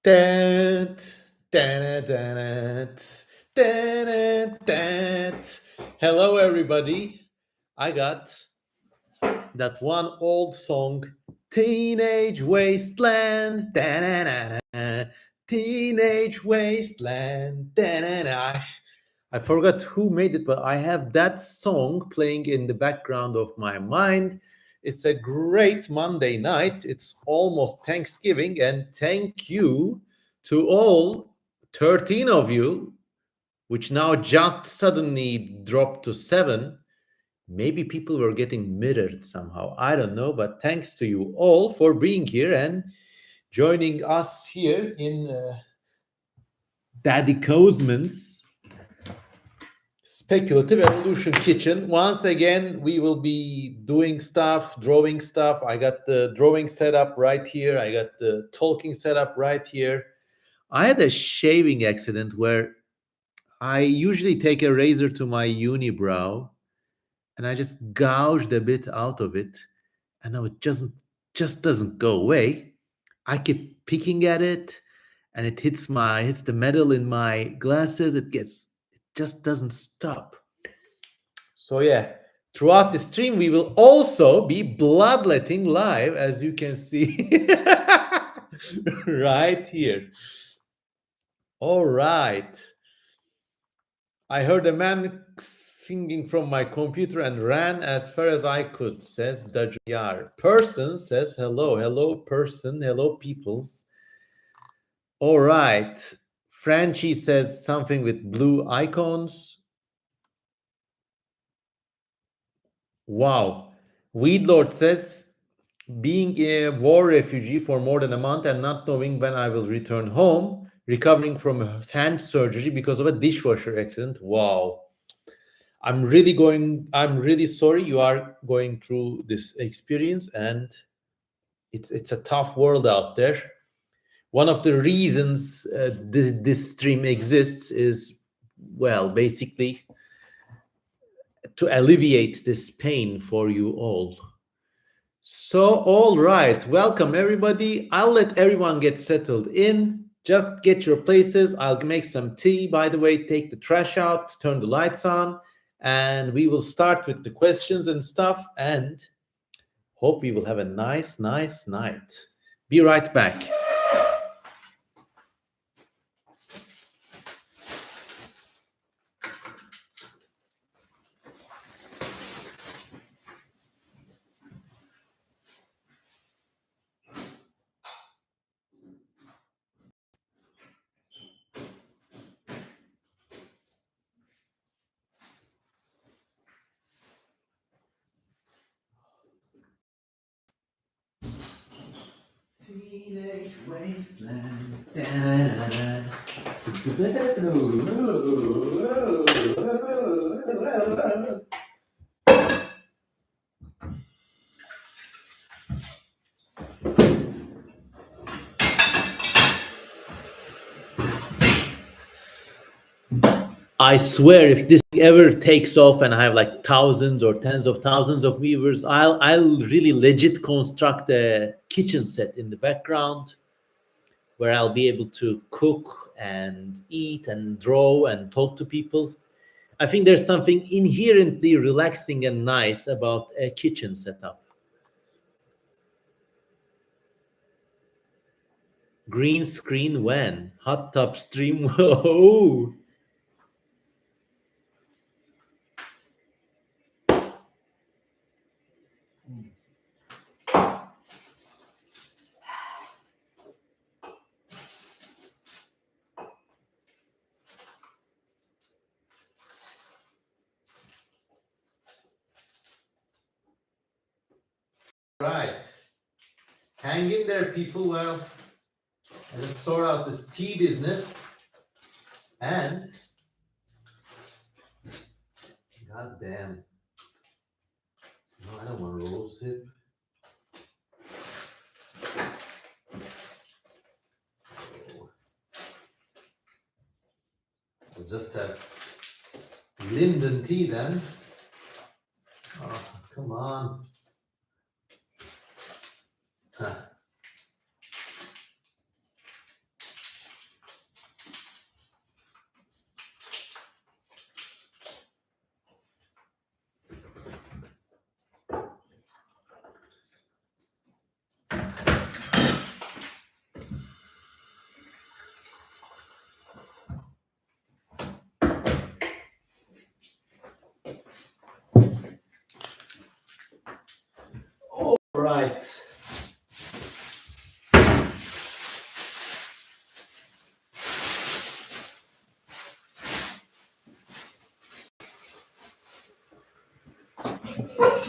Dun, dun, dun, dun, dun. Hello, everybody. I got that one old song, Teenage Wasteland. Teenage Wasteland. I forgot who made it, but I have that song playing in the background of my mind. It's a great Monday night. It's almost Thanksgiving, and thank you to all 13 of you, which now just suddenly dropped to 7. Maybe people were getting mirrored somehow. I don't know, but thanks to you all for being here and joining us here in Daddy Kozman's Speculative Evolution Kitchen. Once again, we will be doing stuff, drawing stuff. I got the drawing set up right here. I got the talking set up right here. I had a shaving accident where I usually take a razor to my unibrow and I just gouged a bit out of it, and now it just doesn't go away. I keep picking at it, and it hits the metal in my glasses. It just doesn't stop. So yeah, throughout the stream, we will also be bloodletting live, as you can see right here. All right. I heard a man singing from my computer and ran as far as I could, says Dajyar. Person says hello. Hello, person. Hello, peoples. All right. Franchi says something with blue icons. Wow. Weedlord says, being a war refugee for more than a month and not knowing when I will return home, recovering from a hand surgery because of a dishwasher accident. Wow. I'm really sorry you are going through this experience, and it's a tough world out there. One of the reasons this stream exists is, well, basically to alleviate this pain for you all. So, all right, welcome everybody. I'll let everyone get settled in. Just get your places. I'll make some tea. By the way, take the trash out, turn the lights on, and we will start with the questions and stuff, and hope we will have a nice night. Be right back. Teenage Wasteland. I swear, if this ever takes off and I have like thousands or tens of thousands of viewers, I'll really legit construct a kitchen set in the background where I'll be able to cook and eat and draw and talk to people. I think there's something inherently relaxing and nice about a kitchen setup. Green screen when? Hot tub stream. Whoa. Right. Hang in there, people. Well, I just sort out this tea business. And god damn. No, I don't want rose hip. I'll just have Linden tea then. Oh, come on. Huh.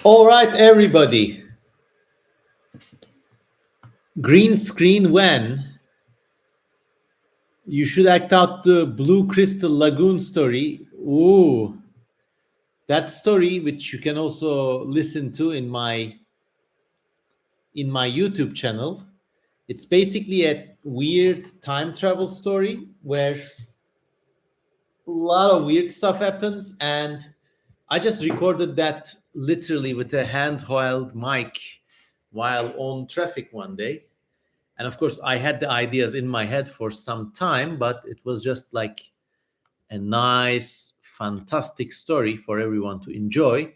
All right, everybody. Green screen when you should act out the Blue Crystal Lagoon story. Ooh, that story, which you can also listen to in my YouTube channel. It's basically a weird time travel story where a lot of weird stuff happens, and I just recorded that literally with a handheld mic while on traffic one day. And of course, I had the ideas in my head for some time, but it was just like a nice, fantastic story for everyone to enjoy.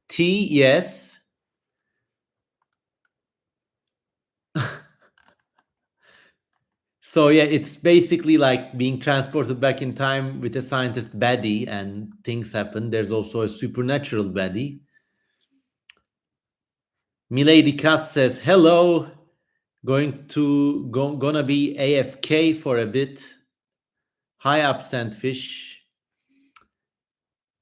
T, yes. So yeah, it's basically like being transported back in time with a scientist baddie, and things happen. There's also a supernatural baddie. Milady Cass says, "Hello, gonna be AFK for a bit. Hi, absent fish,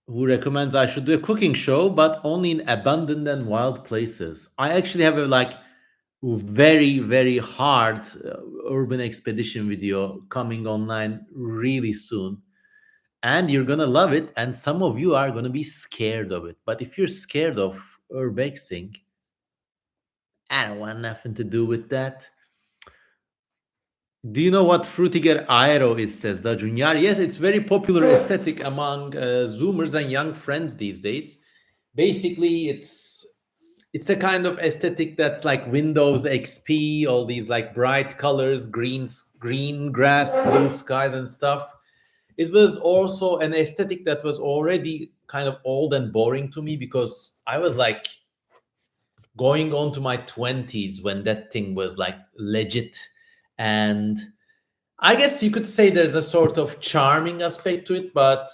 who recommends I should do a cooking show, but only in abandoned and wild places. I actually have a like very very hard urban expedition video coming online really soon, and you're gonna love it. And some of you are gonna be scared of it. But if you're scared of urbexing, I don't want nothing to do with that. Do you know what Frutiger Aero is, says the Junior? Yes, it's very popular aesthetic among Zoomers and young friends these days. Basically, it's a kind of aesthetic that's like Windows XP, all these like bright colors, green grass, blue skies and stuff. It was also an aesthetic that was already kind of old and boring to me, because I was like going on to my 20s when that thing was like legit. And I guess you could say there's a sort of charming aspect to it, but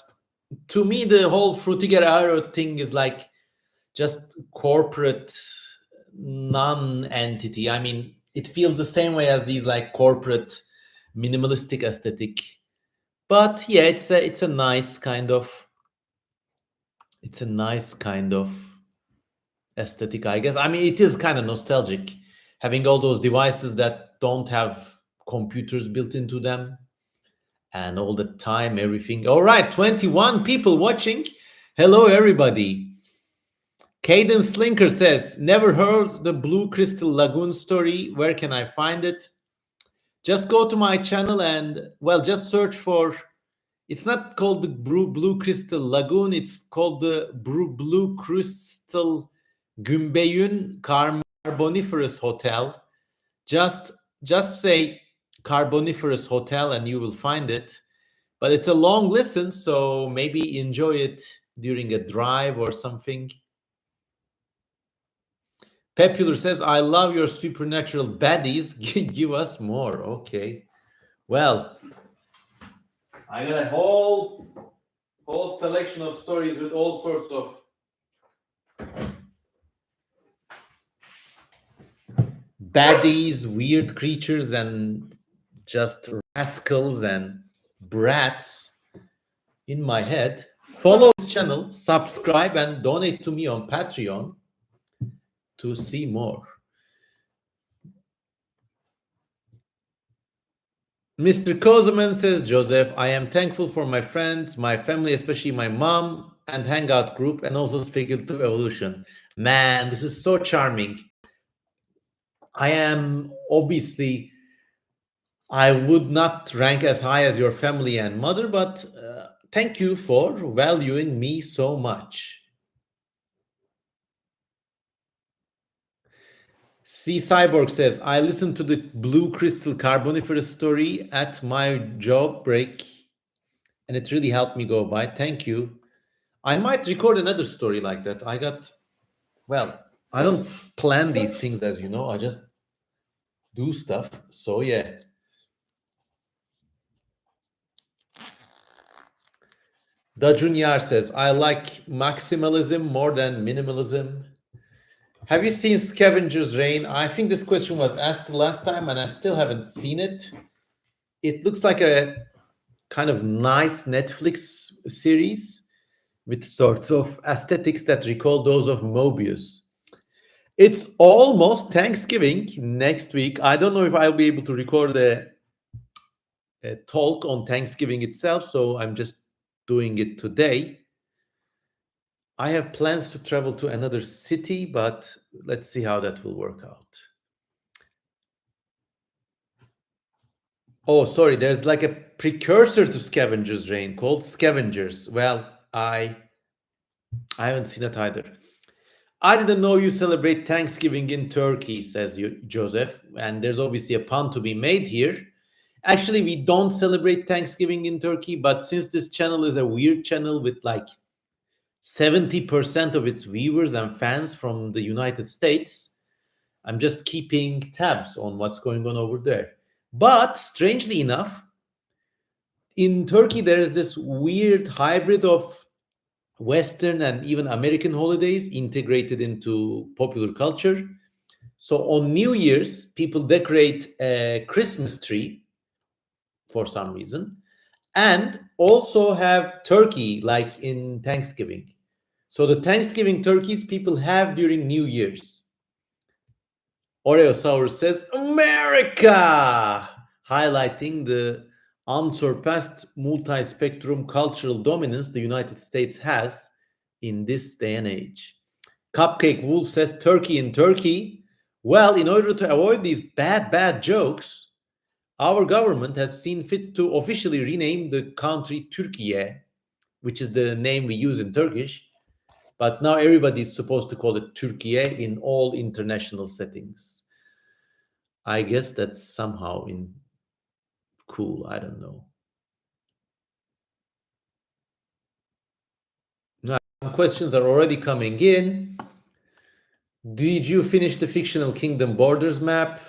to me, the whole Frutiger Aero thing is like just corporate non-entity. I mean, it feels the same way as these like corporate minimalistic aesthetic. But yeah, it's a nice kind of aesthetic, I guess. I mean, it is kind of nostalgic having all those devices that don't have computers built into them, and all the time everything. All right, 21 people watching. Hello everybody. Caden Slinker says, never heard the Blue Crystal Lagoon story. Where can I find it? Just go to my channel and, well, just search for, it's not called the Blue Crystal Lagoon, it's called the Blue Crystal Gümbeyün Carboniferous Hotel. Just say Carboniferous Hotel and you will find it. But it's a long listen, so maybe enjoy it during a drive or something. Popular says, I love your supernatural baddies. Give us more. Okay. Well, I got a whole selection of stories with all sorts of baddies, weird creatures, and just rascals and brats in my head. Follow this channel, subscribe, and donate to me on Patreon to see more. Mr. Kozeman says, Joseph, I am thankful for my friends, my family, especially my mom, and Hangout group, and also Speculative Evolution. Man, this is so charming. I am obviously, I would not rank as high as your family and mother, but thank you for valuing me so much. C Cyborg says, I listened to the Blue Crystal Carboniferous story at my job break, and it really helped me go by. Thank you. I might record another story like that. I don't plan these things, as you know. I just do stuff. So yeah. The Junior says, I like maximalism more than minimalism. Have you seen Scavenger's Reign? I think this question was asked last time and I still haven't seen it. It looks like a kind of nice Netflix series. with sorts of aesthetics that recall those of Mobius. It's almost Thanksgiving next week. I don't know if I'll be able to record a talk on Thanksgiving itself, so I'm just doing it today. I have plans to travel to another city, but let's see how that will work out. Oh, sorry, there's like a precursor to Scavengers Reign called Scavengers. Well, I haven't seen it either. I didn't know you celebrate Thanksgiving in Turkey, says Joseph. And there's obviously a pun to be made here. Actually, we don't celebrate Thanksgiving in Turkey, but since this channel is a weird channel with like 70% of its viewers and fans from the United States, I'm just keeping tabs on what's going on over there. But strangely enough, in Turkey, there is this weird hybrid of Western and even American holidays integrated into popular culture. So on New Year's, people decorate a Christmas tree for some reason and also have turkey like in Thanksgiving. So the Thanksgiving turkeys people have during New Year's. Oreosaurus says, America! Highlighting the unsurpassed multi spectrum cultural dominance the United States has in this day and age. Cupcake Wolf says, Turkey in Turkey. Well, in order to avoid these bad jokes, our government has seen fit to officially rename the country Türkiye, which is the name we use in Turkish. But now everybody is supposed to call it Türkiye in all international settings. I guess that's somehow in cool. I don't know. Now, questions are already coming in. Did you finish the fictional Kingdom Borders map?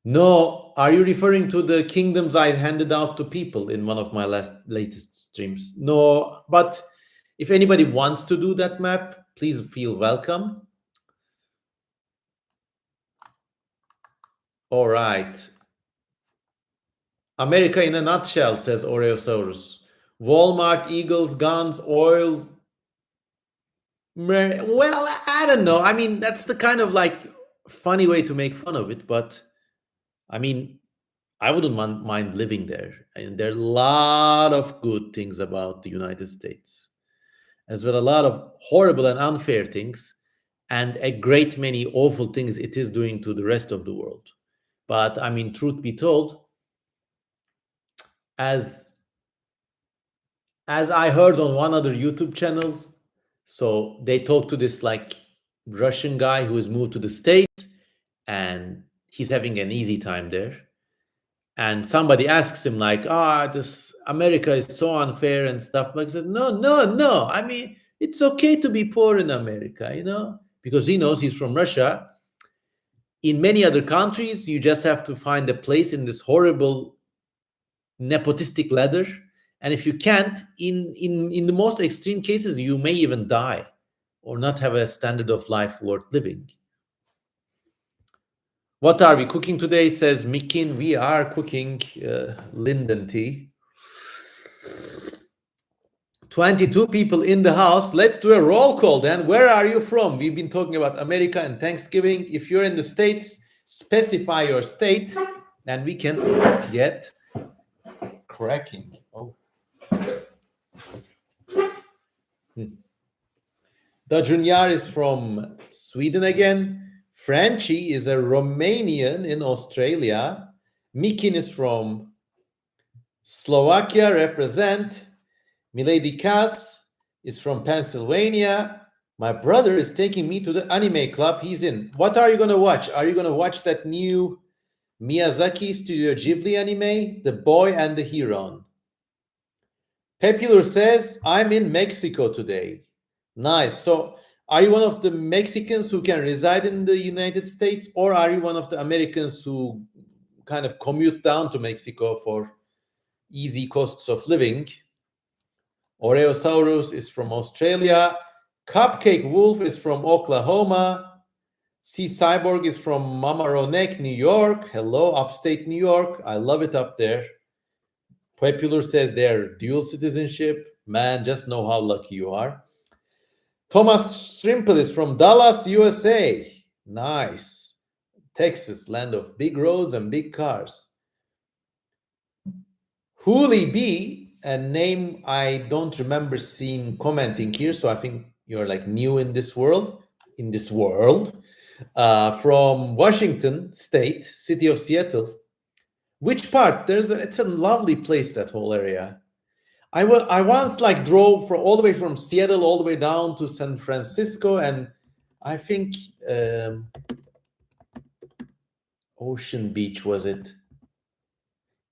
No. Are you referring to the kingdoms I handed out to people in one of my latest streams? No, but if anybody wants to do that map, please feel welcome. All right. America in a nutshell, says Oreosaurus. Walmart, Eagles, guns, oil. Well, I don't know. I mean, that's the kind of like funny way to make fun of it, but I mean, I wouldn't mind living there. And there are a lot of good things about the United States, as well a lot of horrible and unfair things, and a great many awful things it is doing to the rest of the world. But I mean, truth be told, as I heard on one other YouTube channel, so they talked to this like Russian guy who has moved to the States and he's having an easy time there. And somebody asks him like, this America is so unfair and stuff like that. No. I mean, it's okay to be poor in America, because he knows he's from Russia. In many other countries, you just have to find a place in this horrible nepotistic ladder. And if you can't, in the most extreme cases, you may even die or not have a standard of life worth living. What are we cooking today, says Mikin. We are cooking linden tea. 22 people in the house. Let's do a roll call then. Where are you from? We've been talking about America and Thanksgiving. If you're in the States, specify your state and we can get cracking. Oh. Dajunyar is from Sweden again. Franchi is a Romanian in Australia. Mikin is from Slovakia, represent. Milady Kass is from Pennsylvania. My brother is taking me to the anime club he's in. What are you going to watch? Are you going to watch that new Miyazaki Studio Ghibli anime, The Boy and the Heron? Popular says, I'm in Mexico today. Nice. So are you one of the Mexicans who can reside in the United States, or are you one of the Americans who kind of commute down to Mexico for easy costs of living? Oreosaurus is from Australia. Cupcake Wolf is from Oklahoma. C Cyborg is from Mamaroneck, New York. Hello, upstate New York. I love it up there. Popular says they're dual citizenship. Man, just know how lucky you are. Thomas Shrimple is from Dallas, USA. Nice. Texas, land of big roads and big cars. Hooli B, a name I don't remember seeing commenting here, so I think you're like new in this world. In this world, from Washington State, city of Seattle. Which part? It's a lovely place. That whole area. I once like drove from all the way from Seattle all the way down to San Francisco, and I think Ocean Beach was it?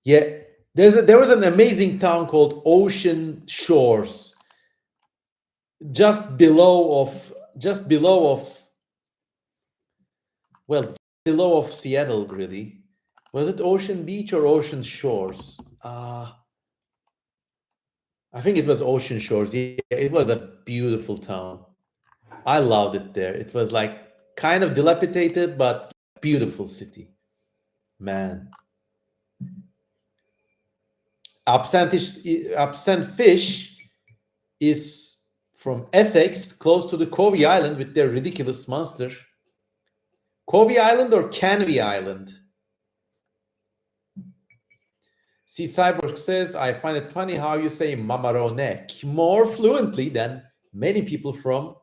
Yeah, there was an amazing town called Ocean Shores, just below of well below of Seattle really. Was it Ocean Beach or Ocean Shores? I think it was Ocean Shores. Yeah, it was a beautiful town. I loved it there. It was like kind of dilapidated, but beautiful city. Man. Absent fish is from Essex, close to the Covey Island with their ridiculous monster. Covey Island or Canvey Island? See, Cyborg says, I find it funny how you say Mamaroneck more fluently than many people from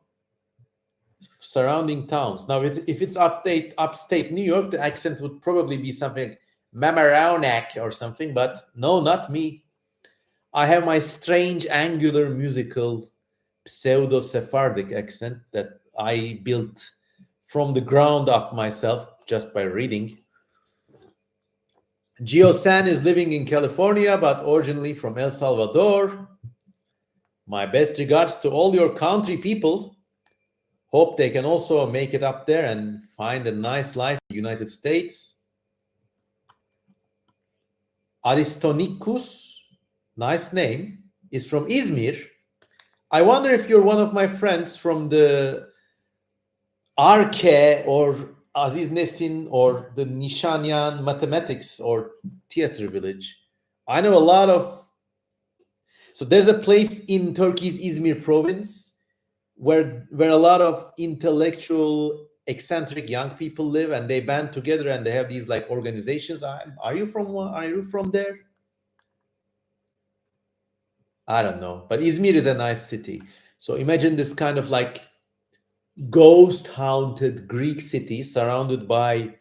surrounding towns. Now, if it's upstate New York, the accent would probably be something like Mamaroneck or something, but no, not me. I have my strange, angular, musical, pseudo Sephardic accent that I built from the ground up myself just by reading. Gio San is living in California, but originally from El Salvador. My best regards to all your country people. Hope they can also make it up there and find a nice life in the United States. Aristonicus, nice name, is from Izmir. I wonder if you're one of my friends from the Arke or Aziz Nesin or the Nishanian Mathematics or Theater Village. I know a lot of... So there's a place in Turkey's Izmir province where a lot of intellectual, eccentric young people live, and they band together and they have these like organizations. Are you from there? I don't know, but Izmir is a nice city. So imagine this kind of like ghost haunted Greek city surrounded by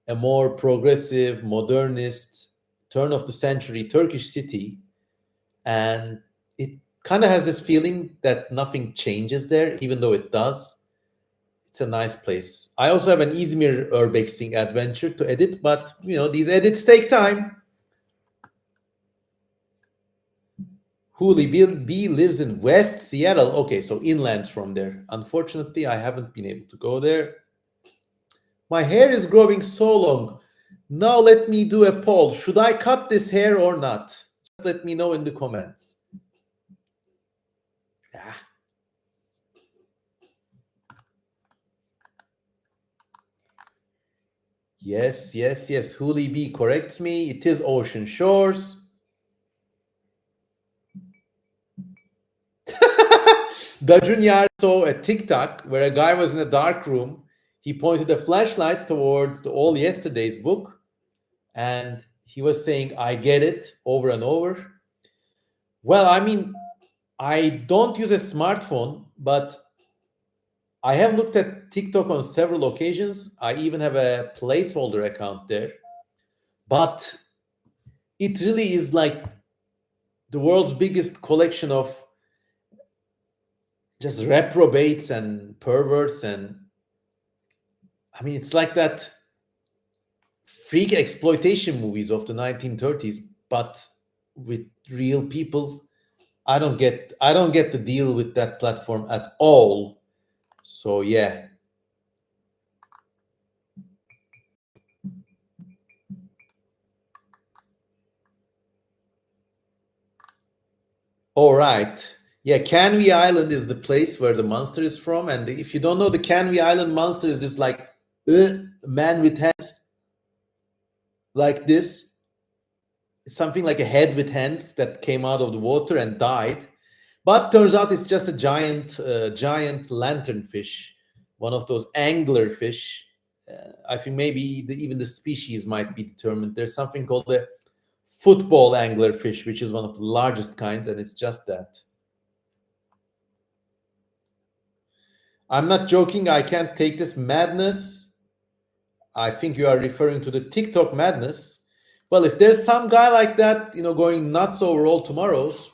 a more progressive, modernist, turn of the century Turkish city. And it kind of has this feeling that nothing changes there, even though it does. It's a nice place. I also have an Izmir urbexing adventure to edit, but these edits take time. Hooli B lives in West Seattle. Okay, so inland from there. Unfortunately, I haven't been able to go there. My hair is growing so long. Now let me do a poll. Should I cut this hair or not? Just let me know in the comments. Yes. Hooli B corrects me. It is Ocean Shores. Dajunyar saw a TikTok where a guy was in a dark room. He pointed a flashlight towards the All Yesterday's book, and he was saying, I get it, over and over. Well, I mean, I don't use a smartphone, but I have looked at TikTok on several occasions. I even have a placeholder account there. But it really is like the world's biggest collection of just reprobates and perverts. And I mean, it's like that freak exploitation movies of the 1930s, but with real people. I don't get the deal with that platform at all. So yeah. All right. Yeah, Canvey Island is the place where the monster is from. And if you don't know, the Canvey Island monster is this like man with hands like this. It's something like a head with hands that came out of the water and died. But turns out it's just a giant lanternfish, one of those angler fish. I think maybe even the species might be determined. There's something called a football anglerfish, which is one of the largest kinds, and it's just that. I'm not joking. I can't take this madness. I think you are referring to the TikTok madness. Well, if there's some guy like that, going nuts over all tomorrows,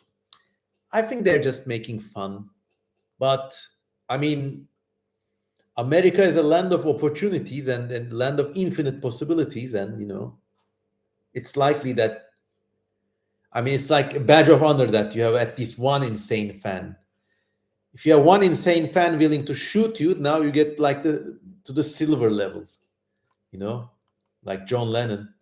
I think they're just making fun. But I mean, America is a land of opportunities and land of infinite possibilities, and it's likely that it's like a badge of honor that you have at least one insane fan. If you have one insane fan willing to shoot you, now you get like to the silver level, you know, like John Lennon.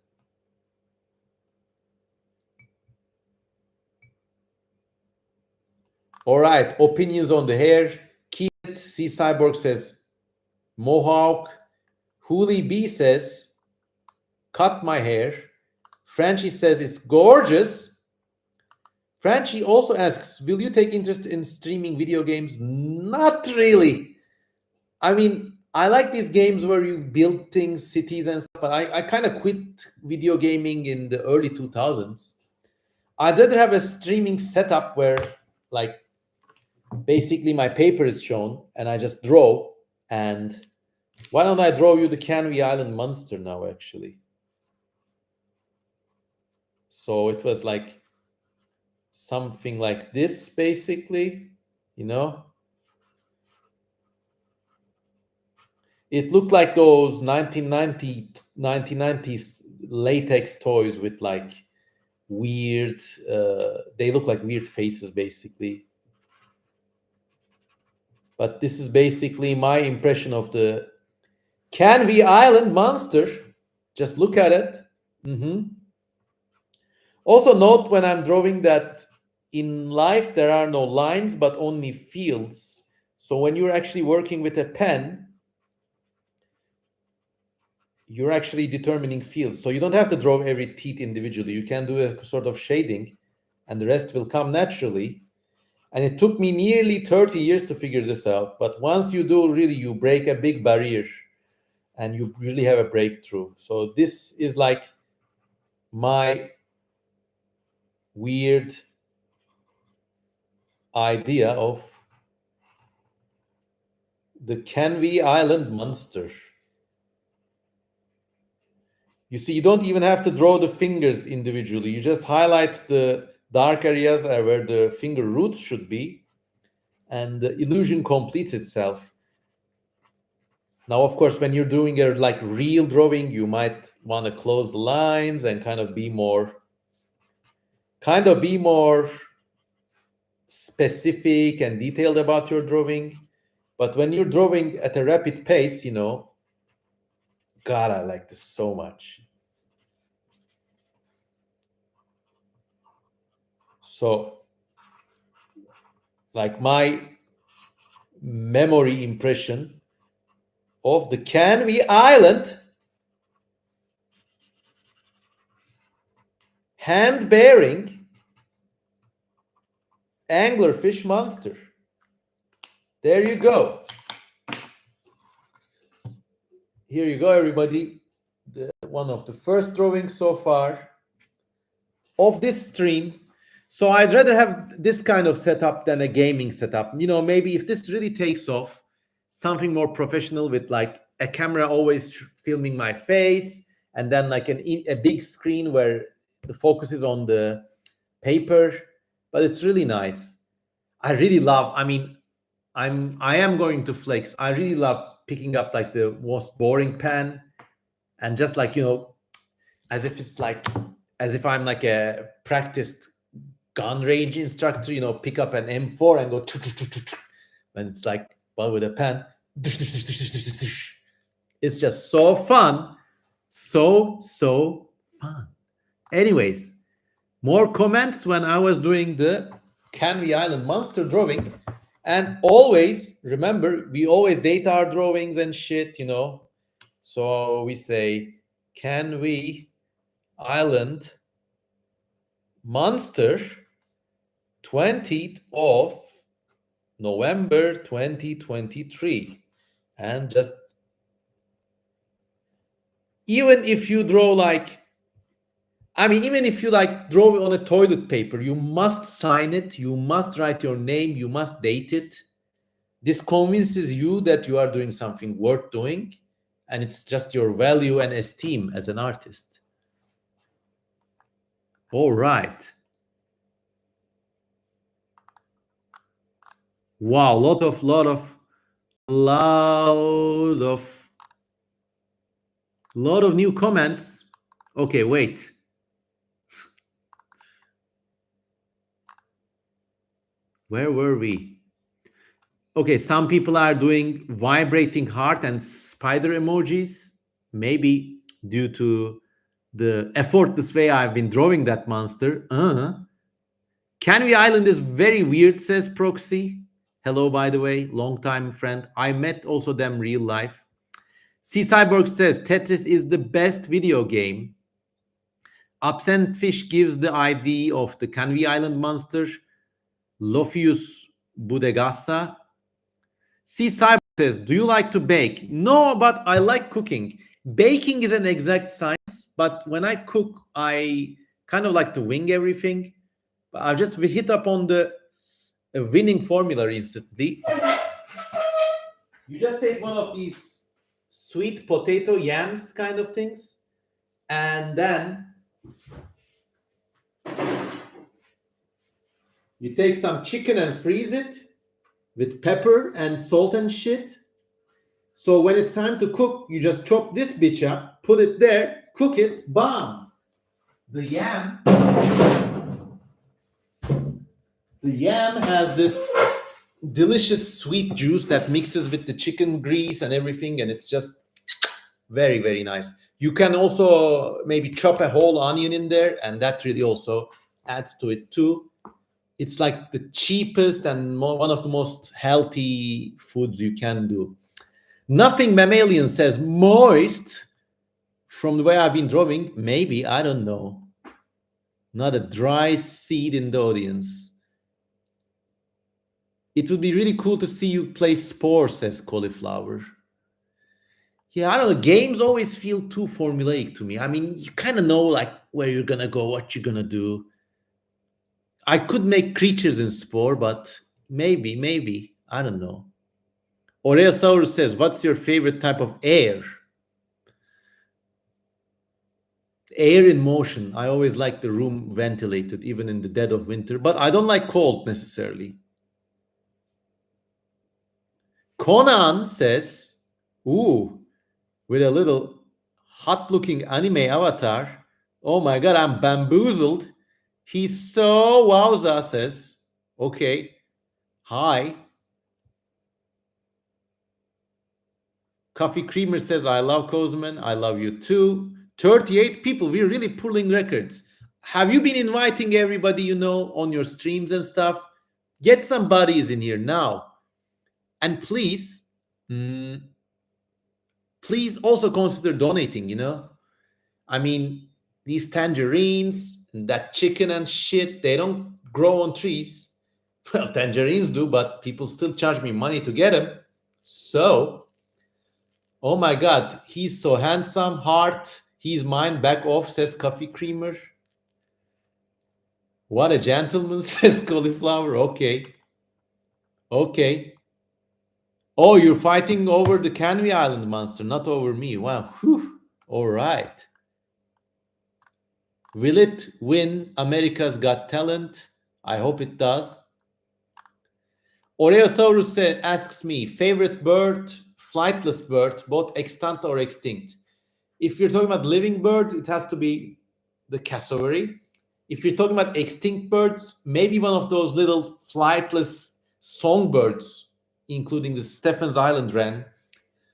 All right, opinions on the hair. Keith C Cyborg says mohawk. Hooli B says cut my hair. Franchi says it's gorgeous. Franchi also asks, will you take interest in streaming video games? Not really. I mean, I like these games where you build things, cities and stuff, but I kind of quit video gaming in the early 2000s. I'd rather have a streaming setup where, like, basically my paper is shown and I just draw. And why don't I draw you the Canvey Island monster now, actually? So it was like something like this, basically, you know? It looked like those 1990s latex toys with like weird, they look like weird faces, basically. But this is basically my impression of the Canvey Island monster. Just look at it. Also note when I'm drawing that in life there are no lines but only fields. So when you're actually working with a pen, you're actually determining fields. So you don't have to draw every teeth individually. You can do a sort of shading and the rest will come naturally. And it took me nearly 30 years to figure this out. But once you do, really, you break a big barrier and you really have a breakthrough. So this is like my weird idea of the Canvey Island monster. You see, you don't even have to draw the fingers individually. You just highlight the dark areas where the finger roots should be, and the illusion completes itself. Now, of course, when you're doing a like real drawing, you might want to close the lines and kind of be more specific and detailed about your drawing. But when you're drawing at a rapid pace, God, I like this so much. So, like my memory impression of the Canvey Island hand-bearing anglerfish monster. There you go. Here you go, everybody. One of the first drawings so far of this stream. So I'd rather have this kind of setup than a gaming setup. Maybe if this really takes off, something more professional with like a camera always filming my face, and then like a big screen where the focus is on the paper. But it's really nice. I really love. I am going to flex. I really love picking up like the most boring pen and just like as if I'm like a practiced gun range instructor, pick up an M4 and go when it's like, well, with a pen. It's just so fun. So fun. Anyways, more comments when I was doing the Canvey Island monster drawing. And always, remember, we always date our drawings and shit, So we say, Canvey Island monster 20th of November 2023. And just even if you draw like, I mean, even if you like draw on a toilet paper, you must sign it, you must write your name, you must date it. This convinces you that you are doing something worth doing, and it's just your value and esteem as an artist. All right. Wow, lot of new comments. Okay, wait. Where were we? Okay, some people are doing vibrating heart and spider emojis, maybe due to the effortless way I've been drawing that monster. Canvey Island is very weird, says Proxy. Hello, by the way, long time friend. I met also them real life. C Cyborg says Tetris is the best video game. Absent Fish gives the ID of the Canvey Island monster. Lophius Budegassa. C Cyborg says, do you like to bake? No, but I like cooking. Baking is an exact science, but when I cook, I kind of like to wing everything. I just hit up on the winning formula instantly. You just take one of these sweet potato yams kind of things, and then you take some chicken and freeze it with pepper and salt and shit. So when it's time to cook, you just chop this bitch up, put it there, cook it, bam. The yam has this delicious sweet juice that mixes with the chicken grease and everything, and it's just very, very nice. You can also maybe chop a whole onion in there, and that really also adds to it too. It's like the cheapest and one of the most healthy foods you can do. Nothing Mammalian says moist. From the way I've been drawing, maybe, I don't know. Not a dry seed in the audience. It would be really cool to see you play Spore, says Cauliflower. Yeah, I don't know. Games always feel too formulaic to me. I mean, you kind of know like where you're gonna go, what you're gonna do. I could make creatures in Spore, but maybe. I don't know. Oreosaurus says, what's your favorite type of air? Air in motion. I always like the room ventilated, even in the dead of winter, but I don't like cold necessarily. Conan says, ooh, with a little hot-looking anime avatar. Oh my god, I'm bamboozled. He's so wowza, says. Okay. Hi. Coffee Creamer says, I love Kozman. I love you too. 38 people. We're really pulling records. Have you been inviting everybody you know on your streams and stuff? Get some buddies in here now. And please also consider donating, you know? I mean, these tangerines and that chicken and shit, they don't grow on trees. Well, tangerines do, but people still charge me money to get them. So, oh my God, he's so handsome, heart. He's mine, back off, says Coffee Creamer. What a gentleman, says Cauliflower. Okay. Oh, you're fighting over the Canvey Island monster, not over me. Wow. Whew. All right. Will it win America's Got Talent? I hope it does. Oreosaurus asks me, favorite bird, flightless bird, both extant or extinct. If you're talking about living birds, it has to be the cassowary. If you're talking about extinct birds, maybe one of those little flightless songbirds, including the Stephen's Island wren.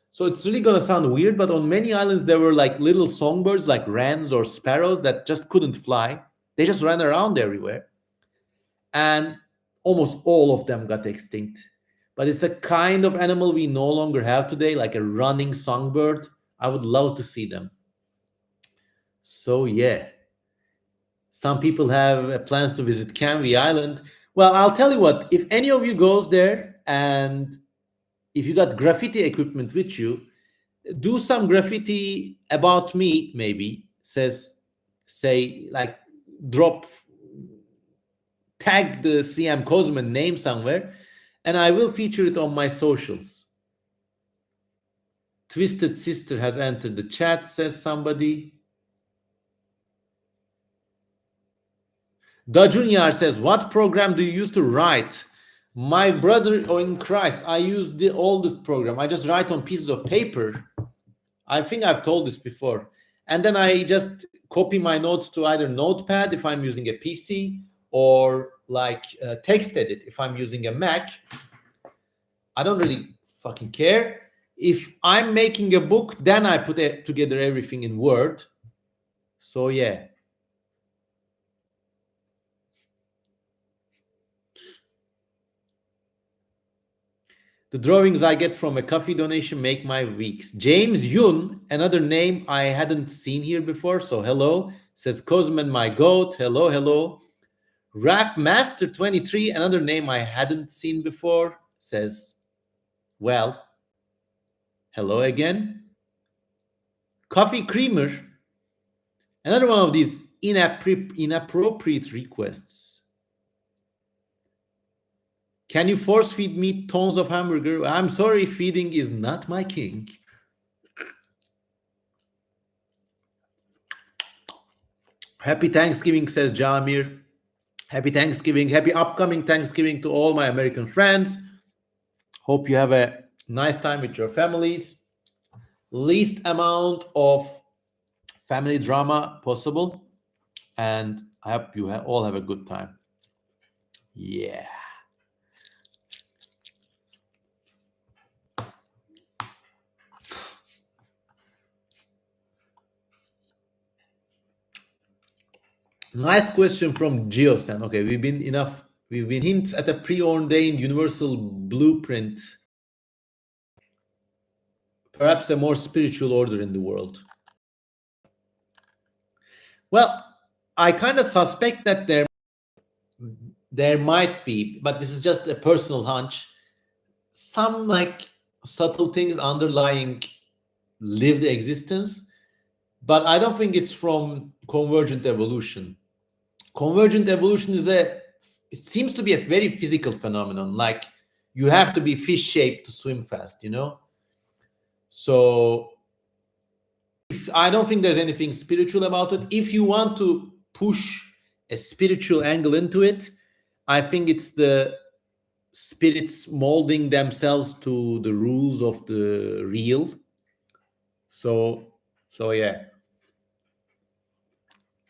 So it's really going to sound weird, but on many islands, there were like little songbirds like wrens or sparrows that just couldn't fly. They just ran around everywhere. And almost all of them got extinct. But it's a kind of animal we no longer have today, like a running songbird. I would love to see them. So yeah. Some people have plans to visit Canvey Island. Well, I'll tell you what, if any of you goes there and if you got graffiti equipment with you, do some graffiti about me, maybe say like drop tag the CM Cosman name somewhere, and I will feature it on my socials. Twisted Sister has entered the chat, says somebody. Da Junior says, what program do you use to write? My brother, oh, in Christ, I use the oldest program. I just write on pieces of paper. I think I've told this before. And then I just copy my notes to either Notepad if I'm using a PC, or like text edit if I'm using a Mac. I don't really fucking care. If I'm making a book, then I put together everything in Word. So yeah. The drawings I get from a coffee donation make my weeks. James Yun, another name I hadn't seen here before. So hello, says Cosman, my goat. Hello, hello. Raf Master 23, another name I hadn't seen before, says, well, hello again. Coffee Creamer, another one of these inappropriate requests. Can you force feed me tons of hamburger? I'm sorry, feeding is not my king. Happy Thanksgiving, says Jamir. Happy Thanksgiving. Happy upcoming Thanksgiving to all my American friends. Hope you have a nice time with your families. Least amount of family drama possible. And I hope you all have a good time. Yeah. Nice question from Geosan. Okay, we've been hints at a preordained universal blueprint, perhaps a more spiritual order in the world. Well, I kind of suspect that there might be, but this is just a personal hunch, some like subtle things underlying lived existence, but I don't think it's from convergent evolution. Convergent evolution it seems to be a very physical phenomenon, like you have to be fish shaped to swim fast, so I don't think there's anything spiritual about it. If you want to push a spiritual angle into it, I think it's the spirits molding themselves to the rules of the real. So yeah.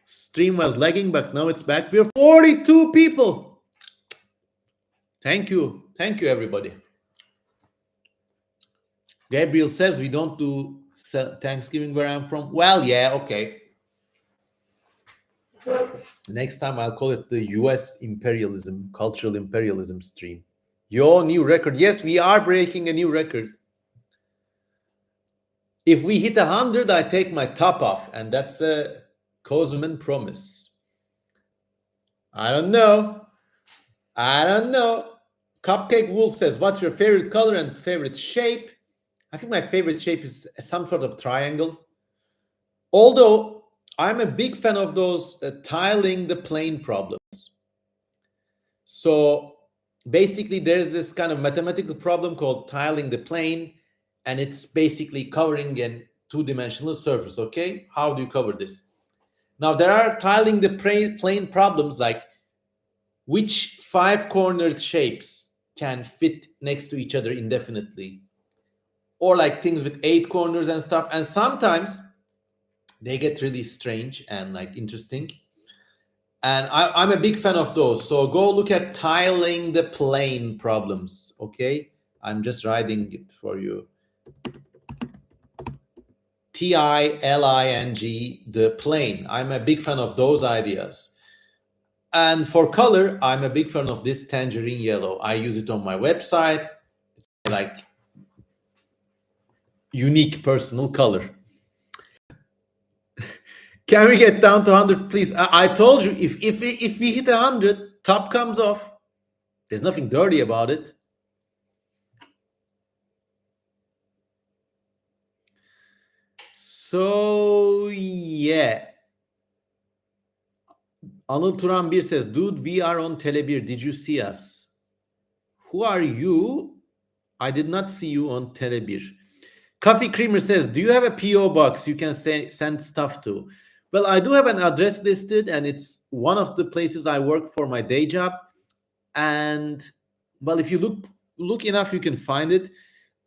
Stream was lagging, but now it's back. We're 42 people. Thank you, everybody. Gabriel says we don't do Thanksgiving where I'm from. Well, yeah, okay. Next time I'll call it the US imperialism, cultural imperialism stream. Your new record. Yes, we are breaking a new record. If we hit 100, I take my top off, and that's a Cosman promise. I don't know. Cupcake Wolf says, what's your favorite color and favorite shape? I think my favorite shape is some sort of triangle. Although I'm a big fan of those tiling the plane problems. So basically, there's this kind of mathematical problem called tiling the plane, and it's basically covering a two-dimensional surface, okay? How do you cover this? Now, there are tiling the plane problems, like which five-cornered shapes can fit next to each other indefinitely, or like things with 8 corners and stuff. And sometimes they get really strange and like interesting. And I'm a big fan of those. So go look at tiling the plane problems, okay? I'm just writing it for you. Tiling, the plane. I'm a big fan of those ideas. And for color, I'm a big fan of this tangerine yellow. I use it on my website. It's like unique personal color. Can we get down to 100, please? I told you, if we hit 100, top comes off. There's nothing dirty about it. So yeah. Anıl Turan 1 says, dude, we are on Tele1. Did you see us? Who are you? I did not see you on Tele1. Coffee Creamer says, do you have a PO box you can send stuff to? Well, I do have an address listed, and it's one of the places I work for my day job. And well, if you look enough, you can find it.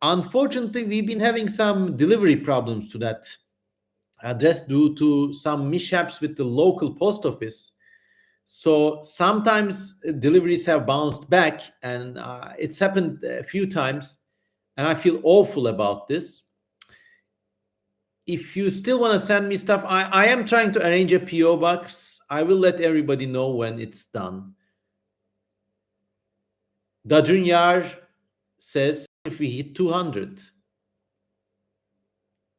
Unfortunately, we've been having some delivery problems to that address due to some mishaps with the local post office. So sometimes deliveries have bounced back, and it's happened a few times, and I feel awful about this. If you still want to send me stuff, I am trying to arrange a PO box. I will let everybody know when it's done. Dajunyar says, if we hit 200,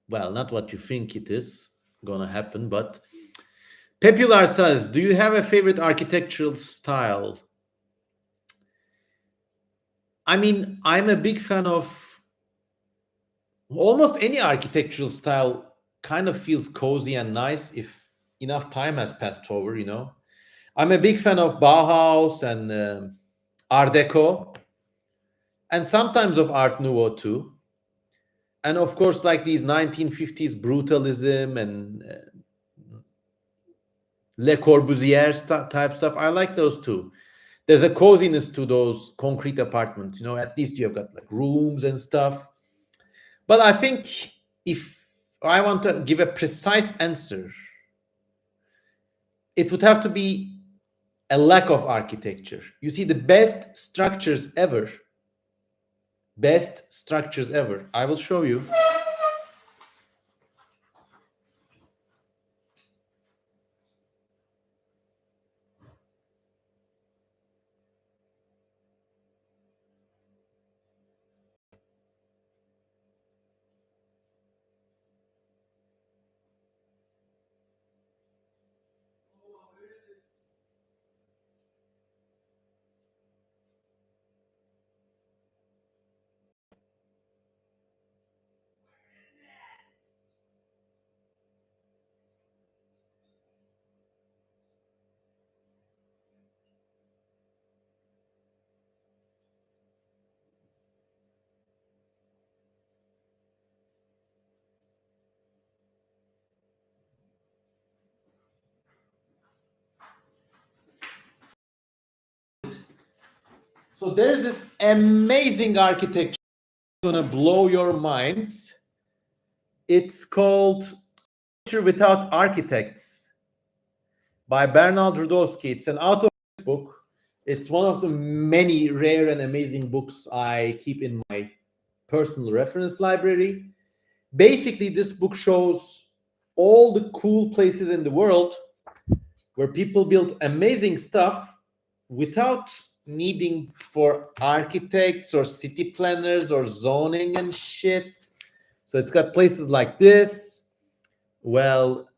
well, not what you think it is gonna happen, but Pepular says, do you have a favorite architectural style? I mean, I'm a big fan of almost any architectural style. Kind of feels cozy and nice if enough time has passed over, you know. I'm a big fan of Bauhaus and Art Deco, and sometimes of Art Nouveau too. And of course, like these 1950s brutalism and Le Corbusier type stuff, I like those too. There's a coziness to those concrete apartments, you know. At least you have got like rooms and stuff. But I think if I want to give a precise answer, it would have to be a lack of architecture. You see, the best structures ever, I will show you. So there's this amazing architecture gonna blow your minds. It's called Architecture Without Architects by Bernard Rudowski. It's an out of book. It's one of the many rare and amazing books I keep in my personal reference library. Basically, this book shows all the cool places in the world where people build amazing stuff without needing for architects or city planners or zoning and shit. So it's got places like this. Well,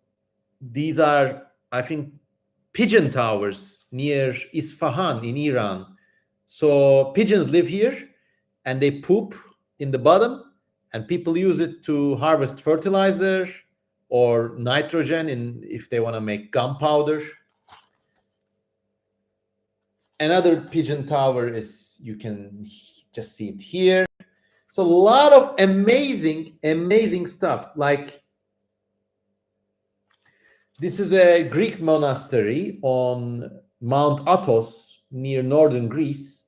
these are, I think, pigeon towers near Isfahan in Iran. So pigeons live here and they poop in the bottom, and people use it to harvest fertilizer or nitrogen if they want to make gunpowder. Another pigeon tower is, you can just see it here. So a lot of amazing stuff. Like this is a Greek monastery on Mount Athos near northern Greece.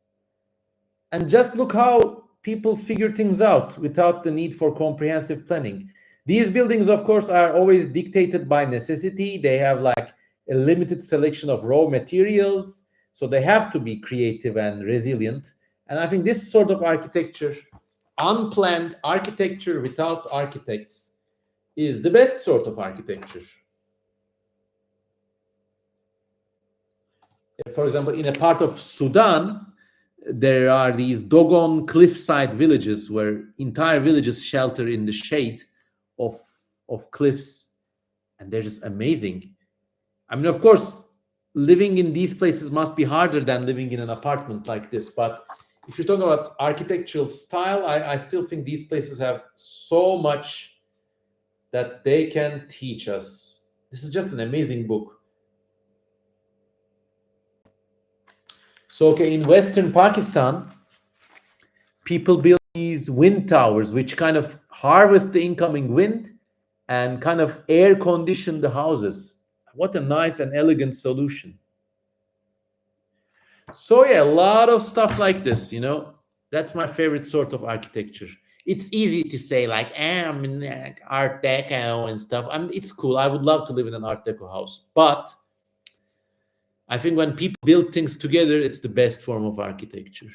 And just look how people figure things out without the need for comprehensive planning. These buildings, of course, are always dictated by necessity. They have like a limited selection of raw materials, so they have to be creative and resilient. And I think this sort of architecture, unplanned architecture without architects, is the best sort of architecture. For example, in a part of Sudan, there are these Dogon cliffside villages where entire villages shelter in the shade of cliffs, and they're just amazing. I mean, of course, living in these places must be harder than living in an apartment like this. But if you're talking about architectural style, I still think these places have so much that they can teach us. This is just an amazing book. So, okay, in Western Pakistan, people build these wind towers, which kind of harvest the incoming wind and kind of air condition the houses. What a nice and elegant solution. So yeah, a lot of stuff like this, you know. That's my favorite sort of architecture. It's easy to say like, I'm in like Art Deco and stuff. It's cool. I would love to live in an Art Deco house, but I think when people build things together, it's the best form of architecture.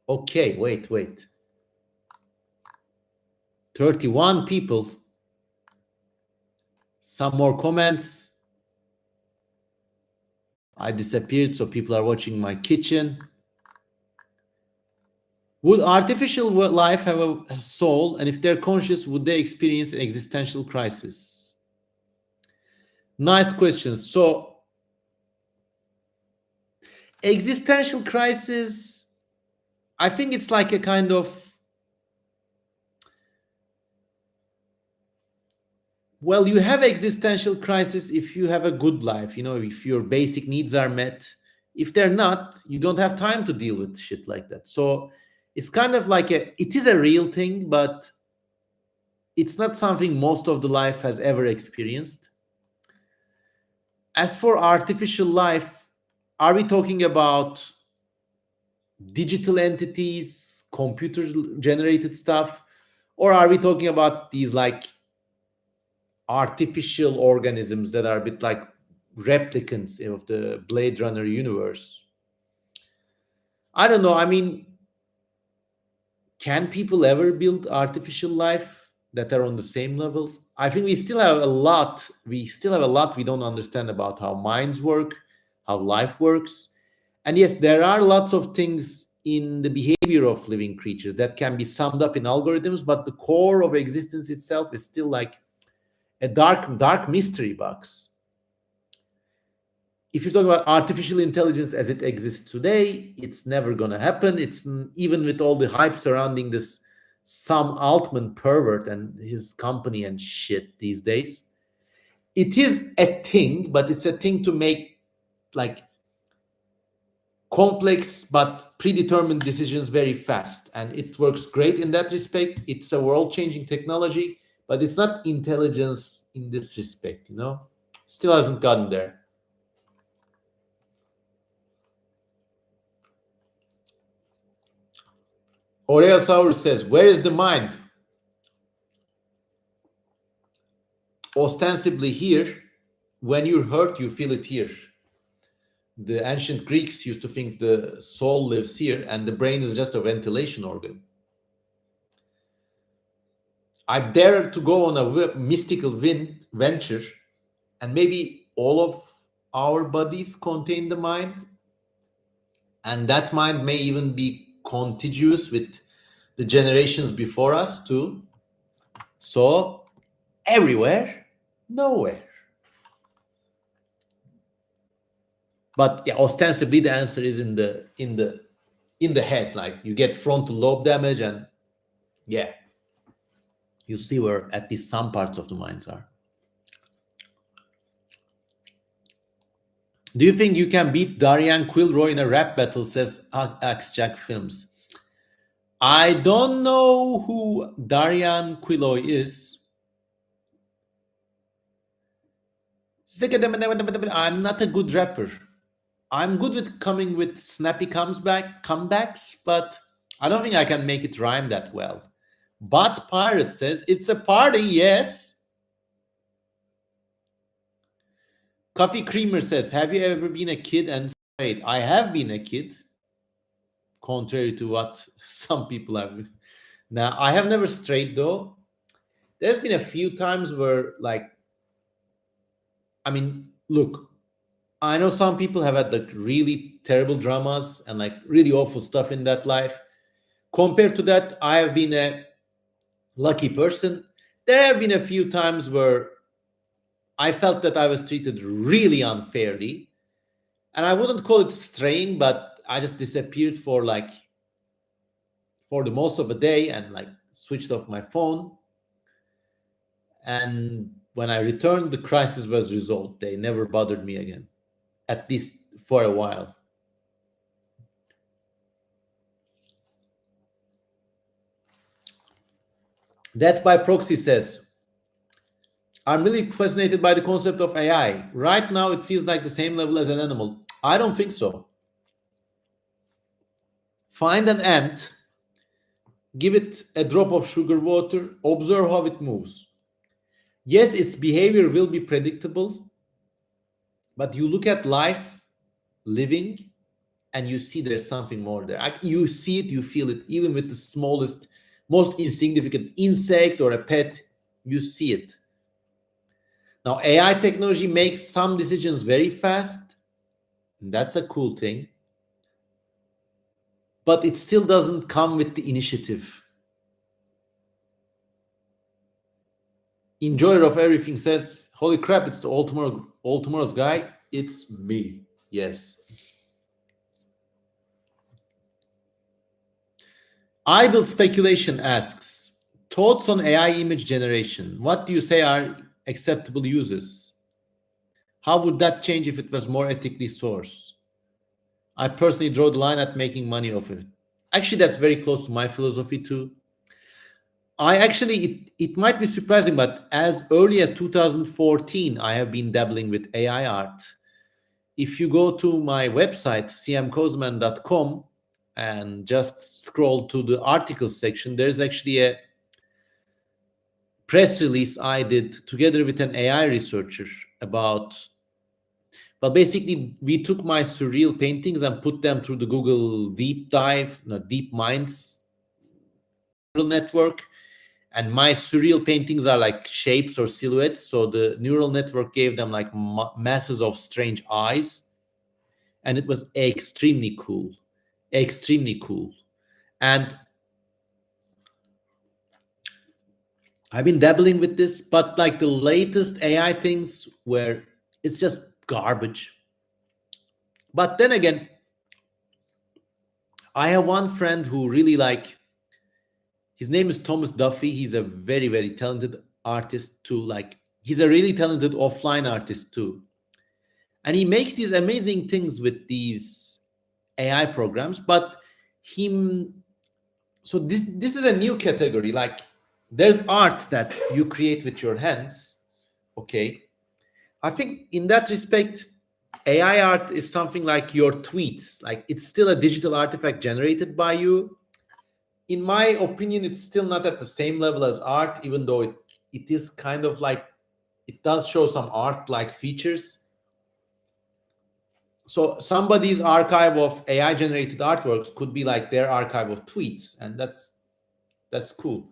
Okay, wait. 31 people. Some more comments. I disappeared, so people are watching my kitchen. Would artificial life have a soul? And if they're conscious, would they experience an existential crisis? Nice question. So, existential crisis, I think it's like a kind of, well, you have existential crisis if you have a good life, you know, if your basic needs are met. If they're not, you don't have time to deal with shit like that. So it's kind of like it is a real thing, but it's not something most of the life has ever experienced. As for artificial life, are we talking about digital entities, computer generated stuff, or are we talking about these like artificial organisms that are a bit like replicants of the Blade Runner universe? I don't know. I mean, can people ever build artificial life that are on the same levels? I think we still have a lot. We still have a lot we don't understand about how minds work, how life works. And yes, there are lots of things in the behavior of living creatures that can be summed up in algorithms, but the core of existence itself is still like a dark mystery box. If you talk about artificial intelligence as it exists today, it's never going to happen. It's even with all the hype surrounding this Sam Altman pervert and his company and shit these days. It is a thing, but it's a thing to make like complex but predetermined decisions very fast, and it works great in that respect. It's a world-changing technology, but it's not intelligence in this respect, you know. Still hasn't gotten there. Oreosaurus says, where is the mind? Ostensibly here. When you're hurt, you feel it here. The ancient Greeks used to think the soul lives here and the brain is just a ventilation organ. I dare to go on a mystical venture, and maybe all of our bodies contain the mind, and that mind may even be contiguous with the generations before us too. So everywhere, nowhere. But yeah, ostensibly the answer is in the head. Like you get frontal lobe damage, and yeah, you see where at least some parts of the minds are. Do you think you can beat Darian Quilroy in a rap battle? Says Axe Jack Films. I don't know who Darian Quilroy is. I'm not a good rapper. I'm good with coming with snappy comebacks, but I don't think I can make it rhyme that well. But Pirate says it's a party, yes. Coffee Creamer says, have you ever been a kid and strayed? I have been a kid, contrary to what some people have. Now, I have never strayed though. There's been a few times where, like, I mean, look, I know some people have had like really terrible dramas and like really awful stuff in that life. Compared to that, I have been a lucky person. There have been a few times where I felt that I was treated really unfairly. And I wouldn't call it straying, but I just disappeared for the most of the day and like switched off my phone. And when I returned, the crisis was resolved. They never bothered me again, at least for a while. Death by Proxy says, I'm really fascinated by the concept of AI. Right now, it feels like the same level as an animal. I don't think so. Find an ant, give it a drop of sugar water, observe how it moves. Yes, its behavior will be predictable, but you look at life living and you see there's something more there. You see it, you feel it, even with the smallest, most insignificant insect or a pet, you see it. Now, AI technology makes some decisions very fast. That's a cool thing. But it still doesn't come with the initiative. Enjoyer of everything says, holy crap, it's the all tomorrow's guy. It's me. Yes. Idle Speculation asks, thoughts on AI image generation. What do you say are acceptable uses? How would that change if it was more ethically sourced? I personally draw the line at making money off it. Actually, that's very close to my philosophy too. It might be surprising, but as early as 2014, I have been dabbling with AI art. If you go to my website, cmkozman.com, and just scroll to the articles section, there's actually a press release I did together with an AI researcher about, well, basically, we took my surreal paintings and put them through the Google Deep Minds neural network. And my surreal paintings are like shapes or silhouettes. So the neural network gave them like masses of strange eyes. And it was extremely cool. Extremely cool. And I've been dabbling with this, but like the latest AI things where it's just garbage. But then again, I have one friend who really like, his name is Thomas Duffy. He's a very, very talented artist too. Like he's a really talented offline artist too. And he makes these amazing things with these AI programs, but him so this is a new category. Like there's art that you create with your hands. Okay. I think in that respect, AI art is something like your tweets. Like it's still a digital artifact generated by you. In my opinion, it's still not at the same level as art, even though it is kind of like, it does show some art like features. So somebody's archive of AI generated artworks could be like their archive of tweets, and that's cool.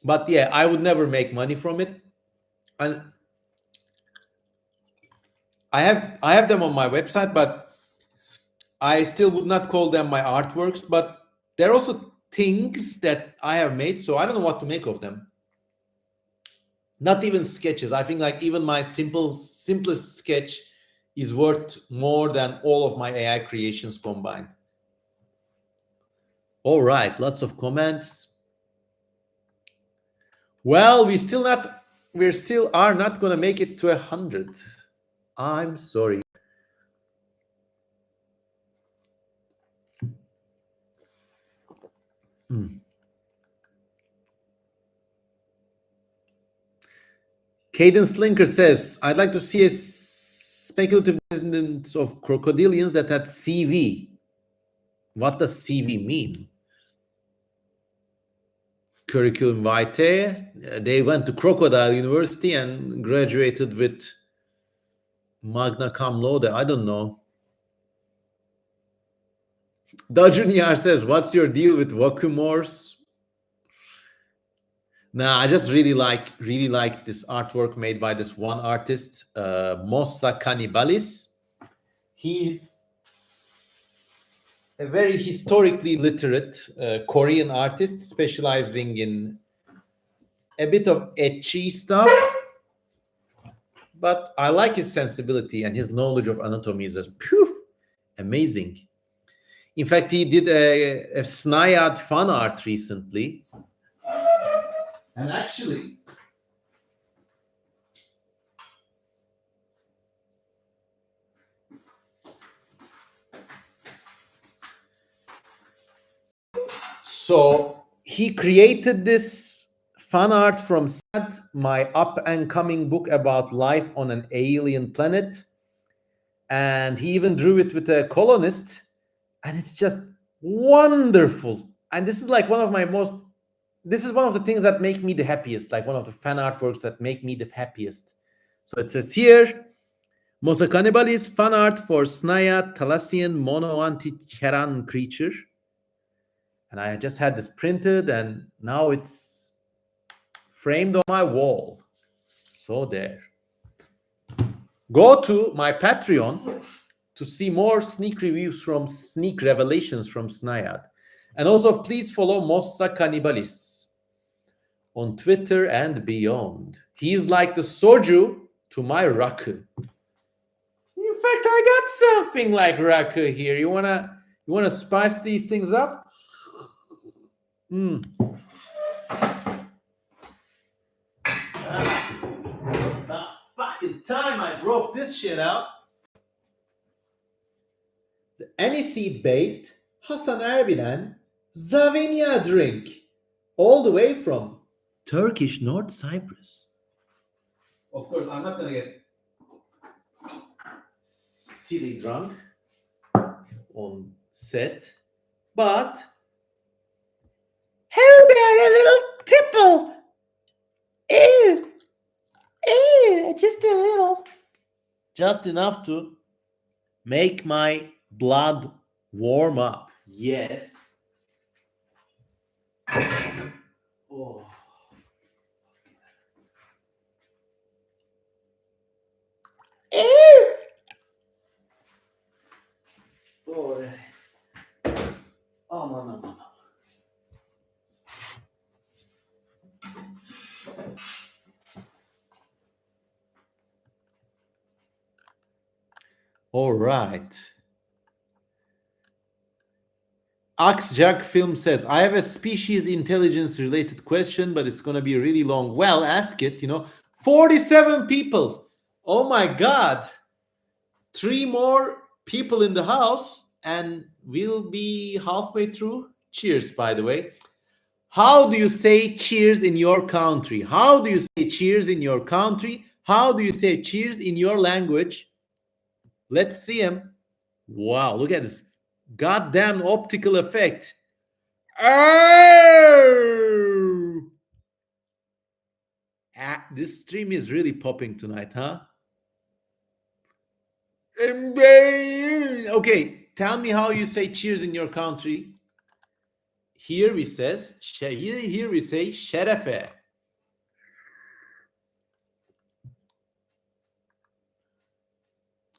But yeah, I would never make money from it. And I have them on my website, but I still would not call them my artworks. But they're also things that I have made, so I don't know what to make of them. Not even sketches. I think like even my simplest sketch is worth more than all of my AI creations combined. All right, lots of comments. Well, we still are not going to make it to 100. I'm sorry. Cadence Linker says, I'd like to see a speculative descendants of crocodilians that had CV. What does CV mean? Curriculum vitae. They went to Crocodile University and graduated with magna cum laude. I don't know. Dajuniar says, what's your deal with Wakumors? Nah, I just really like this artwork made by this one artist, Mossa Cannibalis. He's a very historically literate Korean artist specializing in a bit of etchy stuff, but I like his sensibility and his knowledge of anatomy is just poof, amazing. In fact, he did a Snayad fan art recently. And actually, so he created this fan art from Sad, my up and coming book about life on an alien planet. And he even drew it with a colonist. And it's just wonderful. And this is like one of my most, this is one of the things that make me the happiest, like one of the fan artworks that make me the happiest. So it says here, Mosa Cannibal fan art for Snaya Thalassian Monoanti Cheran creature. And I just had this printed and now it's framed on my wall. So there. Go to my Patreon to see more sneak reviews from sneak revelations from Snayad. And also please follow Mossa Cannibalis on Twitter and beyond. He is like the soju to my raku. In fact, I got something like raku here. You wanna spice these things up? About fucking time I broke this shit out. The aniseed-based Hasan Erbilen Zavinia drink, all the way from Turkish North Cyprus. Of course, I'm not gonna get silly drunk on set, but help me a little tipple. Ew, just a little, just enough to make my blood warm up. Yes. Oh. Ew. Oh. Oh, no. All right. Ax Jack Film says, I have a species intelligence related question, but it's going to be really long. Well, ask it, 47 people. Oh my God. 3 more people in the house, and we'll be halfway through. Cheers, by the way. How do you say cheers in your country? How do you say cheers in your country? How do you say cheers in your language? Let's see him. Wow, look at this goddamn optical effect. Oh! This stream is really popping tonight, huh? Okay, tell me how you say cheers in your country. Here we say şerefe.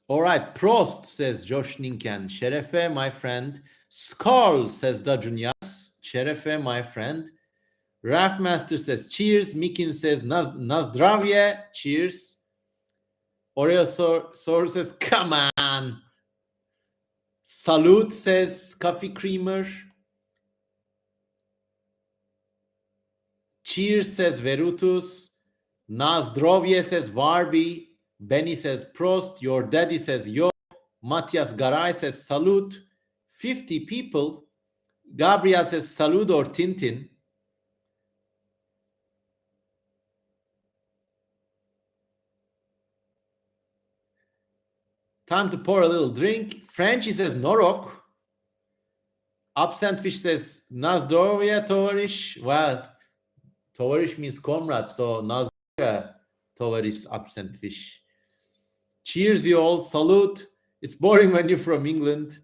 All right, Prost, says Josh Ninken. Şerefe, my friend. Skarl, says Dajunyas. Şerefe, my friend. Rafmaster says cheers. Mikin says nazdravye. Cheers. Oreo Sor says come on. Salute, says Coffee Creamer. Cheers, says Verutus. Nazdrovye, says Varby. Benny says Prost. Your daddy says yo. Matias Garay says salute. 50 people. Gabriel says salud or Tintin. Time to pour a little drink. Frenchy says Norok. Absent Fish says Nazdrovya Tovarish. Well, Tovarish means comrade, so Nazdrovya Tovarish Absent Fish. Cheers, you all. Salute. It's boring when you're from England.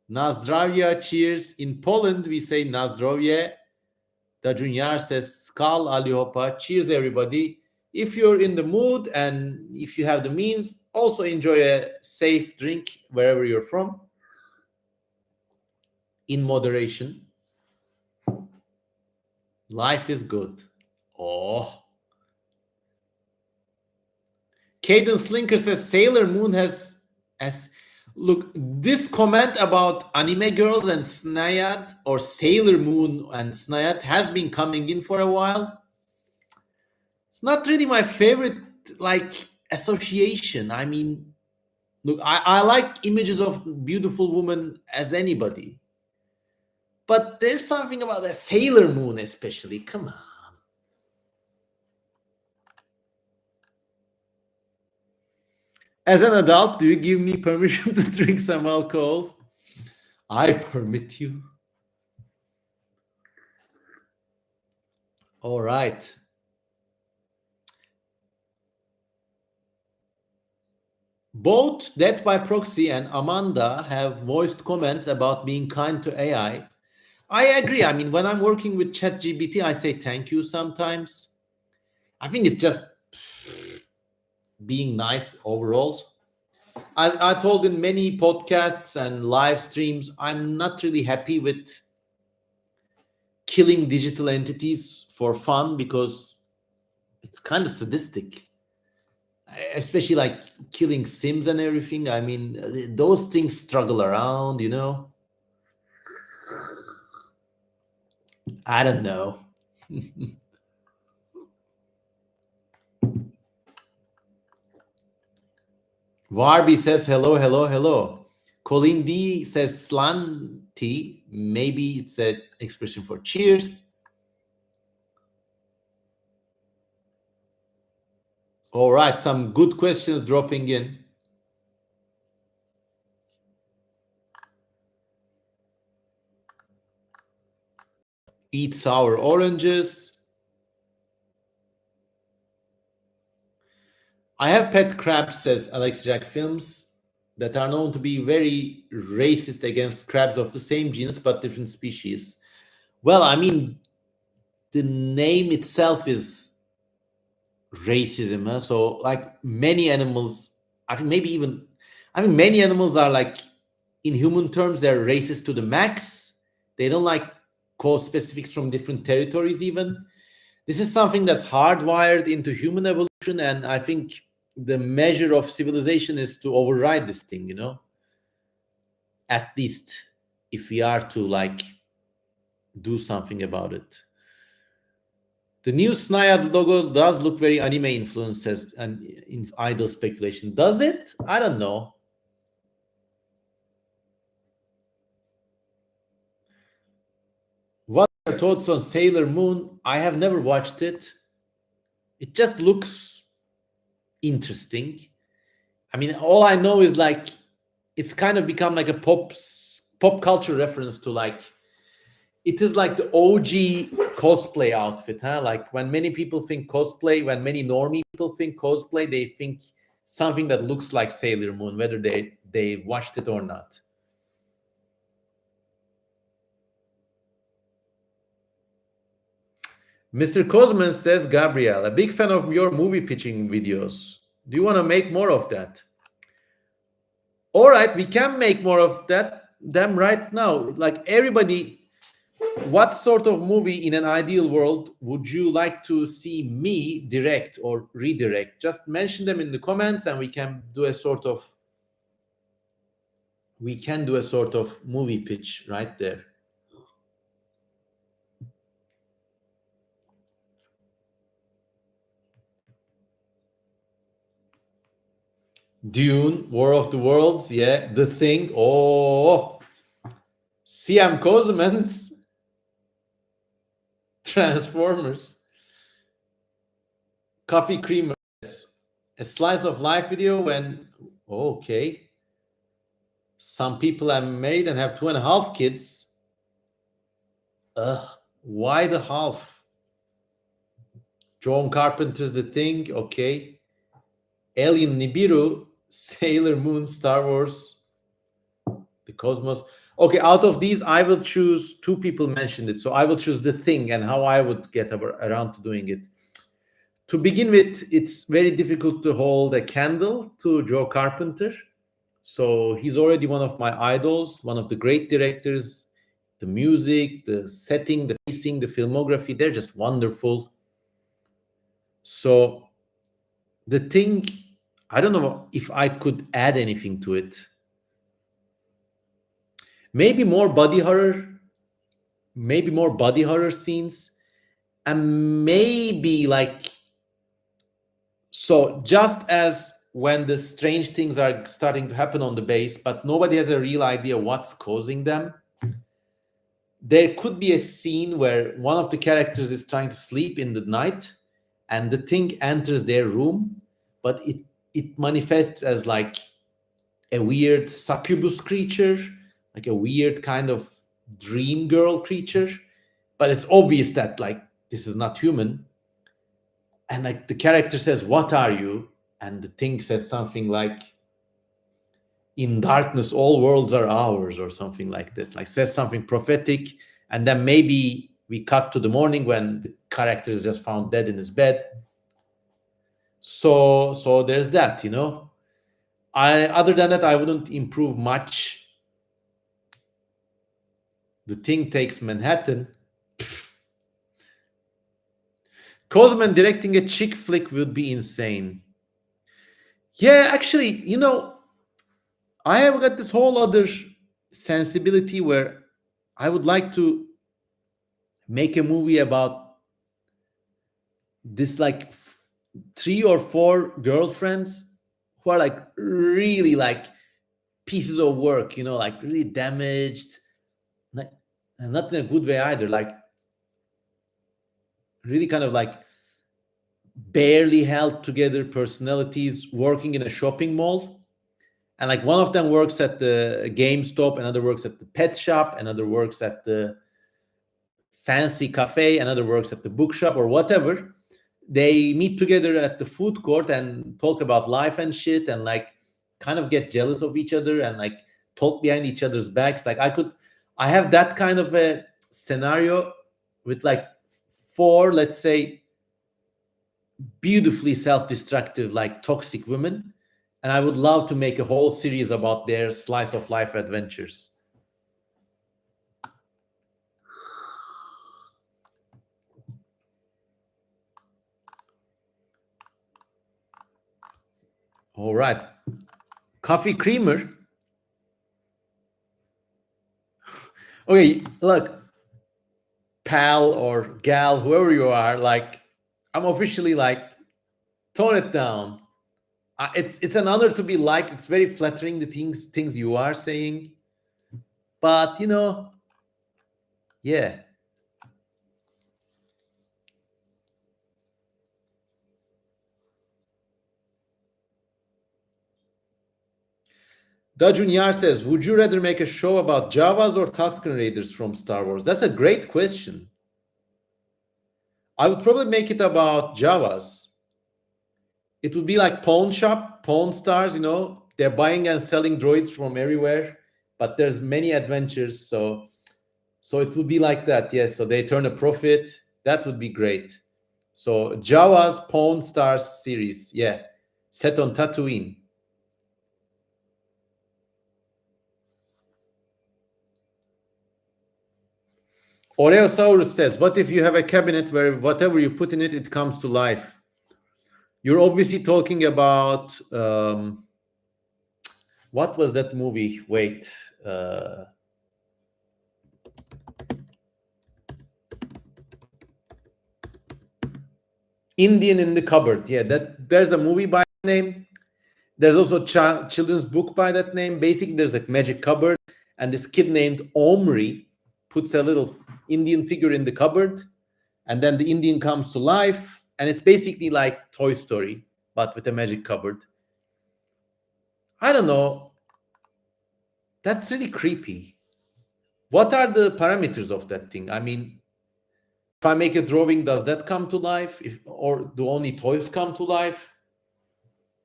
Nazdravya, cheers. In Poland, we say Nazdrovye. Dajunyar says Skal Aliopa. Cheers, everybody. If you're in the mood and if you have the means, also enjoy a safe drink wherever you're from. In moderation. Life is good. Oh. Caden Slinker says Sailor Moon has look, this comment about anime girls and Snayat, or Sailor Moon and Snayat, has been coming in for a while. It's not really my favorite like association. I mean, look, I like images of beautiful women as anybody. But there's something about that Sailor Moon, especially. Come on. As an adult, do you give me permission to drink some alcohol? I permit you. All right. Both Death by Proxy and Amanda have voiced comments about being kind to AI. I agree. I mean, when I'm working with ChatGPT, I say thank you sometimes. I think it's just being nice overall. As I told in many podcasts and live streams, I'm not really happy with killing digital entities for fun because it's kind of sadistic, especially like killing Sims and everything. I mean, those things struggle around, you know. I don't know. Warby says hello, hello, hello. Colleen D says slanty. Maybe it's an expression for cheers. All right, some good questions dropping in. Eat sour oranges. I have pet crabs, says Alex Jack Films, that are known to be very racist against crabs of the same genus but different species. Well, I mean, the name itself is racism. Huh? So, like many animals, I think maybe even, I mean, many animals are like, in human terms, they're racist to the max. They don't like cause specifics from different territories, even. This is something that's hardwired into human evolution, and I think the measure of civilization is to override this thing, you know, at least if we are to like do something about it. The new Snayad logo does look very anime influenced, and in idle speculation. Does it? I don't know. What are your thoughts on Sailor Moon? I have never watched it. It just looks interesting. I mean, all I know is like it's kind of become like a pop culture reference to like, it is like the OG cosplay outfit, huh? Like when many people think cosplay, when many normie people think cosplay, they think something that looks like Sailor Moon, whether they watched it or not. Mr. Cosman says, Gabriel, a big fan of your movie pitching videos. Do you want to make more of that? All right, we can make more of them right now. Like everybody, what sort of movie in an ideal world would you like to see me direct or redirect? Just mention them in the comments and we can do a sort of movie pitch right there. Dune, War of the Worlds, yeah, The Thing. Oh, Siam Cosmans, Transformers, Coffee Creamers, a slice of life video when, okay, some people are married and have 2.5 kids. Ugh, why the half? John Carpenter's The Thing, okay. Alien Nibiru, Sailor Moon, Star Wars, The Cosmos. Okay, out of these, I will choose, two people mentioned it, so I will choose The Thing and how I would get around to doing it. To begin with, it's very difficult to hold a candle to Joe Carpenter. So he's already one of my idols, one of the great directors. The music, the setting, the pacing, the filmography, they're just wonderful. So The Thing, I don't know if I could add anything to it. Maybe more body horror, maybe more body horror scenes, and maybe like, so just as when the strange things are starting to happen on the base, but nobody has a real idea what's causing them, there could be a scene where one of the characters is trying to sleep in the night and the thing enters their room, but it manifests as like a weird succubus creature, like a weird kind of dream girl creature, but it's obvious that like this is not human. And like the character says, "What are you?" And the thing says something like, "In darkness all worlds are ours," or something like that, like says something prophetic. And then maybe we cut to the morning when the character is just found dead in his bed. So there's that, you know. I Other than that, I wouldn't improve much. The thing takes Manhattan. Cosman directing a chick flick would be insane. Yeah, actually, you know, I have got this whole other sensibility where I would like to make a movie about this like three or four girlfriends who are like really like pieces of work, you know, like really damaged, like, and not in a good way either, like really kind of like barely held together personalities working in a shopping mall. And like one of them works at the GameStop, another works at the pet shop, another works at the fancy cafe, another works at the bookshop or whatever. They meet together at the food court and talk about life and shit, and like kind of get jealous of each other and like talk behind each other's backs. Like I have that kind of a scenario with like four, let's say, beautifully self-destructive, like toxic women, and I would love to make a whole series about their slice of life adventures. All right, coffee creamer. Okay, look, pal or gal, whoever you are, like I'm officially like, tone it down. It's an honor to be liked. It's very flattering, the things you are saying, but you know, yeah. Da Junior says, "Would you rather make a show about Javas or Tusken Raiders from Star Wars?" That's a great question. I would probably make it about Javas. It would be like pawn shop, pawn stars, you know, they're buying and selling droids from everywhere, but there's many adventures, so it would be like that. Yeah, so they turn a profit. That would be great. So Jawa's Pawn Stars series, yeah, set on Tatooine. Oreosaurus says, "What if you have a cabinet where whatever you put in it, it comes to life?" You're obviously talking about what was that movie? Wait, Indian in the Cupboard. Yeah, that there's a movie by that name. There's also a children's book by that name. Basically, there's a magic cupboard, and this kid named Omri puts a little Indian figure in the cupboard, and then the Indian comes to life, and it's basically like Toy Story, but with a magic cupboard. I don't know. That's really creepy. What are the parameters of that thing? I mean, if I make a drawing, does that come to life? If or do only toys come to life?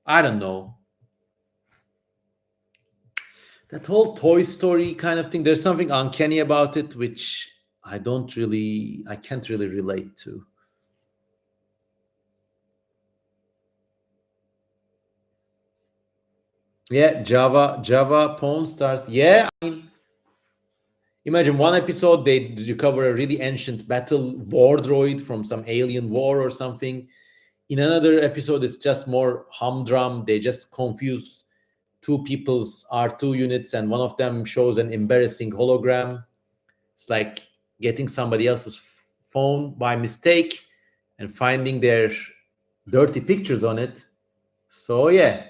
I don't know. That whole Toy Story kind of thing, there's something uncanny about it, which I can't really relate to. Yeah, Java Pawn Stars. Yeah, I mean, imagine one episode they recover a really ancient battle war droid from some alien war or something. In another episode, it's just more humdrum. They just confuse two people's R2 units, and one of them shows an embarrassing hologram. It's like getting somebody else's phone by mistake and finding their dirty pictures on it. So, yeah.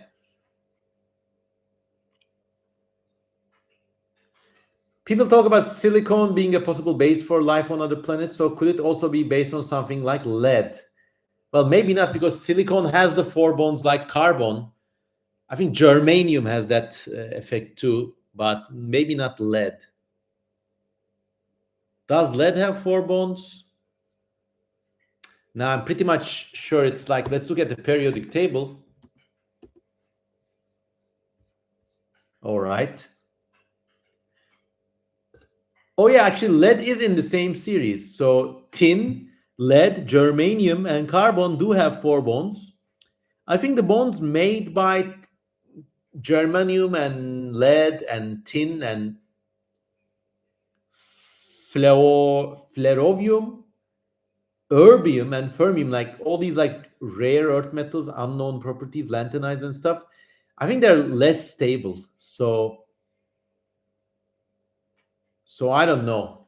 People talk about silicon being a possible base for life on other planets. So, could it also be based on something like lead? Well, maybe not, because silicon has the four bonds like carbon. I think germanium has that effect too, but maybe not lead. Does lead have four bonds? Now, I'm pretty much sure it's like, let's look at the periodic table. All right. Oh, yeah, actually, lead is in the same series. So, tin, lead, germanium, and carbon do have four bonds. I think the bonds made by germanium and lead and tin and flerovium, erbium, and fermium, like all these like rare earth metals, unknown properties, lanthanides and stuff, I think they're less stable. So I don't know.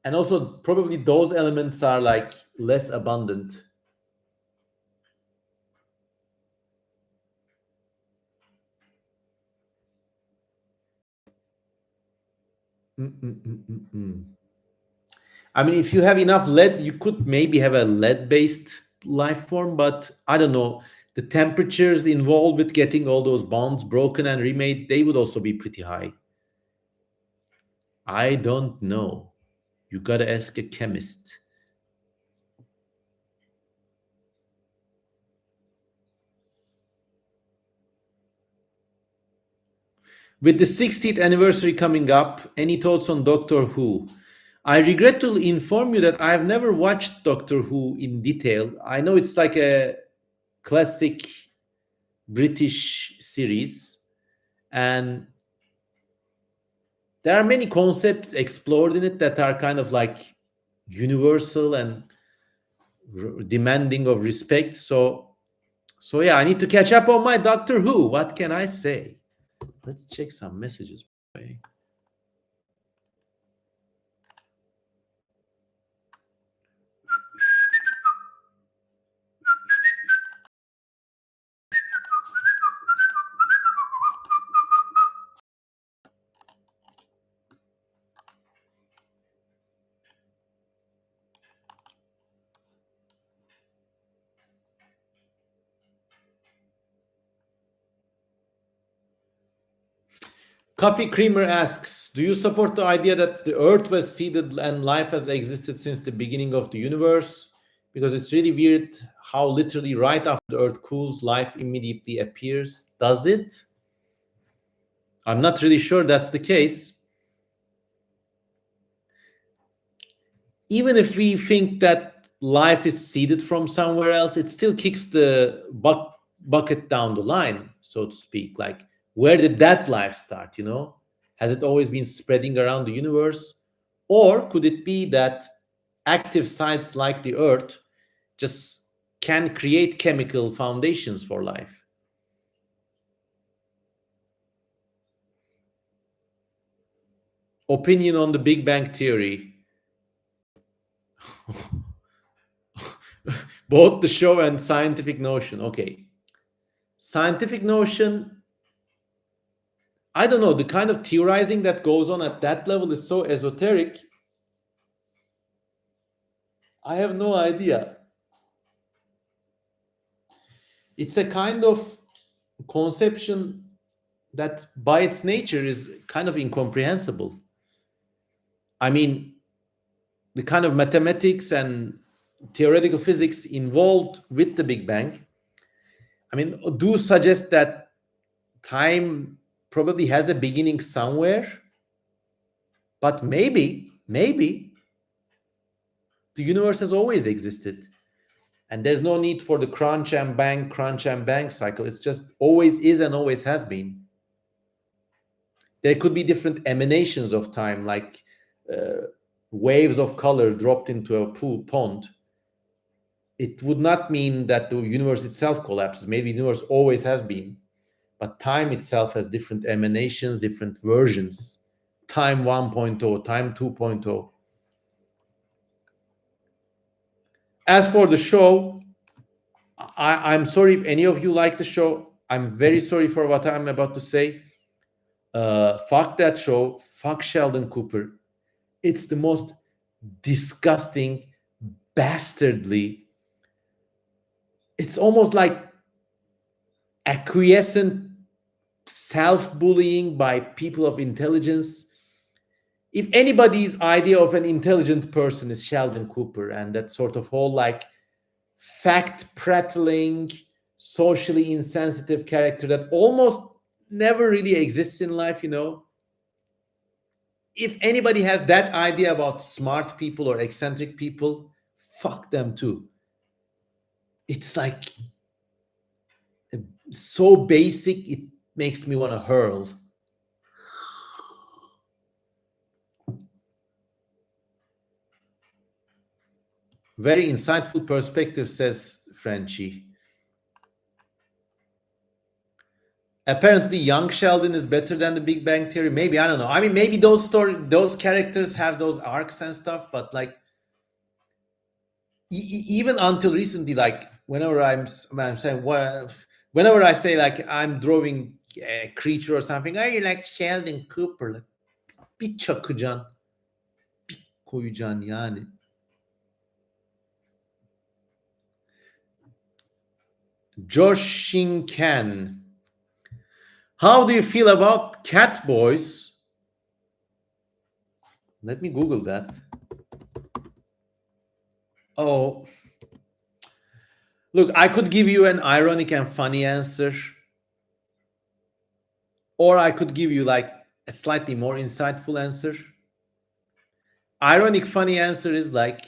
And also probably those elements are like less abundant. Mm-mm-mm-mm-mm. I mean, if you have enough lead, you could maybe have a lead-based life form, but I don't know. The temperatures involved with getting all those bonds broken and remade, they would also be pretty high. I don't know. You gotta ask a chemist. With the 60th anniversary coming up, any thoughts on Doctor Who? I regret to inform you that I have never watched Doctor Who in detail. I know it's like a classic British series, and there are many concepts explored in it that are kind of like universal and demanding of respect. So yeah, I need to catch up on my Doctor Who. What can I say? Let's check some messages. Coffee Creamer asks, do you support the idea that the Earth was seeded and life has existed since the beginning of the universe? Because it's really weird how literally right after the Earth cools, life immediately appears. Does it? I'm not really sure that's the case. Even if we think that life is seeded from somewhere else, it still kicks the bucket down the line, so to speak. Like, where did that life start? Has it always been spreading around the universe? Or could it be that active sites like the Earth just can create chemical foundations for life? Opinion on the Big Bang Theory. Both the show and scientific notion. Okay. Scientific notion, I don't know. The kind of theorizing that goes on at that level is so esoteric. I have no idea. It's a kind of conception that, by its nature, is kind of incomprehensible. I mean, the kind of mathematics and theoretical physics involved with the Big Bang, I mean, do suggest that time probably has a beginning somewhere, but maybe the universe has always existed. And there's no need for the crunch and bang cycle. It's just always is and always has been. There could be different emanations of time, like waves of color dropped into a pond. It would not mean that the universe itself collapses. Maybe the universe always has been, but time itself has different emanations, different versions. Time 1.0, time 2.0. As for the show, I'm sorry if any of you like the show. I'm very sorry for what I'm about to say. Fuck that show. Fuck Sheldon Cooper. It's the most disgusting, bastardly. It's almost like acquiescent self bullying by people of intelligence. If anybody's idea of an intelligent person is Sheldon Cooper and that sort of whole like fact prattling, socially insensitive character that almost never really exists in life, if anybody has that idea about smart people or eccentric people, fuck them too. It's like so basic, it makes me want to hurl. Very insightful perspective, says Frenchie. Apparently, young Sheldon is better than the Big Bang Theory. Maybe, I don't know. I mean, maybe those characters have those arcs and stuff, but like even until recently, like when I'm saying whenever I say like I'm drawing a creature or something, are you like Sheldon Cooper? Like, bir çakacaksın, bir koyacaksın yani. Josh Shinken. How do you feel about cat boys? Let me Google that. Oh, look, I could give you an ironic and funny answer, or I could give you like a slightly more insightful answer. Ironic, funny answer is like,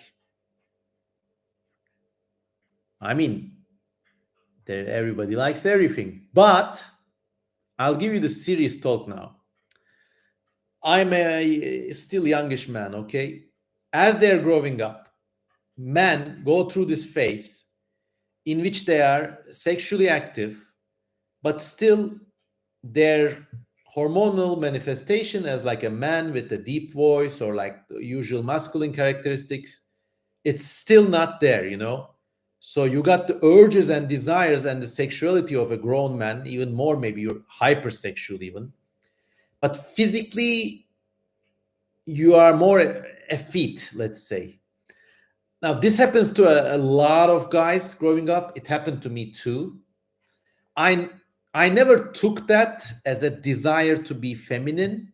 I mean, everybody likes everything, but I'll give you the serious talk now. I'm a still youngish man, okay? As they're growing up, men go through this phase in which they are sexually active, but still their hormonal manifestation as like a man with a deep voice or like the usual masculine characteristics, it's still not there. So you got the urges and desires and the sexuality of a grown man, even more, maybe you're hypersexual even, but physically you are more effete, let's say. Now this happens to a lot of guys growing up. It happened to me too. I never took that as a desire to be feminine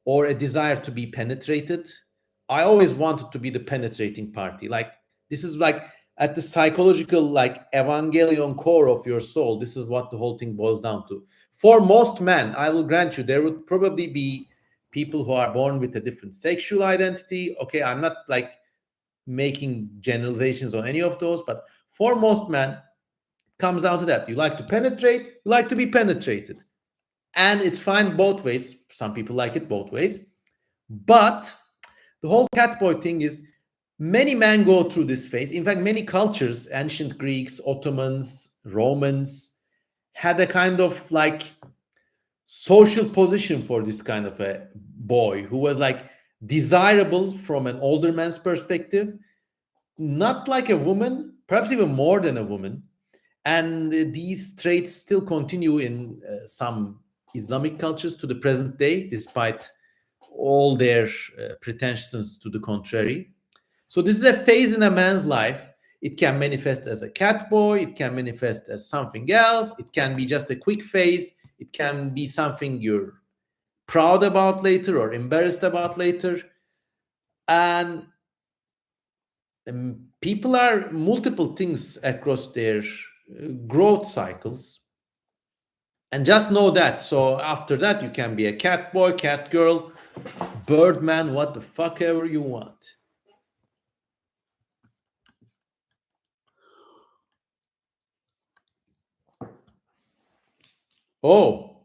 or a desire to be penetrated. I always wanted to be the penetrating party. Like this is like at the psychological like evangelion core of your soul. This is what the whole thing boils down to. For most men, I will grant you, there would probably be people who are born with a different sexual identity. Okay, I'm not like making generalizations on any of those, but for most men, comes down to that. You like to penetrate, you like to be penetrated. And it's fine both ways. Some people like it both ways. But the whole catboy thing is many men go through this phase. In fact, many cultures, ancient Greeks, Ottomans, Romans, had a kind of like social position for this kind of a boy who was like desirable from an older man's perspective, not like a woman, perhaps even more than a woman. And these traits still continue in some Islamic cultures to the present day, despite all their pretensions to the contrary. So this is a phase in a man's life. It can manifest as a cat boy. It can manifest as something else. It can be just a quick phase. It can be something you're proud about later or embarrassed about later. And people are multiple things across their growth cycles. And just know that. So after that, you can be a cat boy, cat girl, bird man, what the fuck ever you want. Oh,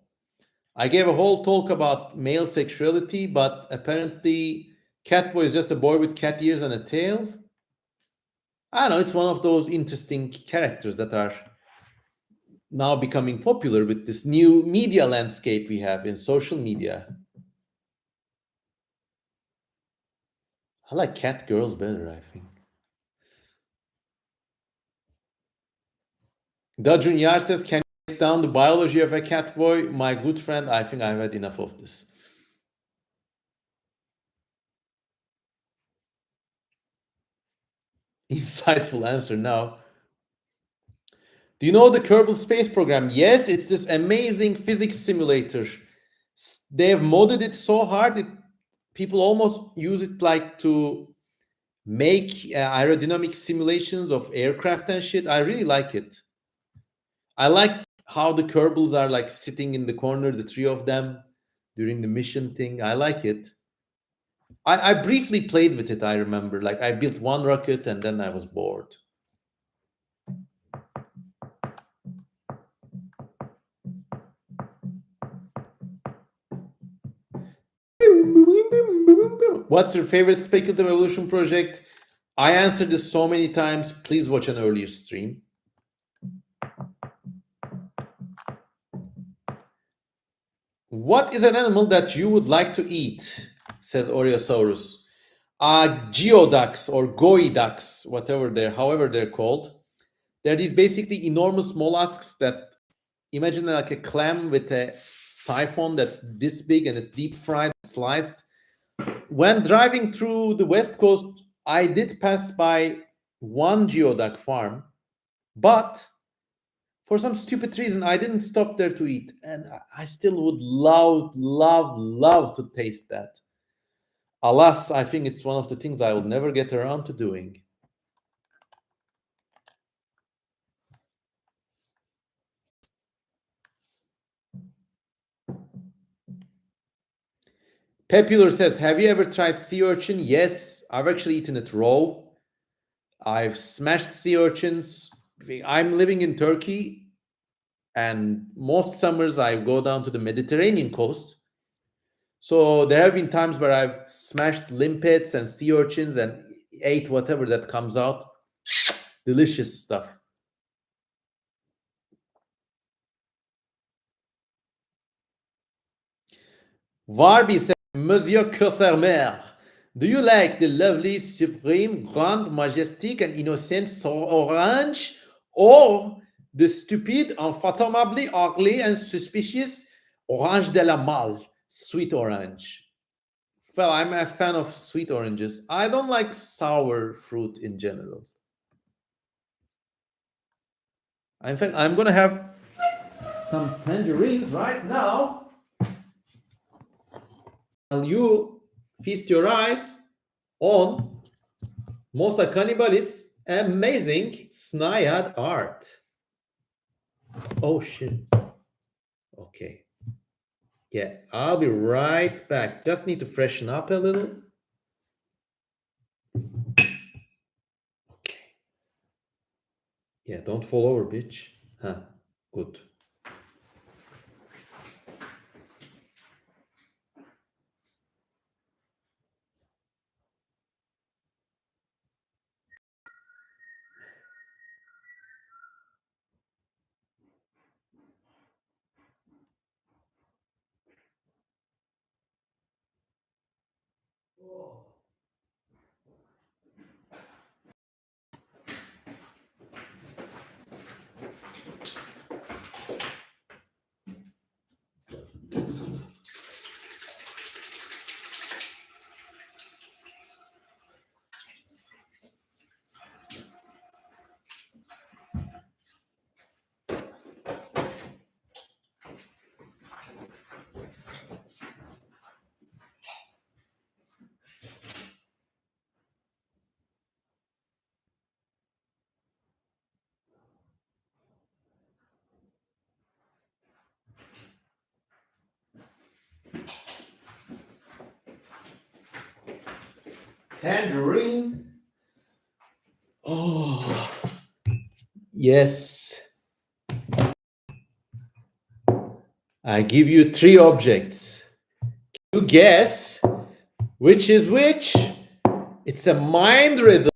I gave a whole talk about male sexuality, but apparently Catboy is just a boy with cat ears and a tail. I don't know, it's one of those interesting characters that are now becoming popular with this new media landscape we have in social media. I like cat girls better, I think. Dajun Yar says, can you break down the biology of a cat boy? My good friend, I think I've had enough of this. Insightful answer now. Do you know the Kerbal Space Program? Yes, it's this amazing physics simulator. They've modded it so hard, people almost use it like to make aerodynamic simulations of aircraft and shit. I really like it. I like how the Kerbals are like sitting in the corner, the three of them during the mission thing. I like it. I briefly played with it, I remember. Like I built one rocket and then I was bored. What's your favorite speculative evolution project? I answered this so many times. Please watch an earlier stream. What is an animal that you would like to eat? Says Oreosaurus. Geoducks or goiducks, however they're called. They're these basically enormous mollusks that imagine like a clam with a siphon that's this big and it's deep fried, sliced. When driving through the West Coast, I did pass by one geoduck farm, but for some stupid reason, I didn't stop there to eat. And I still would love to taste that. Alas, I think it's one of the things I will never get around to doing. Popular says, have you ever tried sea urchin? Yes, I've actually eaten it raw. I've smashed sea urchins. I'm living in Turkey, and most summers I go down to the Mediterranean coast. So there have been times where I've smashed limpets and sea urchins and ate whatever that comes out. Delicious stuff. Warby says, Monsieur Cossermer, do you like the lovely, supreme, grand, majestic, and innocent orange, or the stupid, unfathomably ugly, and suspicious orange de la malle, sweet orange? Well, I'm a fan of sweet oranges. I don't like sour fruit in general. In fact, I'm gonna have some tangerines right now. While you feast your eyes on Mosa Cannibalis' amazing Snayad art. Oh shit. Okay. Yeah, I'll be right back. Just need to freshen up a little. Okay. Yeah, don't fall over, bitch. Huh. Good. Tangerine. Oh, yes. I give you three objects. You guess which is which. It's a mind riddle.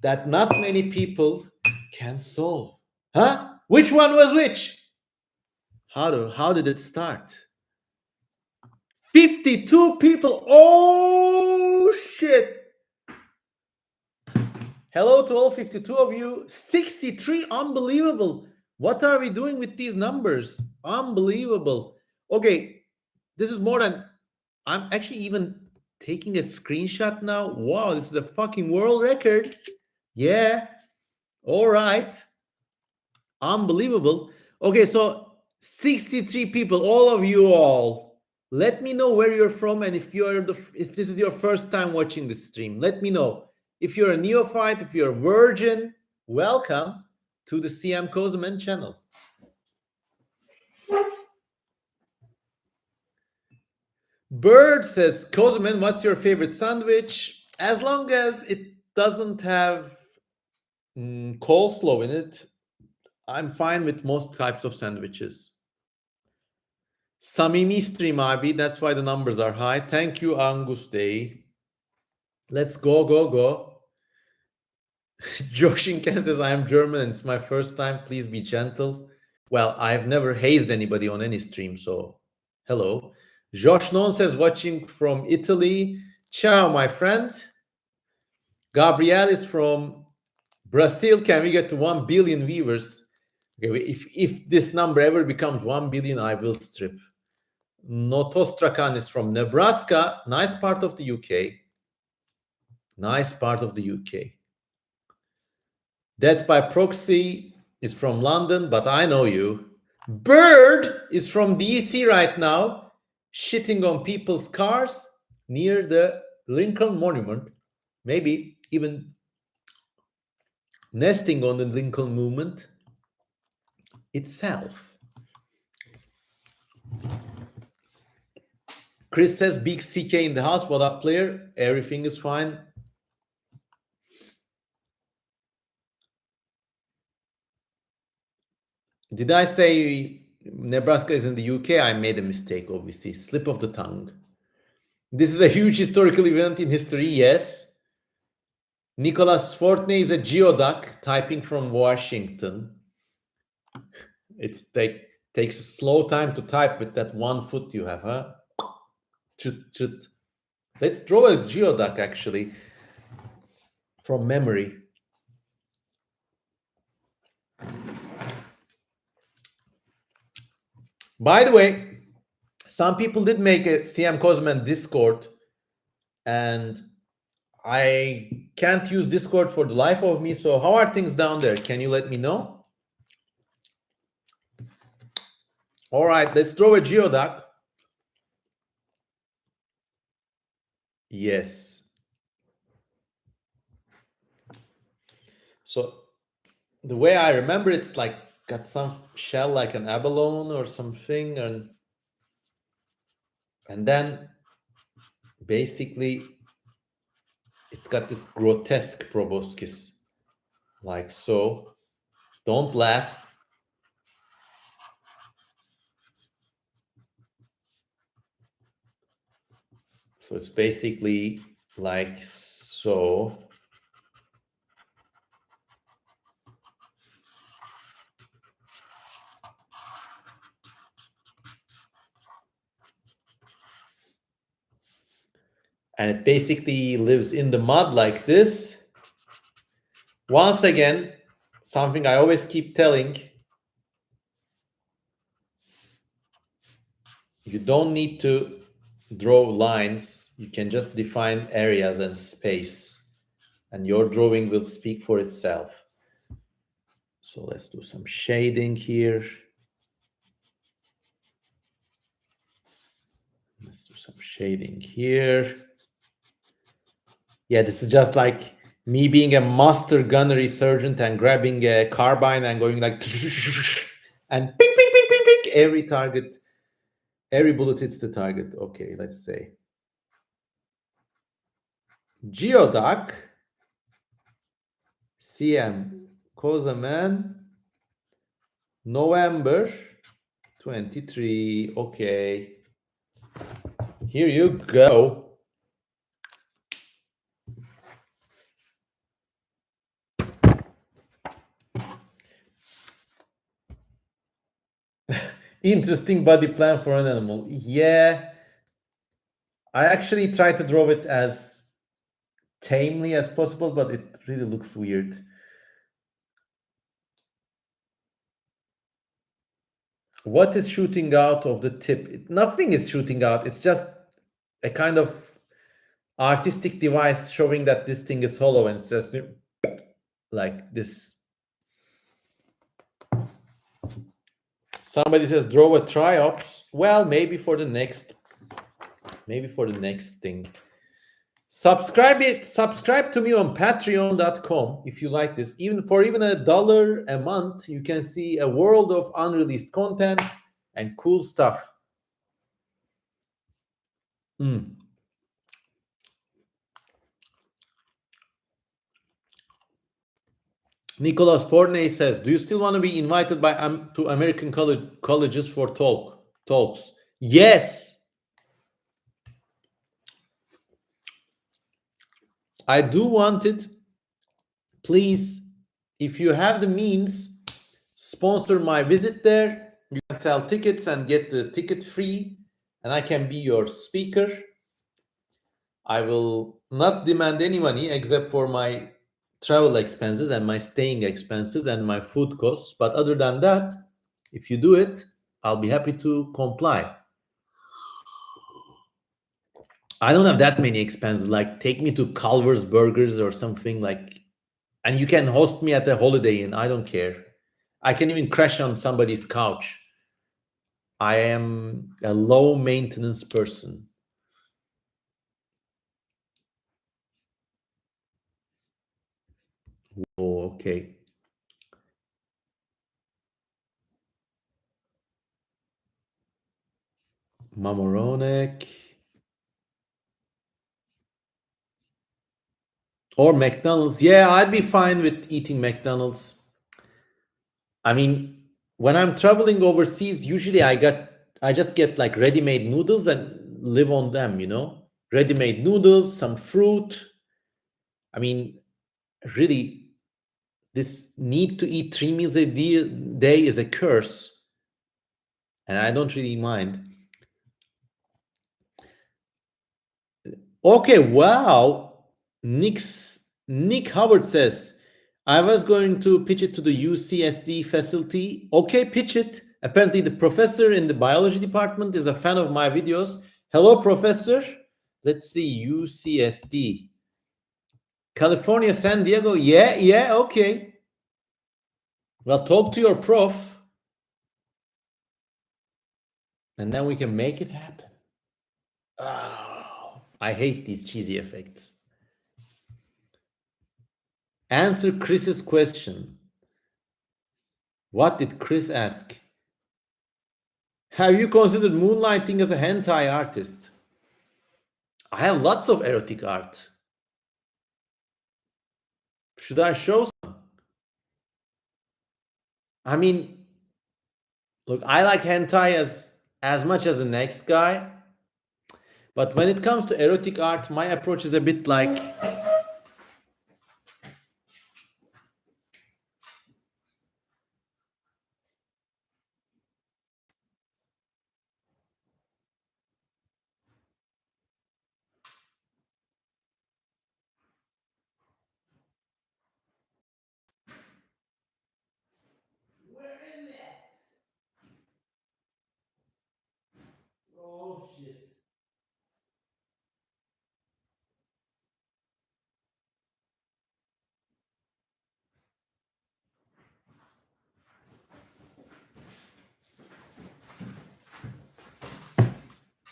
that not many people can solve. Huh? Which one was which? How did it start? 52 people. Oh shit. Hello to all 52 of you. 63. Unbelievable. What are we doing with these numbers? Unbelievable. Okay, this is more than I'm actually even taking a screenshot now. Wow, this is a fucking world record. Yeah. All right. Unbelievable. Okay, so 63 people, all of you all. Let me know where you're from and if this is your first time watching this stream. Let me know. If you're a neophyte, if you're a virgin, welcome to the CM Kozeman channel. Bird says, Kozeman, what's your favorite sandwich? As long as it doesn't have coleslaw in it, I'm fine with most types of sandwiches. Samimi stream abi. That's why the numbers are high. Thank you, Angus Day. Let's go. Josh Inken says, I am German and it's my first time. Please be gentle. Well, I've never hazed anybody on any stream, so hello. Josh Non says, watching from Italy. Ciao, my friend. Gabriel is from Brazil. Can we get to 1 billion viewers? Okay, if this number ever becomes 1 billion, I will strip. Notostrakan is from Nebraska. Nice part of the UK. Nice part of the UK. Death by Proxy is from London, but I know you. Bird is from DC right now, shitting on people's cars near the Lincoln Monument. Maybe even nesting on the Lincoln Monument itself. Chris says, big CK in the house. What up, player? Everything is fine. Did I say Nebraska is in the UK? I made a mistake, obviously. Slip of the tongue. This is a huge historical event in history, yes. Nicholas Fortney is a geoduck typing from Washington. It takes a slow time to type with that 1 foot you have, huh? Chut. Let's draw a geoduck, actually, from memory. By the way, some people did make a CM Cosman Discord, and I can't use Discord for the life of me. So how are things down there? Can you let me know? All right, let's draw a geoduck. Yes. So the way I remember, it's like got some shell like an abalone or something, and then basically it's got this grotesque proboscis, like so. Don't laugh. So it's basically like so. And it basically lives in the mud like this. Once again, something I always keep telling, you don't need to draw lines. You can just define areas and space, and your drawing will speak for itself. So let's do some shading here. Let's do some shading here. Yeah, this is just like me being a master gunnery sergeant and grabbing a carbine and going like and ping, ping, ping, ping, ping. Every target, every bullet hits the target. Okay, let's say. Geoduck, CM Kozaman, November 23. Okay. Here you go. Interesting body plan for an animal. Yeah, I actually try to draw it as tamely as possible, but it really looks weird. What is shooting out of the tip? Nothing is shooting out. It's just a kind of artistic device showing that this thing is hollow and it's just like this. Somebody says draw a triops. Well, maybe for the next thing. Subscribe to me on patreon.com if you like this. Even $1 a month, you can see a world of unreleased content and cool stuff. Mm. Nicholas Forney says, "Do you still want to be invited by to American colleges for talks?" Yes, I do want it. Please, if you have the means, sponsor my visit there. You can sell tickets and get the ticket free, and I can be your speaker. I will not demand any money except for my travel expenses and my staying expenses and my food costs. But other than that, if you do it, I'll be happy to comply. I don't have that many expenses. Like, take me to Culver's Burgers or something like, and you can host me at a Holiday Inn. I don't care. I can even crash on somebody's couch. I am a low maintenance person. Oh, okay. Mamoronek. Or McDonald's. Yeah, I'd be fine with eating McDonald's. I mean, when I'm traveling overseas, usually I just get like ready-made noodles and live on them, you know? Ready-made noodles, some fruit. I mean, really, this need to eat 3 meals a day is a curse, and I don't really mind. Okay, wow. Nick Howard says, I was going to pitch it to the UCSD facility. Okay, pitch it. Apparently, the professor in the biology department is a fan of my videos. Hello, professor. Let's see, UCSD. California, San Diego. Yeah, okay. Well, talk to your prof, and then we can make it happen. Oh, I hate these cheesy effects. Answer Chris's question. What did Chris ask? Have you considered moonlighting as a hentai artist? I have lots of erotic art. Should I show some? I mean, look, I like hentai as much as the next guy, but when it comes to erotic art, my approach is a bit like, where is it? Oh shit.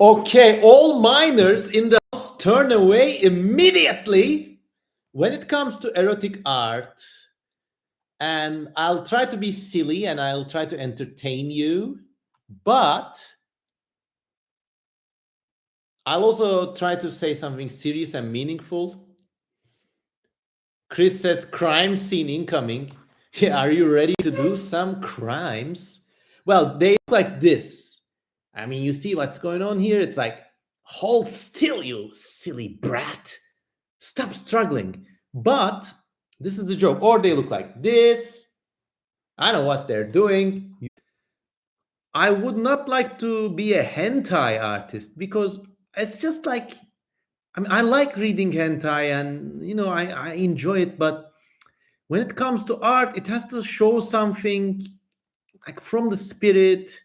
Okay, all minors in the house turn away immediately when it comes to erotic art. And I'll try to be silly and I'll try to entertain you, but I'll also try to say something serious and meaningful. Chris says, crime scene incoming. Yeah, are you ready to do some crimes? Well, they look like this. I mean, you see what's going on here? It's like, hold still, you silly brat. Stop struggling. But this is a joke. Or they look like this. I know what they're doing. I would not like to be a hentai artist because it's just like, I mean, I like reading hentai and I enjoy it, but when it comes to art, it has to show something like from the spirit,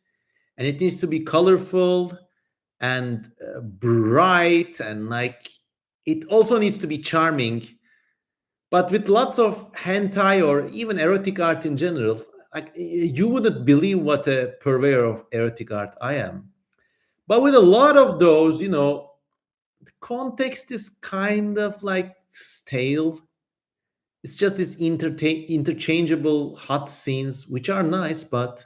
and it needs to be colorful and bright, and like it also needs to be charming. But with lots of hentai or even erotic art in general, like you wouldn't believe what a purveyor of erotic art I am. But with a lot of those, the context is kind of like stale. It's just these interchangeable hot scenes, which are nice, but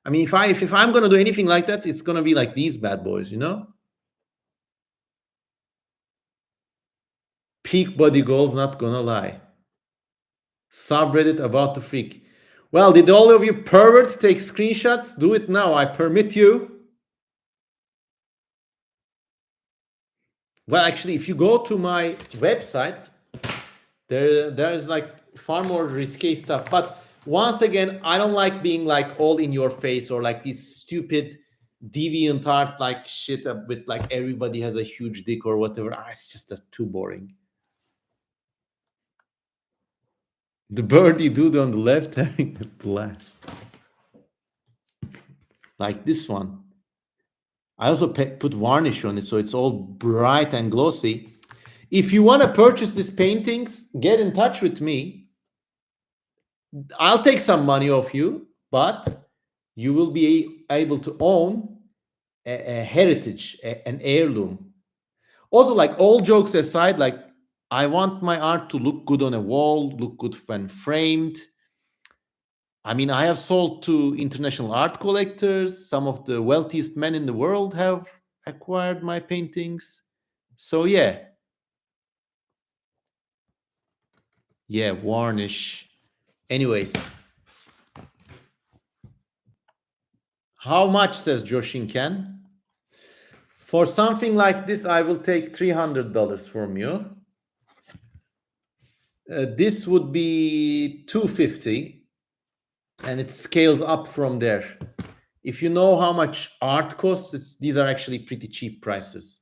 I mean, if I'm gonna do anything like that, it's gonna be like these bad boys. Peak body goals, not gonna lie. Subreddit about to freak. Well, did all of you perverts take screenshots? Do it now. I permit you. Well, actually, if you go to my website, there's like far more risque stuff. But once again, I don't like being like all in your face or like these stupid deviant art like shit with like everybody has a huge dick or whatever. It's just too boring. The birdie dude on the left having a blast. Like this one. I also put varnish on it so it's all bright and glossy. If you want to purchase these paintings, get in touch with me. I'll take some money off you, but you will be able to own a heritage, an heirloom. Also, like all jokes aside, like I want my art to look good on a wall, look good when framed. I mean, I have sold to international art collectors. Some of the wealthiest men in the world have acquired my paintings. So yeah, varnish. Anyways, how much, says Joshinkan? For something like this, I will take $300 from you. This would be 250, and it scales up from there. If you know how much art costs, these are actually pretty cheap prices.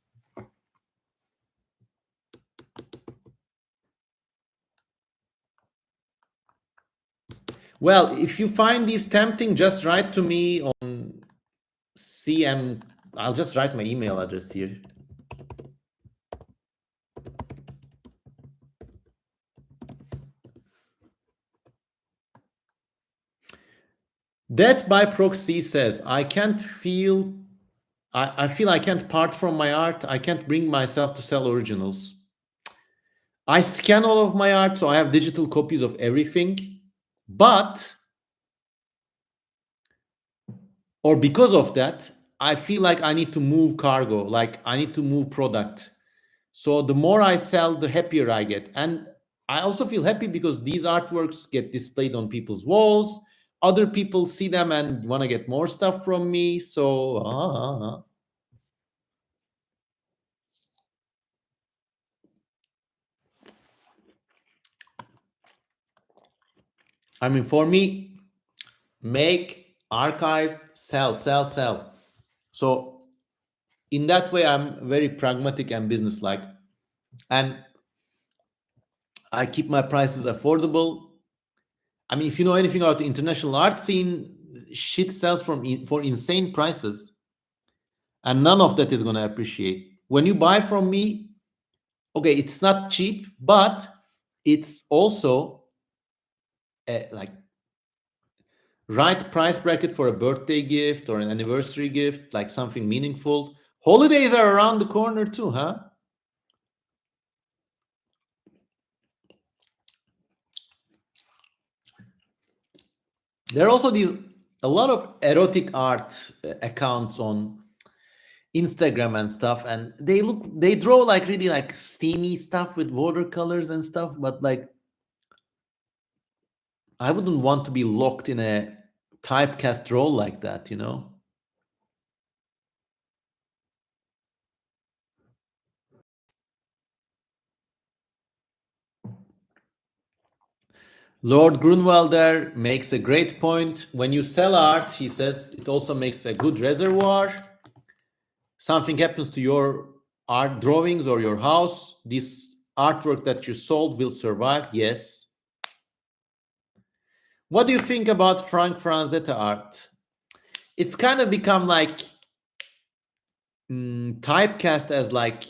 Well, if you find these tempting, just write to me on CM. I'll just write my email address here. Death by Proxy says, I feel I can't part from my art. I can't bring myself to sell originals. I scan all of my art, so I have digital copies of everything. But, or because of that, I feel like I need to move cargo, like I need to move product. So the more I sell, the happier I get. And I also feel happy because these artworks get displayed on people's walls. Other people see them and want to get more stuff from me. So, I mean, for me, make, archive, sell, sell, sell. So in that way, I'm very pragmatic and businesslike, and I keep my prices affordable. I mean, if you know anything about the international art scene, shit sells for insane prices, and none of that is going to appreciate. When you buy from me, okay, it's not cheap, but it's also like right price bracket for a birthday gift or an anniversary gift, like something meaningful. Holidays are around the corner too, huh? There are also these a lot of erotic art accounts on Instagram and stuff, and they draw like really like steamy stuff with watercolors and stuff, but like I wouldn't want to be locked in a typecast role like that. Lord Grunwalder makes a great point. When you sell art, he says it also makes a good reservoir. Something happens to your art drawings or your house, this artwork that you sold will survive. Yes. What do you think about Frank Franzetta art? It's kind of become like typecast as like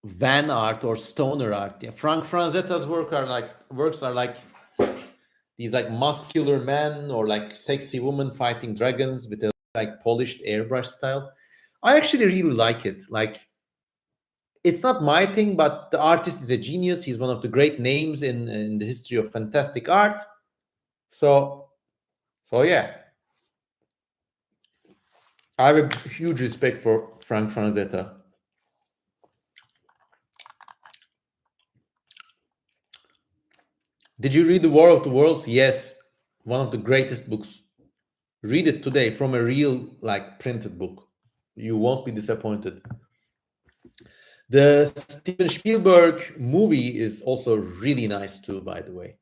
van art or stoner art. Yeah, Frank Franzetta's works are like these like muscular men or like sexy women fighting dragons with a like polished airbrush style. I actually really like it. Like it's not my thing, but the artist is a genius. He's one of the great names in the history of fantastic art. So so yeah, I have a huge respect for Frank Franzetta. Did you read The War of the Worlds? Yes, one of the greatest books. Read it today from a real like printed book. You won't be disappointed. The Steven Spielberg movie is also really nice too, by the way.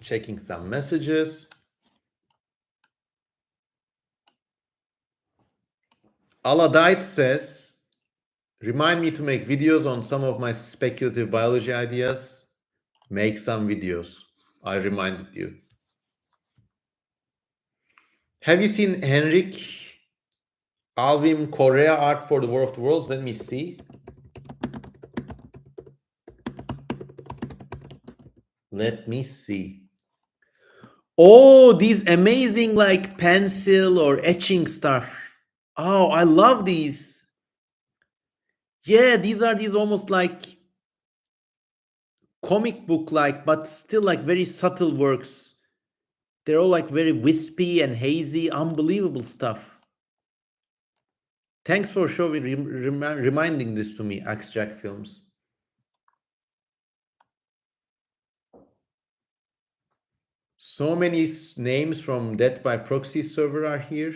Checking some messages. Aladite says, remind me to make videos on some of my speculative biology ideas. Make some videos. I reminded you. Have you seen Henrik Alvim Korea art for the War of the Worlds? Let me see. Let me see. Oh, these amazing like pencil or etching stuff. Oh, I love these. Yeah, these are these almost like comic book like, but still like very subtle works. They're all like very wispy and hazy, unbelievable stuff. Thanks for showing, reminding this to me, Axe Jack Films. So many names from Death by Proxy server are here.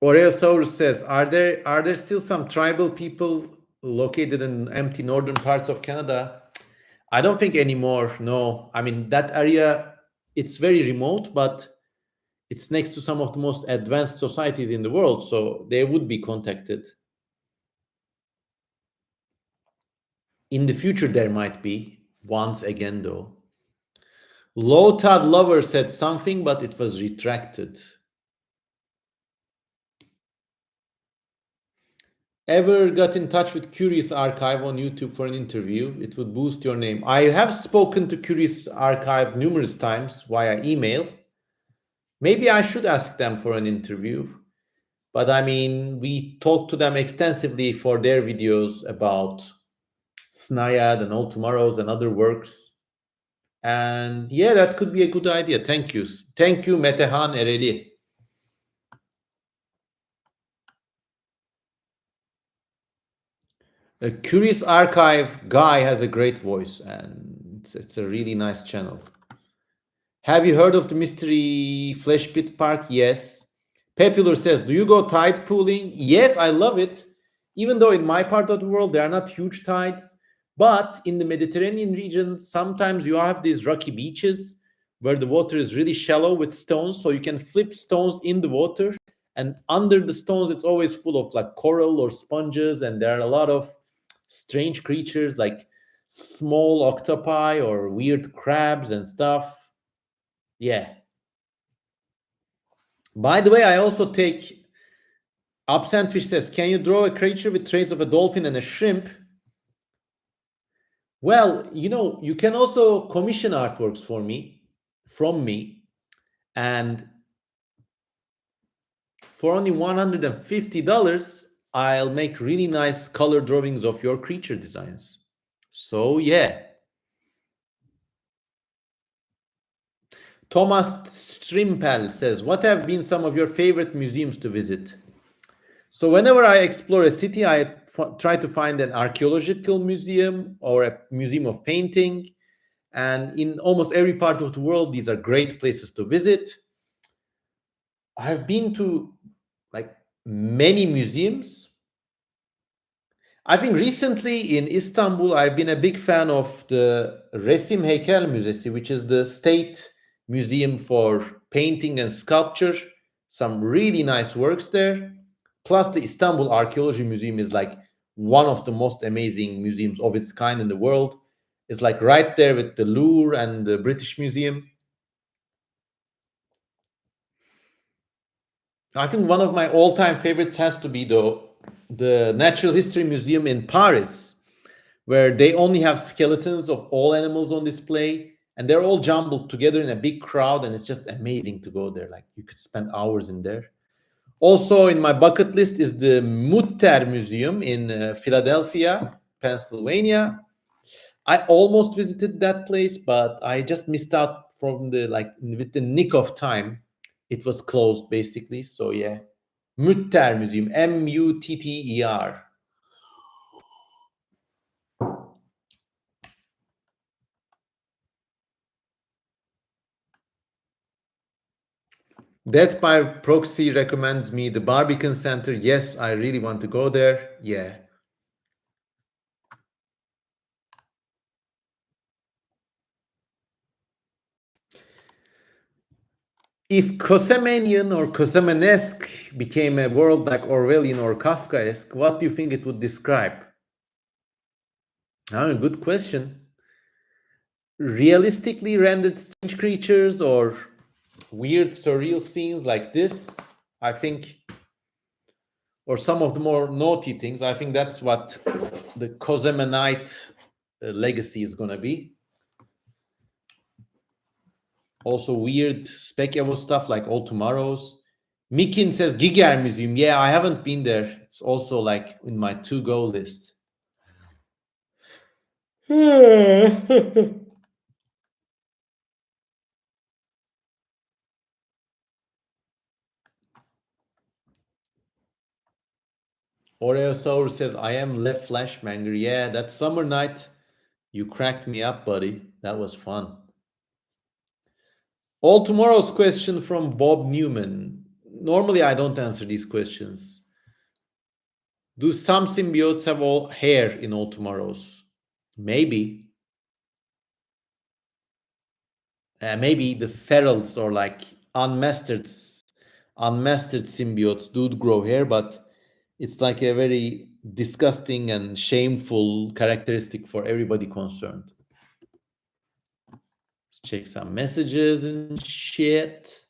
Oreosaurus says, are there still some tribal people located in empty northern parts of Canada? I don't think anymore. No, I mean that area. It's very remote, but it's next to some of the most advanced societies in the world, so they would be contacted. In the future, there might be once again, though. Low Todd Lover said something, but it was retracted. Ever got in touch with Curious Archive on YouTube for an interview? It would boost your name. I have spoken to Curious Archive numerous times via email. Maybe I should ask them for an interview. But I mean, we talked to them extensively for their videos about Snaiad and All Tomorrows and other works. And yeah, that could be a good idea. Thank you. Thank you, Metehan Ereli. A Curious Archive guy has a great voice, and it's a really nice channel. Have you heard of the Mystery Flesh Pit Park? Yes. Popular says, do you go tide pooling? Yes, I love it. Even though in my part of the world there are not huge tides, but in the Mediterranean region, sometimes you have these rocky beaches where the water is really shallow with stones, so you can flip stones in the water, and under the stones it's always full of like coral or sponges, and there are a lot of strange creatures like small octopi or weird crabs and stuff. Yeah. By the way, I also take Absentfish says, can you draw a creature with traits of a dolphin and a shrimp? Well, you can also commission artworks from me, and for only $150, I'll make really nice color drawings of your creature designs. So yeah. Thomas Strimpel says, what have been some of your favorite museums to visit? So whenever I explore a city, I try to find an archaeological museum or a museum of painting. And in almost every part of the world, these are great places to visit. I've been to like many museums. I think recently in Istanbul, I've been a big fan of the Resim Heykel Müzesi, which is the state museum for painting and sculpture. Some really nice works there. Plus, the Istanbul Archaeology Museum is like one of the most amazing museums of its kind in the world. It's like right there with the Louvre and the British Museum. I think one of my all-time favorites has to be the Natural History Museum in Paris, where they only have skeletons of all animals on display, and they're all jumbled together in a big crowd, and it's just amazing to go there. Like you could spend hours in there. Also, in my bucket list is the Mutter Museum in Philadelphia, Pennsylvania. I almost visited that place, but I just missed out from the like with the nick of time. It was closed basically. So yeah, Mutter Museum, Mutter. Death by Proxy recommends me the Barbican Center. Yes, I really want to go there. Yeah. If Kosemanian or Kosemanesque became a world like Orwellian or Kafkaesque, what do you think it would describe? Good question. Realistically rendered strange creatures or weird surreal scenes like this, I think, or some of the more naughty things, I think that's what the Kosemanite legacy is going to be. Also weird speculative stuff like All Tomorrows. Mikin says Giger Museum. Yeah, I haven't been there. It's also like in my to-go list. Oreosaur says, I am Lev Flashbanger. Yeah, that summer night, you cracked me up, buddy. That was fun. All tomorrow's question from Bob Newman. Normally, I don't answer these questions. Do some symbiotes have all hair in all tomorrows? Maybe. Maybe the ferals or like unmastered symbiotes do grow hair, but it's like a very disgusting and shameful characteristic for everybody concerned. Let's check some messages and shit.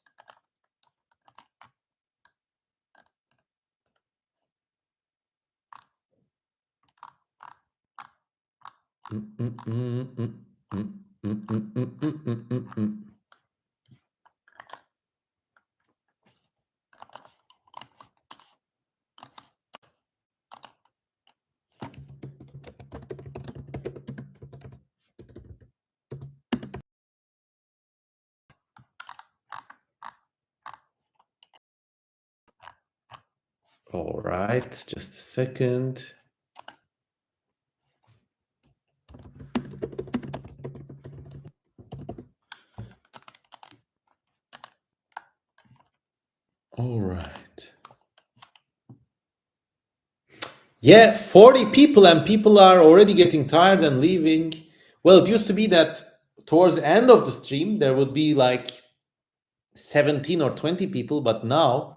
All right, just a second. All right. Yeah, 40 people, and people are already getting tired and leaving. Well, it used to be that towards the end of the stream, there would be like 17 or 20 people, but now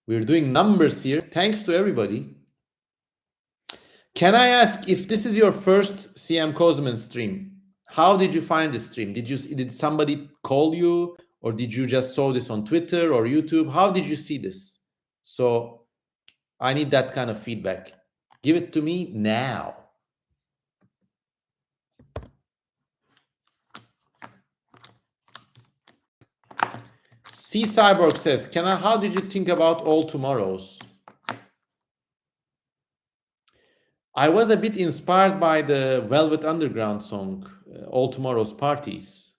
we're doing numbers here. Thanks to everybody. Can I ask if this is your first CM Cosman stream? How did you find the stream? Did somebody call you, or did you just saw this on Twitter or YouTube? How did you see this? So I need that kind of feedback. Give it to me now. C Cyborg says, how did you think about All Tomorrows? I was a bit inspired by the Velvet Underground song. All Tomorrow's Parties.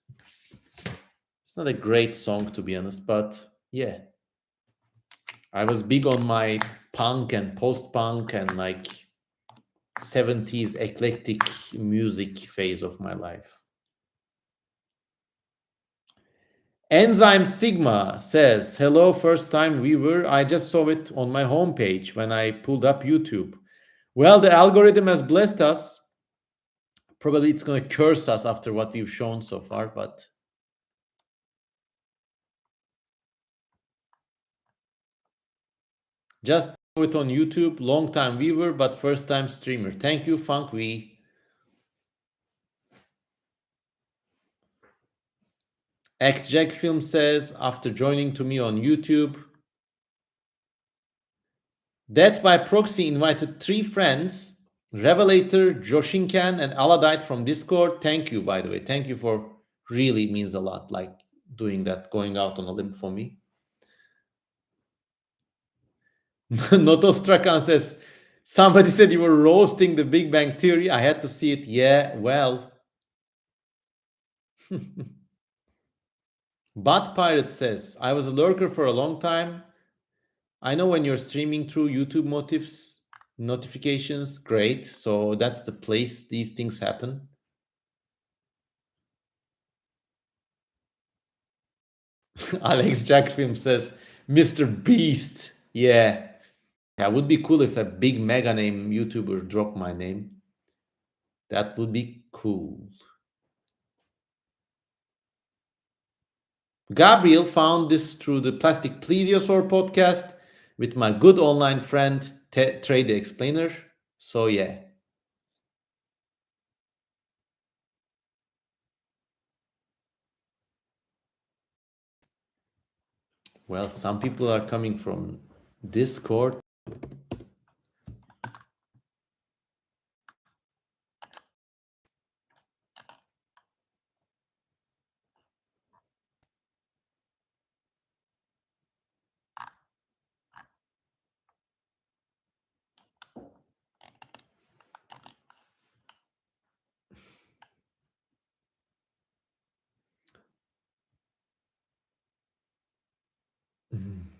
It's not a great song to be honest, but yeah, I was big on my punk and post-punk and like 70s eclectic music phase of my life. Enzyme Sigma says, hello, first time viewer. I just saw it on my homepage when I pulled up YouTube. Well, the algorithm has blessed us. Probably it's going to curse us after what we've shown so far, but just saw it on YouTube. Long time viewer, but first time streamer. Thank you, Funk V. XJack Film says, after joining to me on YouTube, that by proxy invited 3 friends, Revelator, Joshinkan, and Aladite from Discord. Thank you, by the way. Thank you for really means a lot, like doing that, going out on a limb for me. Notostrakan says, somebody said you were roasting the Big Bang Theory. I had to see it. Yeah, well. Bot Pirate says, I was a lurker for a long time. I know when you're streaming through YouTube motifs, notifications, great. So that's the place these things happen. Alex Jackfilm says, Mr. Beast. Yeah. Yeah, it would be cool if a big mega name YouTuber dropped my name. That would be cool. Gabriel found this through the Plastic Plesiosaur podcast with my good online friend, Trade the Explainer. So, yeah. Well, some people are coming from Discord.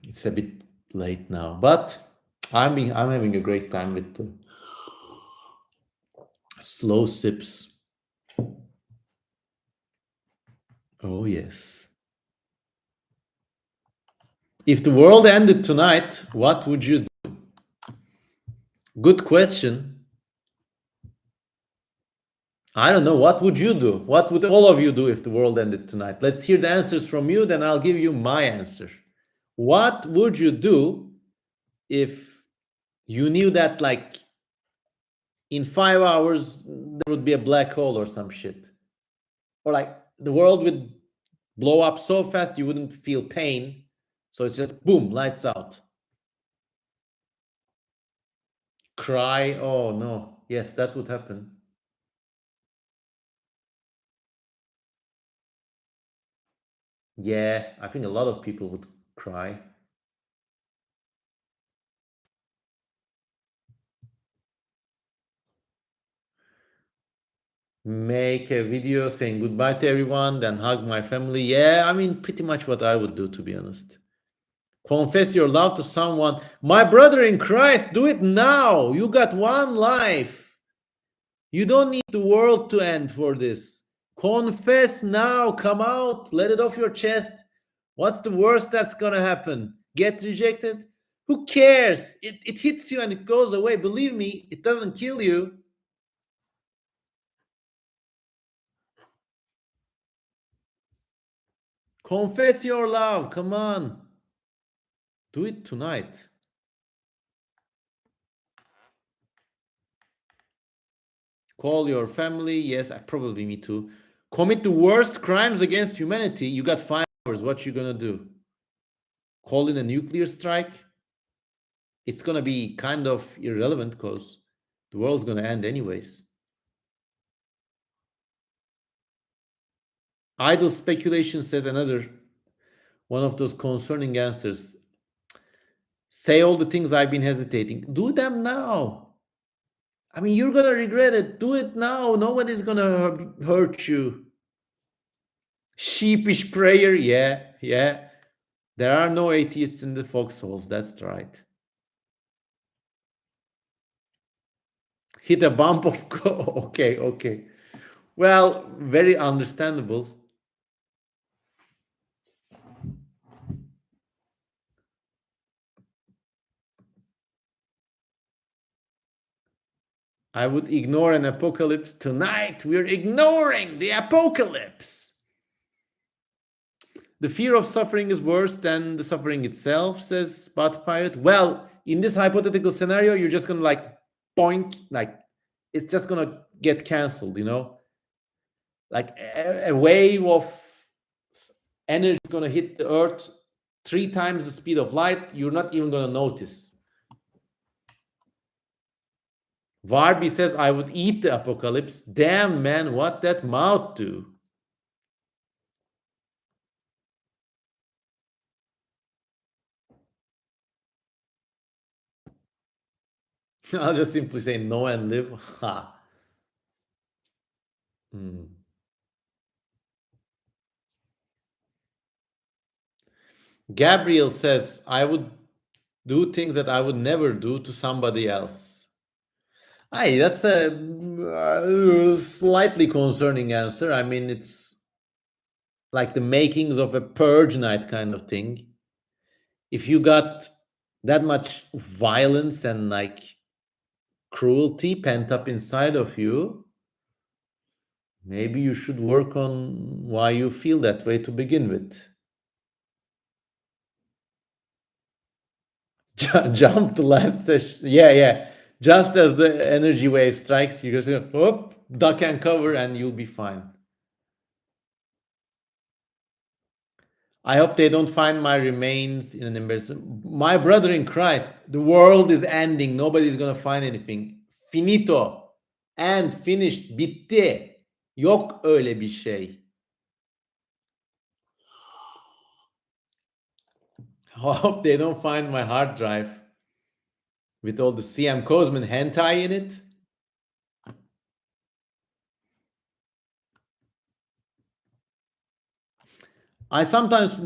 It's a bit late now, but I'm having a great time with the slow sips. Oh yes. If the world ended tonight, what would you do? Good question. I don't know. What would you do? What would all of you do if the world ended tonight? Let's hear the answers from you, then I'll give you my answer. What would you do if you knew that, like, in 5 hours there would be a black hole or some shit? Or like the world would blow up so fast you wouldn't feel pain. So it's just boom, lights out. Cry. Oh no. Yes, that would happen. Yeah, I think a lot of people would cry. Make a video saying goodbye to everyone, then hug my family. Yeah, I mean, pretty much what I would do, to be honest. Confess your love to someone. My brother in Christ, do it now. You got one life. You don't need the world to end for this. Confess now. Come out. Let it off your chest. What's the worst that's gonna happen? Get rejected? Who cares? It hits you and it goes away. Believe me, it doesn't kill you. Confess your love. Come on. Do it tonight. Call your family. Yes, probably me too. Commit the worst crimes against humanity. You got 5 hours. What you gonna do? Call in a nuclear strike? It's gonna be kind of irrelevant because the world's gonna end anyways. Idle speculation says another one of those concerning answers. Say all the things I've been hesitating. Do them now. I mean, you're gonna regret it. Do it now. Nobody's gonna hurt you. Sheepish prayer. Yeah, yeah. There are no atheists in the foxholes. That's right. Hit a bump of okay, okay. Well, very understandable. I would ignore an apocalypse tonight. We're ignoring the apocalypse. The fear of suffering is worse than the suffering itself, says Bot Pirate. Well, in this hypothetical scenario, you're just gonna like boink, like it's just gonna get canceled, you know? Like a wave of energy is gonna hit the earth 3 times the speed of light. You're not even gonna notice. Varby says, I would eat the apocalypse. Damn, man, what that mouth do? I'll just simply say no and live. Ha. Hmm. Gabriel says, I would do things that I would never do to somebody else. Aye, that's a slightly concerning answer. I mean, it's like the makings of a purge night kind of thing. If you got that much violence and like cruelty pent up inside of you, maybe you should work on why you feel that way to begin with. Jump the last session. Yeah, yeah. Just as the energy wave strikes, you just go, whoop, duck and cover, and you'll be fine. I hope they don't find my remains in an embarrassment. My brother in Christ, the world is ending. Nobody's gonna find anything. Finito. And finished. Bitti. Yok öyle bir şey. I hope they don't find my hard drive with all the CM Cosman hentai in it. I sometimes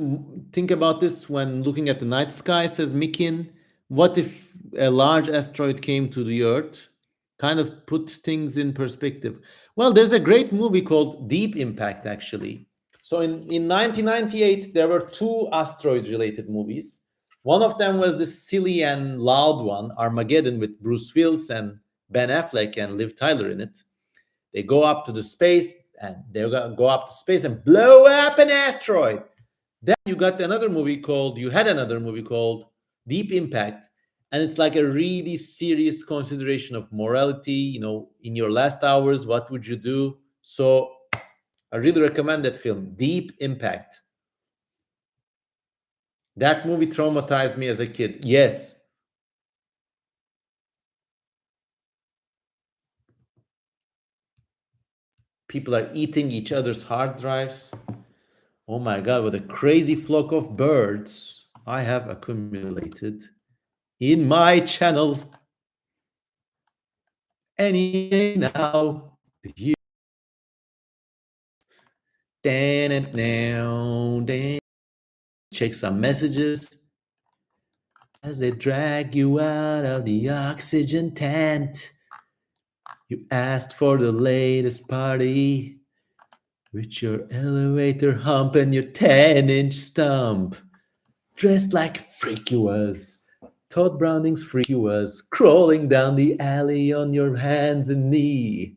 think about this when looking at the night sky, says Mikin. What if a large asteroid came to the Earth? Kind of put things in perspective. Well, there's a great movie called Deep Impact, actually. So in 1998, there were two asteroid related movies. One of them was the silly and loud one, Armageddon, with Bruce Willis and Ben Affleck and Liv Tyler in it. They go up to the space and they go up to space and blow up an asteroid. Then you had another movie called Deep Impact, and it's like a really serious consideration of morality. You know, in your last hours, what would you do? So I really recommend that film, Deep Impact. That movie traumatized me as a kid. Yes, people are eating each other's hard drives. Oh my God, what a crazy flock of birds I have accumulated in my channel. Any day now, you dan it now, dan. Check some messages as they drag you out of the oxygen tent. You asked for the latest party with your elevator hump and your 10-inch stump. Dressed like a freak you was. Todd Browning's freak you was. Crawling down the alley on your hands and knee.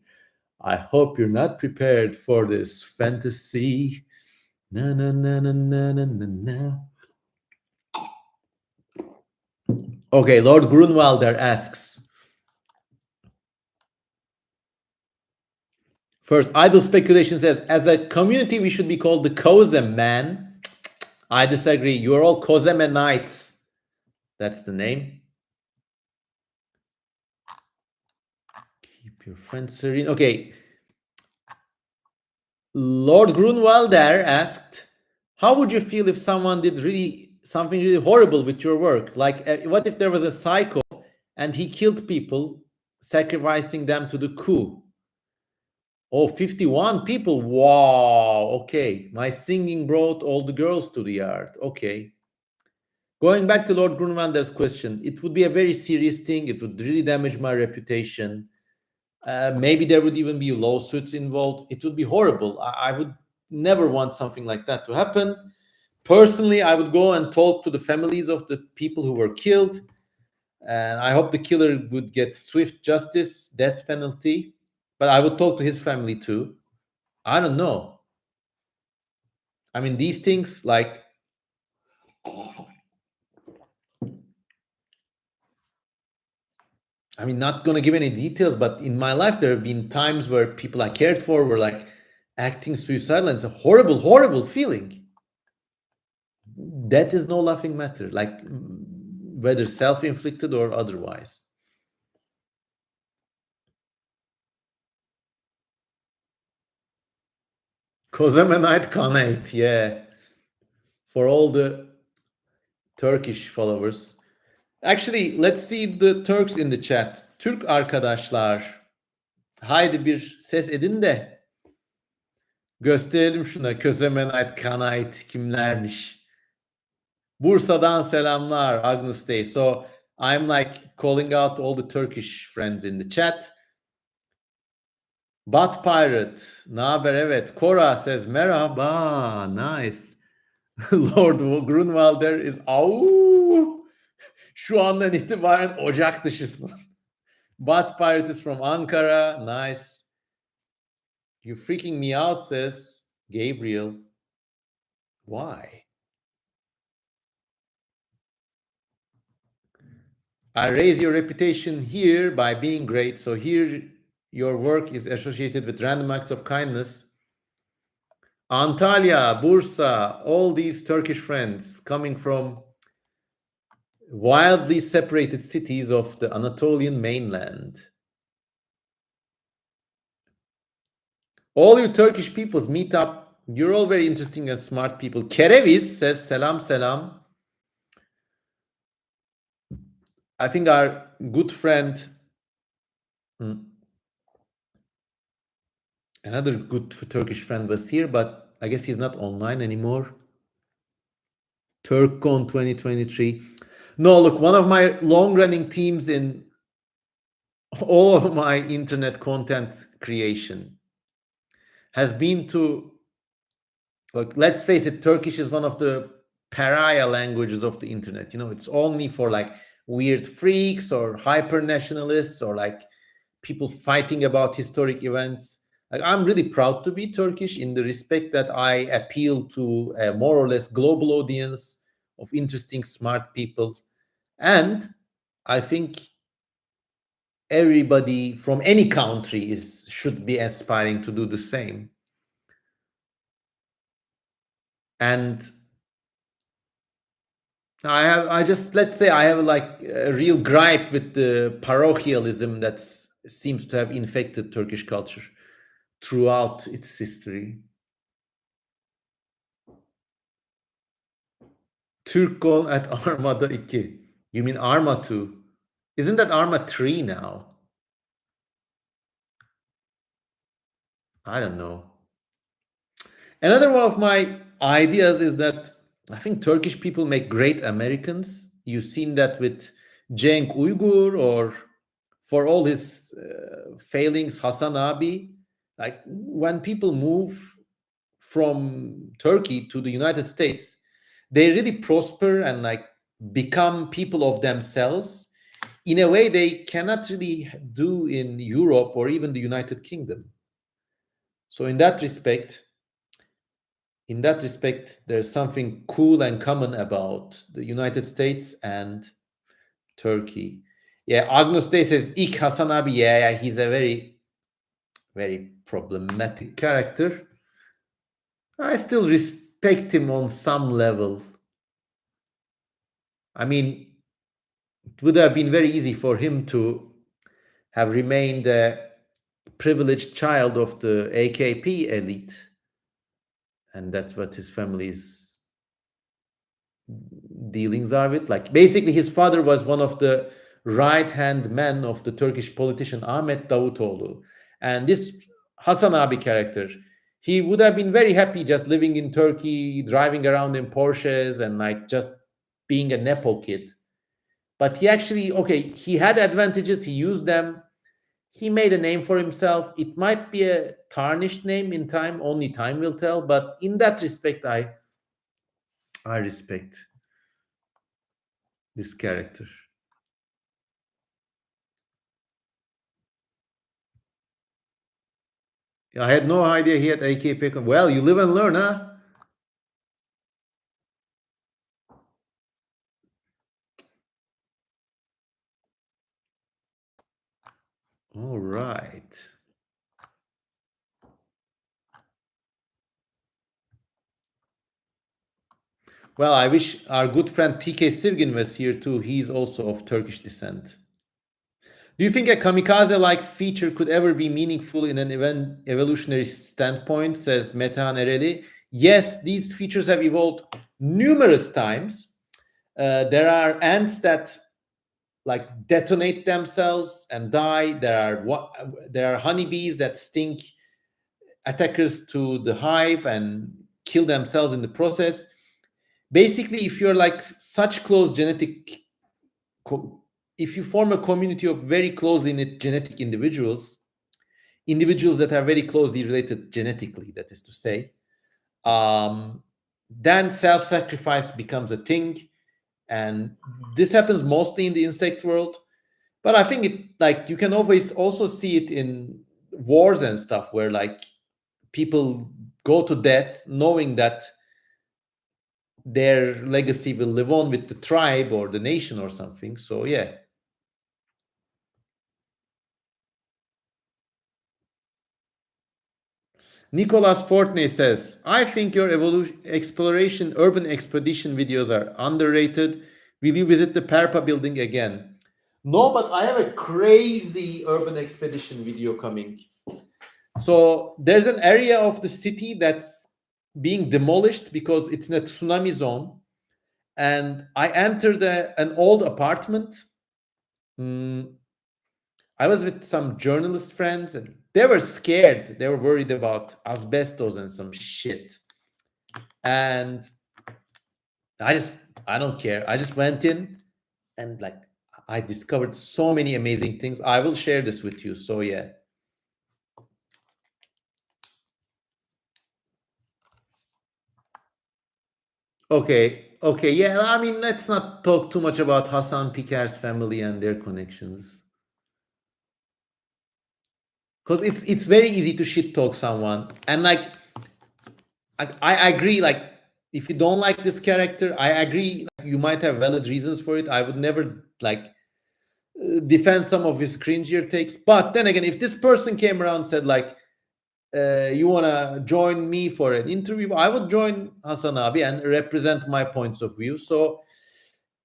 I hope you're not prepared for this fantasy. Na na na na na na na na. Okay, Lord Grunwalder asks. First, idle speculation says, as a community, we should be called the Kozem man. I disagree. You're all Kozemanites. That's the name. Keep your friends serene. Okay. Lord Grunwalder asked, how would you feel if someone did something really horrible with your work? Like, what if there was a psycho and he killed people sacrificing them to the coup. Oh, 51 people. Wow. Okay. My singing brought all the girls to the yard. Okay. Going back to Lord Grunwander's question, it would be a very serious thing. It would really damage my reputation. Maybe there would even be lawsuits involved. It would be horrible. I would never want something like that to happen. Personally, I would go and talk to the families of the people who were killed. And I hope the killer would get swift justice, death penalty. But I would talk to his family too. I don't know. I mean, these things, like, I mean, not gonna give any details, but in my life, there have been times where people I cared for were like acting suicidal, and it's a horrible, horrible feeling. That is no laughing matter, like whether self-inflicted or otherwise. Kozemenite Khanate, yeah. For all the Turkish followers. Actually, let's see the Turks in the chat. Türk arkadaşlar, haydi bir ses edin de gösterelim şuna Kozemenite Khanate kimlermiş. Bursa'dan selamlar, Agnus Day. So I'm like calling out all the Turkish friends in the chat. Bat Pirate, naber evet. Cora says merhaba, nice. Lord Grunwalder is au. Şu andan itibaren ocak dışısın. Bat Pirate is from Ankara, nice. You freaking me out, says Gabriel. Why? I raise your reputation here by being great. So here your work is associated with random acts of kindness. Antalya, Bursa, all these Turkish friends coming from wildly separated cities of the Anatolian mainland. All you Turkish peoples meet up. You're all very interesting and smart people. Kereviz says selam selam. I think our good friend, another good Turkish friend was here, but I guess he's not online anymore. TurkCon 2023. No, look, one of my long-running themes in all of my internet content creation has been to, like, let's face it, Turkish is one of the pariah languages of the internet. You know, it's only for like weird freaks or hyper nationalists or like people fighting about historic events. Like, I'm really proud to be Turkish in the respect that I appeal to a more or less global audience of interesting, smart people. And I think everybody from any country should be aspiring to do the same. And let's say I have like a real gripe with the parochialism that seems to have infected Turkish culture throughout its history. Turkcon at Armada 2. You mean Arma 2? Isn't that Arma 3 now? I don't know. Another one of my ideas is that I think Turkish people make great Americans. You've seen that with Cenk Uygur, or for all his failings, Hasan Abi. Like, when people move from Turkey to the United States, they really prosper and like become people of themselves in a way they cannot really do in Europe or even the United Kingdom. So in that respect, there's something cool and common about the United States and Turkey. Yeah, Agnus Day says İlk Hasan abi. Yeah, he's a very, very problematic character. I still respect him on some level. I mean, it would have been very easy for him to have remained a privileged child of the AKP elite. And that's what his family's dealings are with. Like, basically, his father was one of the right hand man of the Turkish politician Ahmet Davutoğlu. And this Hasan Abi character, he would have been very happy just living in Turkey, driving around in Porsches, and like just being a Nepo kid. But he actually, okay, he had advantages, he used them, he made a name for himself. It might be a tarnished name in time, only time will tell. But in that respect, I respect this character. I had no idea he had AKP. Well, you live and learn, huh? All right. Well, I wish our good friend TK Sirgin was here too. He's also of Turkish descent. Do you think a kamikaze like feature could ever be meaningful in an evolutionary standpoint, says Metehan Ereli? Yes, these features have evolved numerous times. There are ants that like detonate themselves and die. There are honeybees that stink attackers to the hive and kill themselves in the process. Basically, if you're like such close if you form a community of very closely knit genetic individuals that are very closely related genetically, that is to say, um, then self-sacrifice becomes a thing, and this happens mostly in the insect world. But I think it like you can always also see it in wars and stuff where like people go to death knowing that their legacy will live on with the tribe or the nation or something. So yeah. Nicolas Fortney says, I think your exploration urban expedition videos are underrated. Will you visit the Perpa building again? No, but I have a crazy urban expedition video coming. So there's an area of the city that's being demolished because it's in a tsunami zone. And I entered an old apartment. Mm, I was with some journalist friends and they were scared. They were worried about asbestos and some shit. And I just, I don't care. I just went in and like, I discovered so many amazing things. I will share this with you. So, yeah. Okay. Okay. Yeah. I mean, let's not talk too much about Hassan Piker's family and their connections. Because it's very easy to shit talk someone. And like, I agree. Like, if you don't like this character, I agree. Like, you might have valid reasons for it. I would never like defend some of his cringier takes. But then again, if this person came around and said like, you want to join me for an interview, I would join Hasan Abi and represent my points of view. So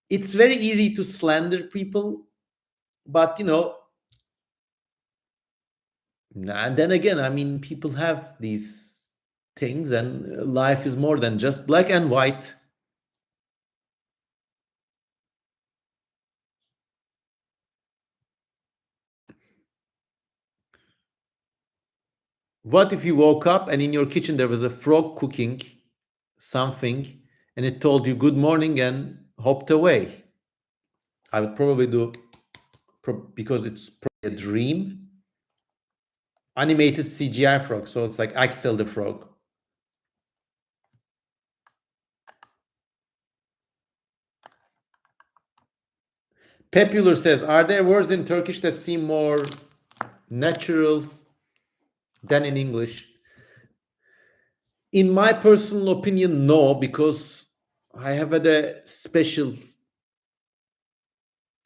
it's very easy to slander people, but and then again, I mean, people have these things, and life is more than just black and white. What if you woke up and in your kitchen there was a frog cooking something and it told you good morning and hopped away? I would probably do because it's probably a dream. Animated CGI frog, so it's like Axel the frog. Popular says, are there words in Turkish that seem more natural than in English? In my personal opinion, no, because I have had a special.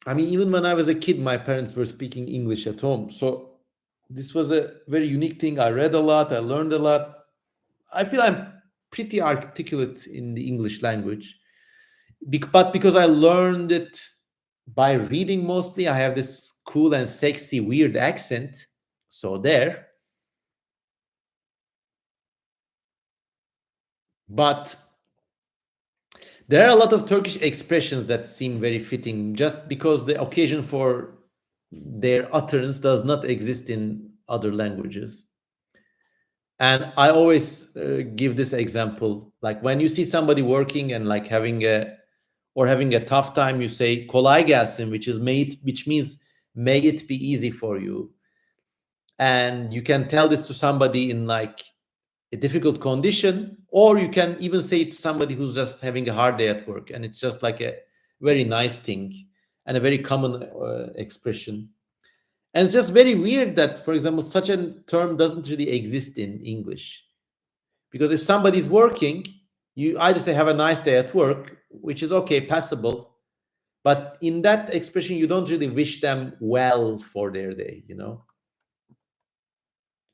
I mean, even when I was a kid, my parents were speaking English at home. So this was a very unique thing. I read a lot, I learned a lot. I feel I'm pretty articulate in the English language. But because I learned it by reading mostly, I have this cool and sexy, weird accent. So there. But There are a lot of Turkish expressions that seem very fitting just because the occasion for their utterance does not exist in other languages. And I always give this example, like when you see somebody working and like having a tough time, you say kolay gelsin, which means may it be easy for you. And you can tell this to somebody in like a difficult condition, or you can even say it to somebody who's just having a hard day at work, and it's just like a very nice thing and a very common expression. And it's just very weird that, for example, such a term doesn't really exist in English. Because if somebody's working, you either say have a nice day at work, which is okay, passable, but in that expression you don't really wish them well for their day, you know.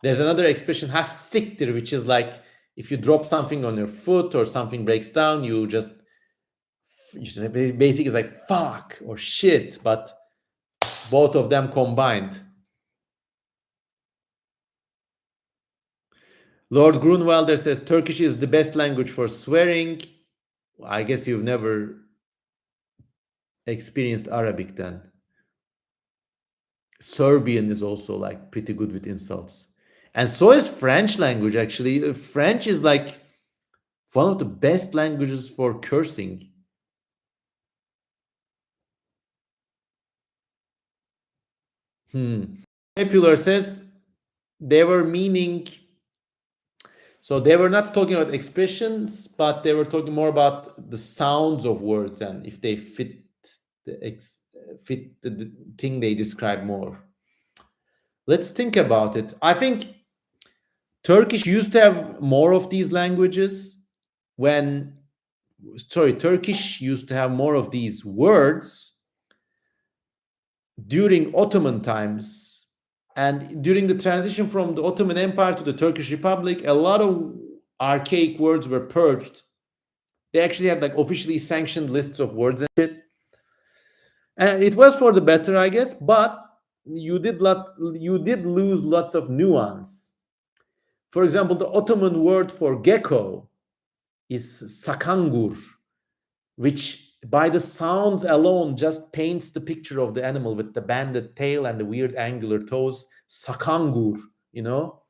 There's another expression hassiktir, which is like if you drop something on your foot or something breaks down, you say basically it's like fuck or shit, but both of them combined. Lord Grunwalder says Turkish is the best language for swearing. I guess you've never experienced Arabic then. Serbian is also like pretty good with insults. And so is French language, actually. French is like one of the best languages for cursing. Popular says they were meaning, so they were not talking about expressions, but they were talking more about the sounds of words and if they fit the thing they describe more. Let's think about it. I think Turkish used to have more of these languages when, sorry, Turkish used to have more of these words during Ottoman times. And during the transition from the Ottoman Empire to the Turkish Republic, a lot of archaic words were purged. They actually had like officially sanctioned lists of words and shit. And it was for the better, I guess, but you did lose lots of nuance. For example, the Ottoman word for gecko is sakangur, which by the sounds alone just paints the picture of the animal with the banded tail and the weird angular toes. Sakangur, you know.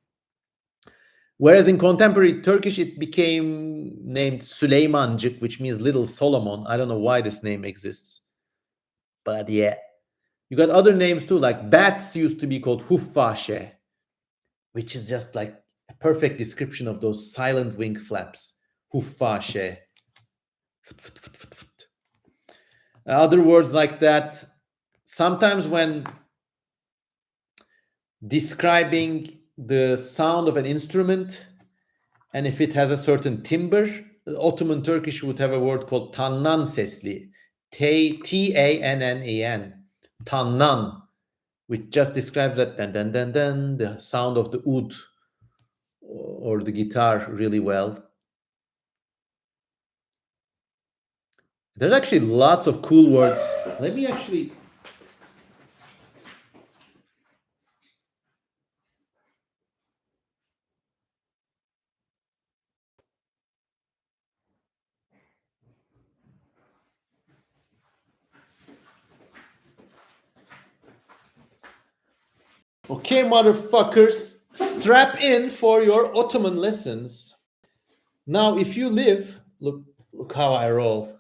Whereas in contemporary Turkish, it became named Süleymancık, which means little Solomon. I don't know why this name exists. But yeah. You got other names too, like bats used to be called Huffashe, which is just like a perfect description of those silent wing flaps. Huffashe. Other words like that. Sometimes when describing the sound of an instrument, and if it has a certain timbre, Ottoman Turkish would have a word called tannan sesli, Tannen, tannan, which just describes that dan dan dan dan, the sound of the oud or the guitar really well. There's actually lots of cool words. Let me actually. Okay, motherfuckers, strap in for your Ottoman lessons. Now, if you live, look how I roll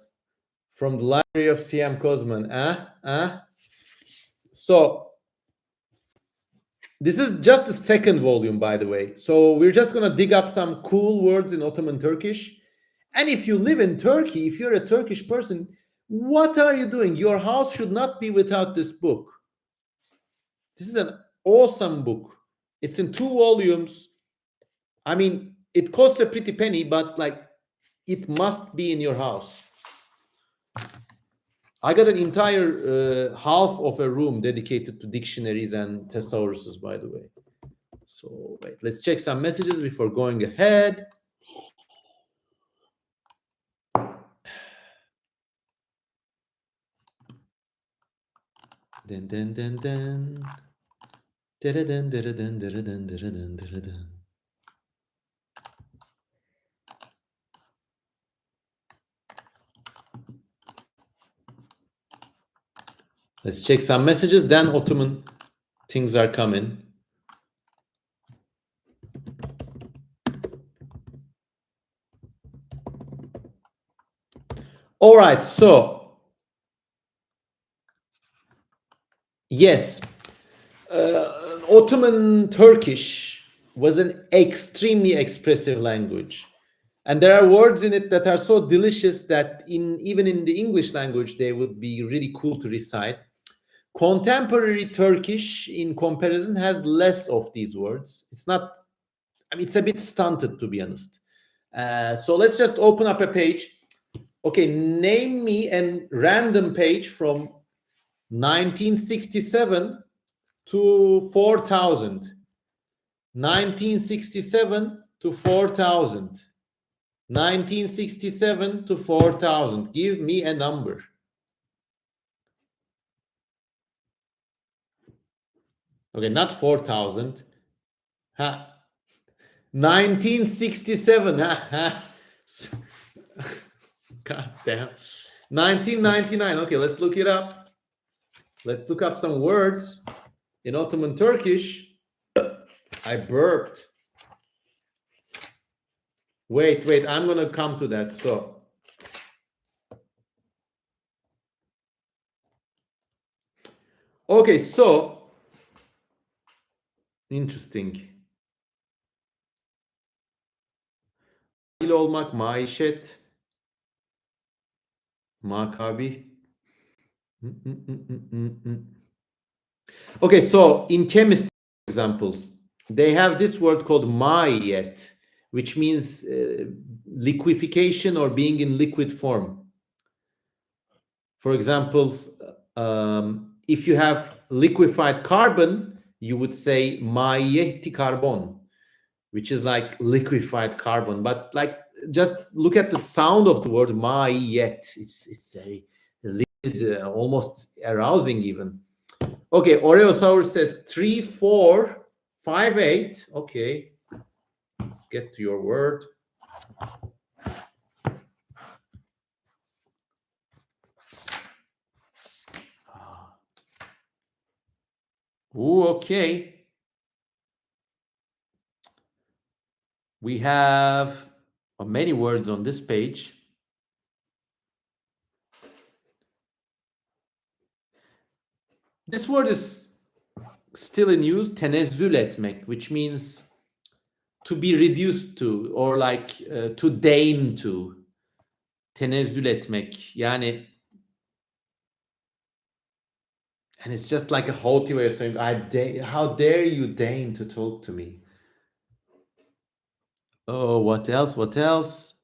from the library of C.M. Kozman. So this is just the second volume, by the way. So we're just gonna dig up some cool words in Ottoman Turkish. And if you live in Turkey, if you're a Turkish person, what are you doing? Your house should not be without this book. This is an awesome book. It's in 2 volumes. I mean, it costs a pretty penny, but like it must be in your house. I got an entire half of a room dedicated to dictionaries and thesauruses, by the way. So wait, let's check some messages before going ahead. Dun, dun, dun, dun. Dun, dun, dun, dun, dun, dun, dun, dun, dun. Let's check some messages. Then Ottoman things are coming. All right. So yes, Ottoman Turkish was an extremely expressive language. And there are words in it that are so delicious that even in the English language, they would be really cool to recite. Contemporary Turkish, in comparison, has less of these words. It's not, I mean, it's a bit stunted, to be honest. So let's just open up a page. Okay, name me a random page from 1967 to 4000. 1967 to 4000. 1967 to 4000. Give me a number. Okay, not 4000. Ha. 1967. God damn. 1999. Okay, let's look it up. Let's look up some words in Ottoman Turkish. I burped. Wait, I'm going to come to that. So, okay, so interesting. Dahil olmak, maişet, makabi. Okay, so in chemistry, for example, they have this word called maiyet, which means liquefaction or being in liquid form. For example, if you have liquefied carbon, you would say maiyeti carbon, which is like liquefied carbon. But like, just look at the sound of the word maiyet. It's a liquid, almost arousing even. Okay, Oreo Sour says 3458. Okay, let's get to your word. Ooh, okay. We have many words on this page. This word is still in use, tenezzül etmek, which means to be reduced to, or like to deign to. Tenezzül etmek. Yani, and it's just like a haughty way of saying, how dare you deign to talk to me? Oh, what else? What else?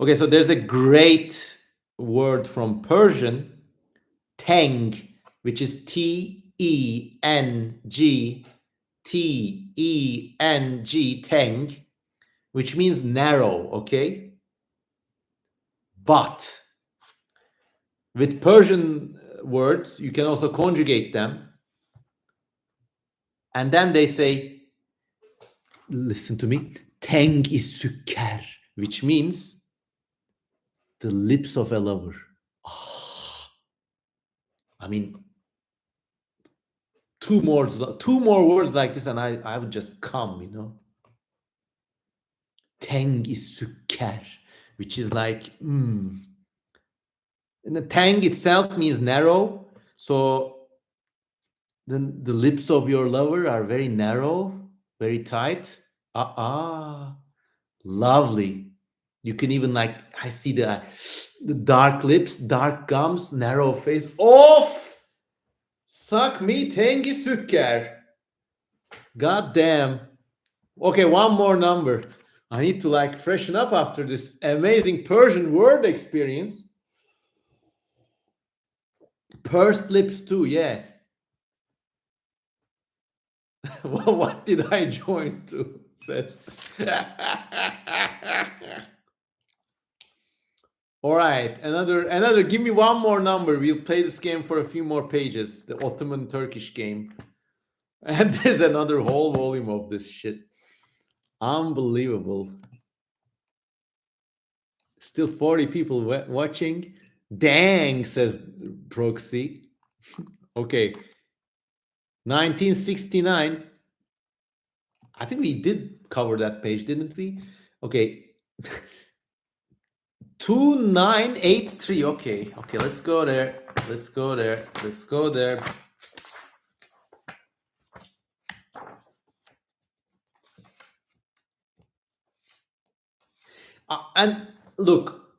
Okay, so there's a great word from Persian, teng, which is T-E-N-G, T-E-N-G, teng, which means narrow, okay? But with Persian words, you can also conjugate them. And then they say, listen to me, teng is sükker, which means the lips of a lover. Oh, I mean, two more words like this, and I would just come, you know. Teng is sükker, which is like, And the tang itself means narrow. So then the lips of your lover are very narrow, very tight. Lovely. You can even like, I see the dark lips, dark gums, narrow face. Off! Suck me, tengi sükker. God damn. Okay, one more number. I need to like freshen up after this amazing Persian word experience. Pursed lips too, yeah. What did I join to? Says. All right, another. Give me one more number. We'll play this game for a few more pages. The Ottoman Turkish game, and there's another whole volume of this shit. Unbelievable. Still 40 people watching. Dang, says Proxy. Okay, 1969. I think we did cover that page, didn't we? Okay, 2983. Okay, let's go there. Let's go there. Let's go there. And look,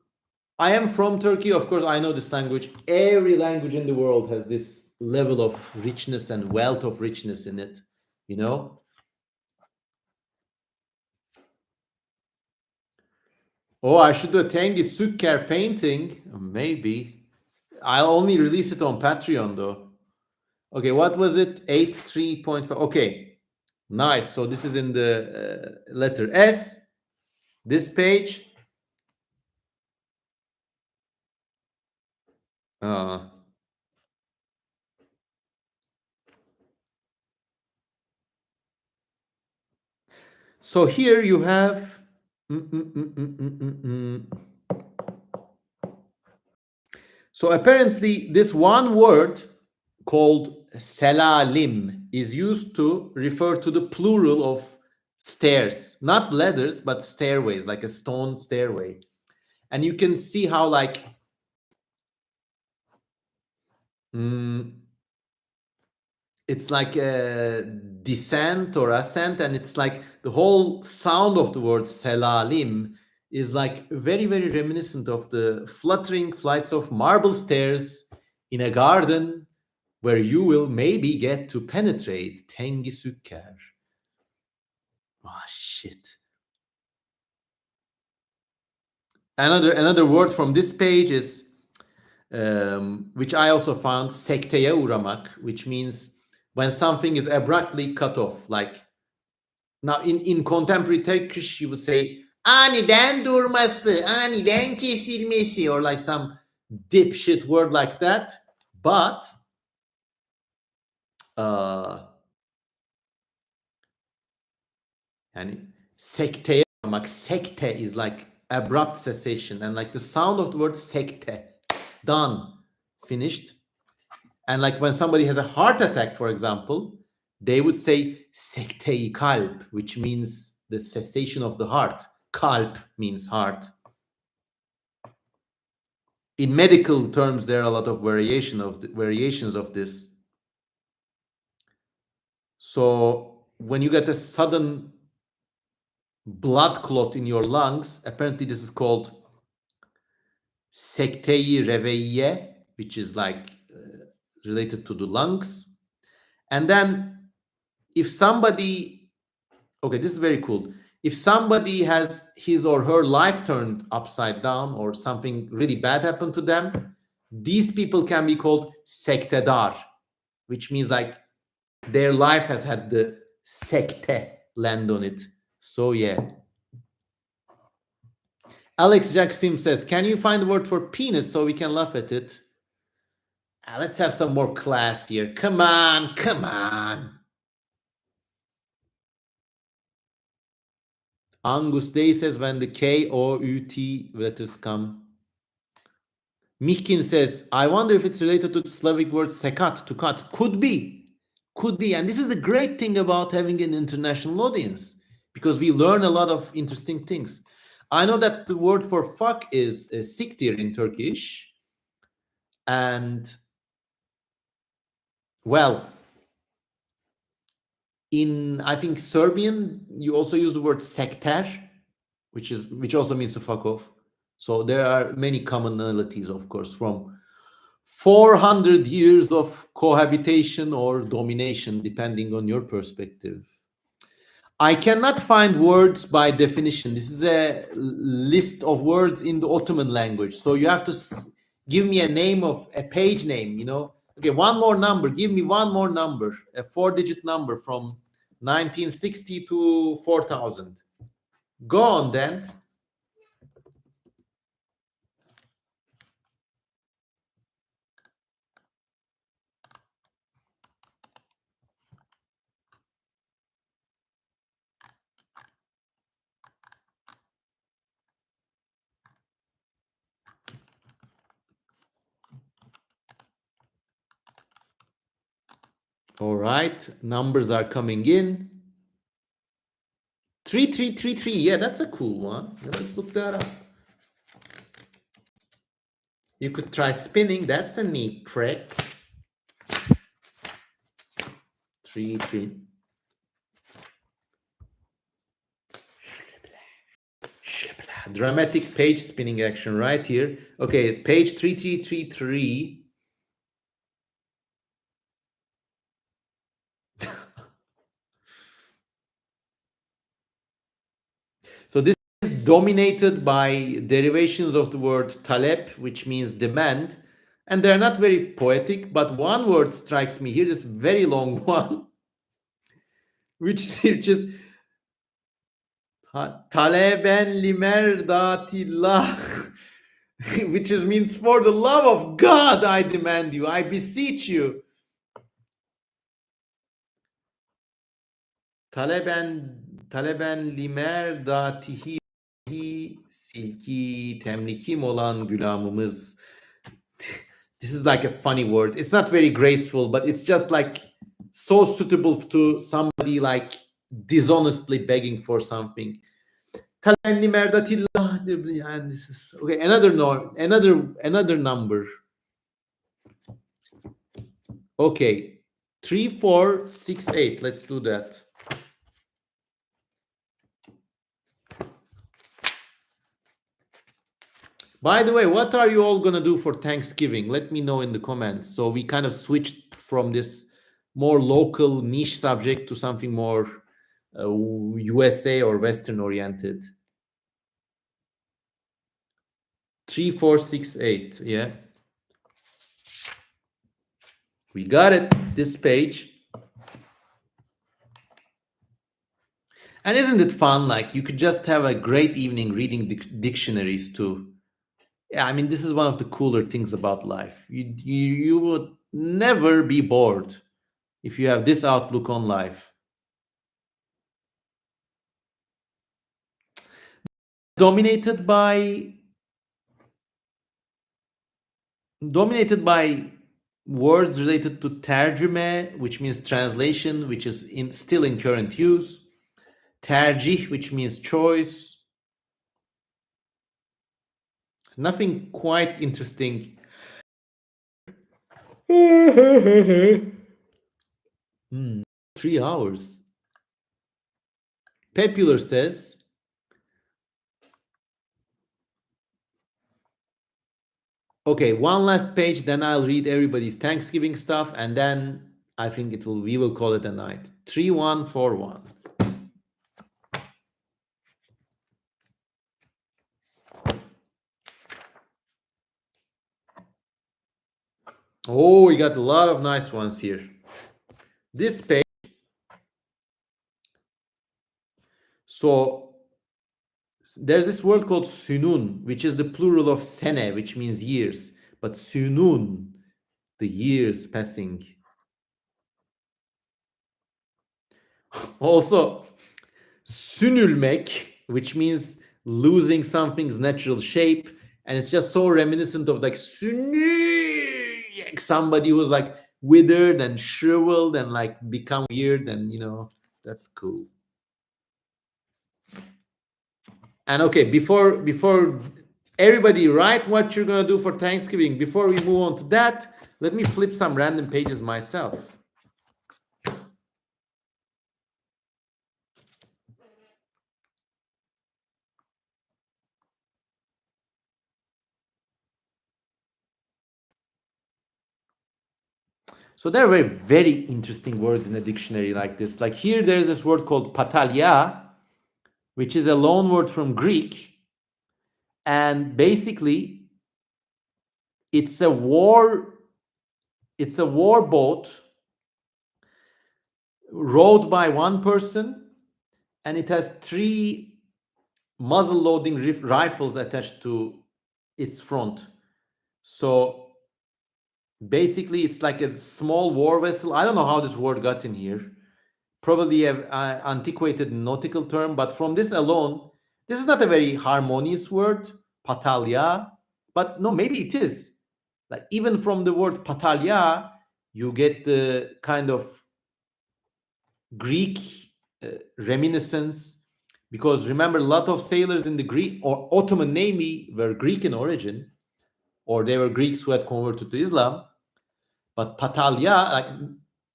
I am from Turkey. Of course, I know this language. Every language in the world has this level of richness and wealth of richness in it. You know? Oh, I should do a Tengi Sükker painting. Maybe. I'll only release it on Patreon though. Okay, what was it? 83.5. Okay, nice. So this is in the letter S. This page. Uh, so here you have. Mm, mm, mm, mm, mm, mm, mm. So apparently, this one word called selalim is used to refer to the plural of stairs, not ladders, but stairways, like a stone stairway. And you can see how, like, mm, it's like a descent or ascent, and it's like the whole sound of the word selalim is like very, very reminiscent of the fluttering flights of marble stairs in a garden where you will maybe get to penetrate Tengi Sükker. Oh shit. Another word from this page is which I also found, sekteye uğramak, which means when something is abruptly cut off. Like now in contemporary Turkish, you would say aniden durması, aniden kesilmesi, or like some dipshit word like that. But yani sekteye uğramak, sekte is like abrupt cessation, and like the sound of the word sekte, done, finished. And like when somebody has a heart attack, for example, they would say sektei kalp, which means the cessation of the heart. Kalp means heart. In medical terms, there are a lot of variations of this. So when you get a sudden blood clot in your lungs, apparently this is called sektei reveiye, which is like related to the lungs. And then if somebody, okay, this is very cool. If somebody has his or her life turned upside down or something really bad happened to them, these people can be called sektedar, which means like their life has had the sekte land on it. So yeah. Alex Jack Film says, can you find a word for penis so we can laugh at it? Let's have some more class here. Come on, come on. Angus Day says, when the K or UT letters come. Mihkin says, I wonder if it's related to the Slavic word sekat, to cut. Could be. Could be. And this is the great thing about having an international audience, because we learn a lot of interesting things. I know that the word for fuck is siktir in Turkish. And, well, in, I think, Serbian, you also use the word sekter, which also means to fuck off. So there are many commonalities, of course, from 400 years of cohabitation or domination, depending on your perspective. I cannot find words by definition. This is a list of words in the Ottoman language. So you have to give me a name of a page name, you know. Okay, one more number. Give me one more number, a 4-digit number from 1960 to 4000. Go on then. All right, numbers are coming in. 3333. Yeah, that's a cool one. Let's look that up. You could try spinning. That's a neat trick. 3 3. Dramatic page spinning action right here. Okay, page 3333. So this is dominated by derivations of the word talep, which means demand. And they're not very poetic, but one word strikes me here, this very long one, which is just taleben limerdatillah, which is, means for the love of God, I demand you, I beseech you. Taleben limerdatihi silki temlikim olan gülamımız. This is like a funny word. It's not very graceful, but it's just like so suitable to somebody like dishonestly begging for something. Talenni merdatillah. And this is okay. Another number. Okay, 3468. Let's do that. By the way, what are you all gonna do for Thanksgiving? Let me know in the comments. So we kind of switched from this more local niche subject to something more USA or Western oriented. 3468. Yeah, we got it. This page. And isn't it fun? Like you could just have a great evening reading dictionaries too. Yeah, I mean, this is one of the cooler things about life. You would never be bored if you have this outlook on life. Dominated by words related to tercüme, which means translation, which is still in current use. Tercih, which means choice. Nothing quite interesting. 3 hours. Popular says, okay, one last page, then I'll read everybody's Thanksgiving stuff, and then I think we will call it a night. 3141. Oh, we got a lot of nice ones here. This page. So there's this word called sünun, which is the plural of sene, which means years. But sünun, the years passing. Also, sünülmek, which means losing something's natural shape. And it's just so reminiscent of like somebody who's like withered and shriveled and like become weird, and that's cool. And okay, before everybody write what you're gonna do for Thanksgiving, before we move on to that, let me flip some random pages myself. So there are very, very interesting words in a dictionary like this. Like here, there's this word called patalia, which is a loan word from Greek. And basically, it's a war boat rowed by one person, and it has 3 muzzle loading rifles attached to its front. So basically, it's like a small war vessel. I don't know how this word got in here. Probably an antiquated nautical term, but from this alone, this is not a very harmonious word, patalia. But no, maybe it is. Like even from the word patalia, you get the kind of Greek reminiscence, because remember, a lot of sailors in the Greek or Ottoman Navy were Greek in origin, or they were Greeks who had converted to Islam. But Patalya, like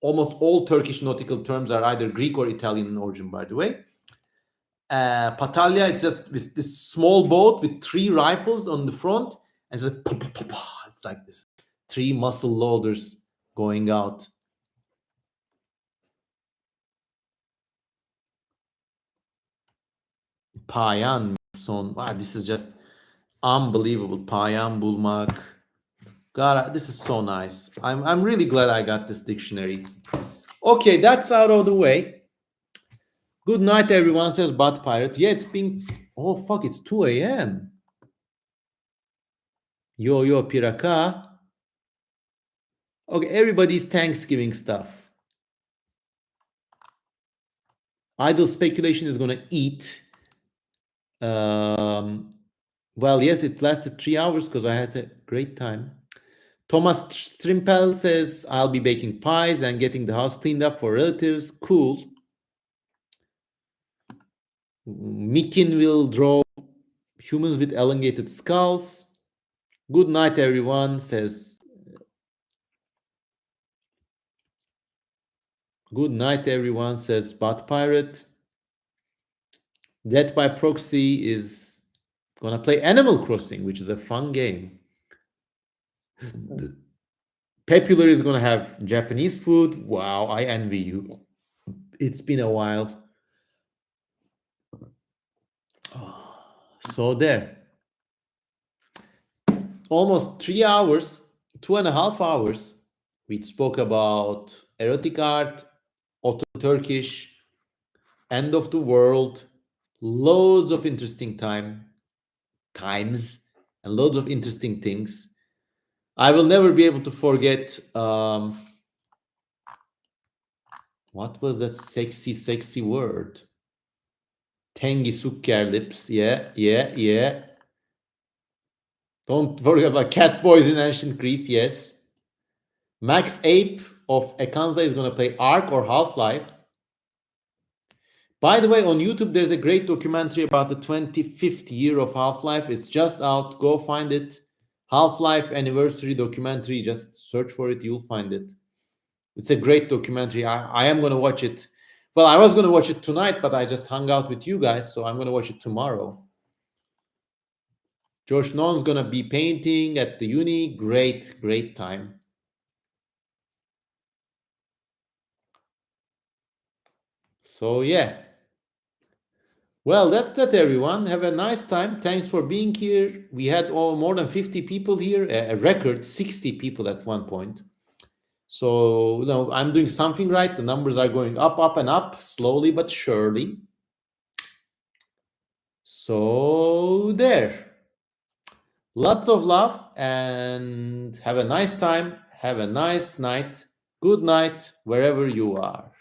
almost all Turkish nautical terms are either Greek or Italian in origin, by the way. Patalya, it's just this small boat with 3 rifles on the front, and it's like this 3 muzzle loaders going out. Payan son. Wow, this is just unbelievable. Payan bulmak. God, this is so nice. I'm really glad I got this dictionary. Okay, that's out of the way. Good night, everyone, says Bat Pirate. Yeah, it's been. Oh, fuck, it's 2 a.m. Yo, yo, Piraka. Okay, everybody's Thanksgiving stuff. Idle speculation is going to eat. Well, yes, it lasted 3 hours because I had a great time. Thomas Strimpel says, I'll be baking pies and getting the house cleaned up for relatives. Cool. Mikin will draw humans with elongated skulls. Good night, everyone, says. Good night, everyone, says Bot Pirate. Death by Proxy is going to play Animal Crossing, which is a fun game. Popular is going to have Japanese food. Wow, I envy you. It's been a while. So there. Almost 3 hours, 2.5 hours. We spoke about erotic art, Ottoman Turkish, end of the world, loads of interesting times, and loads of interesting things. I will never be able to forget. What was that sexy word? Tengi Sukker lips. Yeah. Don't forget about Cat Boys in Ancient Greece. Yes. Max Ape of Ekanza is going to play Ark or Half-Life. By the way, on YouTube, there's a great documentary about the 25th year of Half-Life. It's just out. Go find it. Half-Life anniversary documentary. Just search for it. You'll find it. It's a great documentary. I am going to watch it. Well, I was going to watch it tonight, but I just hung out with you guys, so I'm going to watch it tomorrow. Josh Non's going to be painting at the uni. Great time. So, yeah. Well, that's that, everyone. Have a nice time. Thanks for being here. We had more than 50 people here, a record 60 people at one point. So, I'm doing something right. The numbers are going up and up, slowly but surely. So, there. Lots of love and have a nice time. Have a nice night. Good night, wherever you are.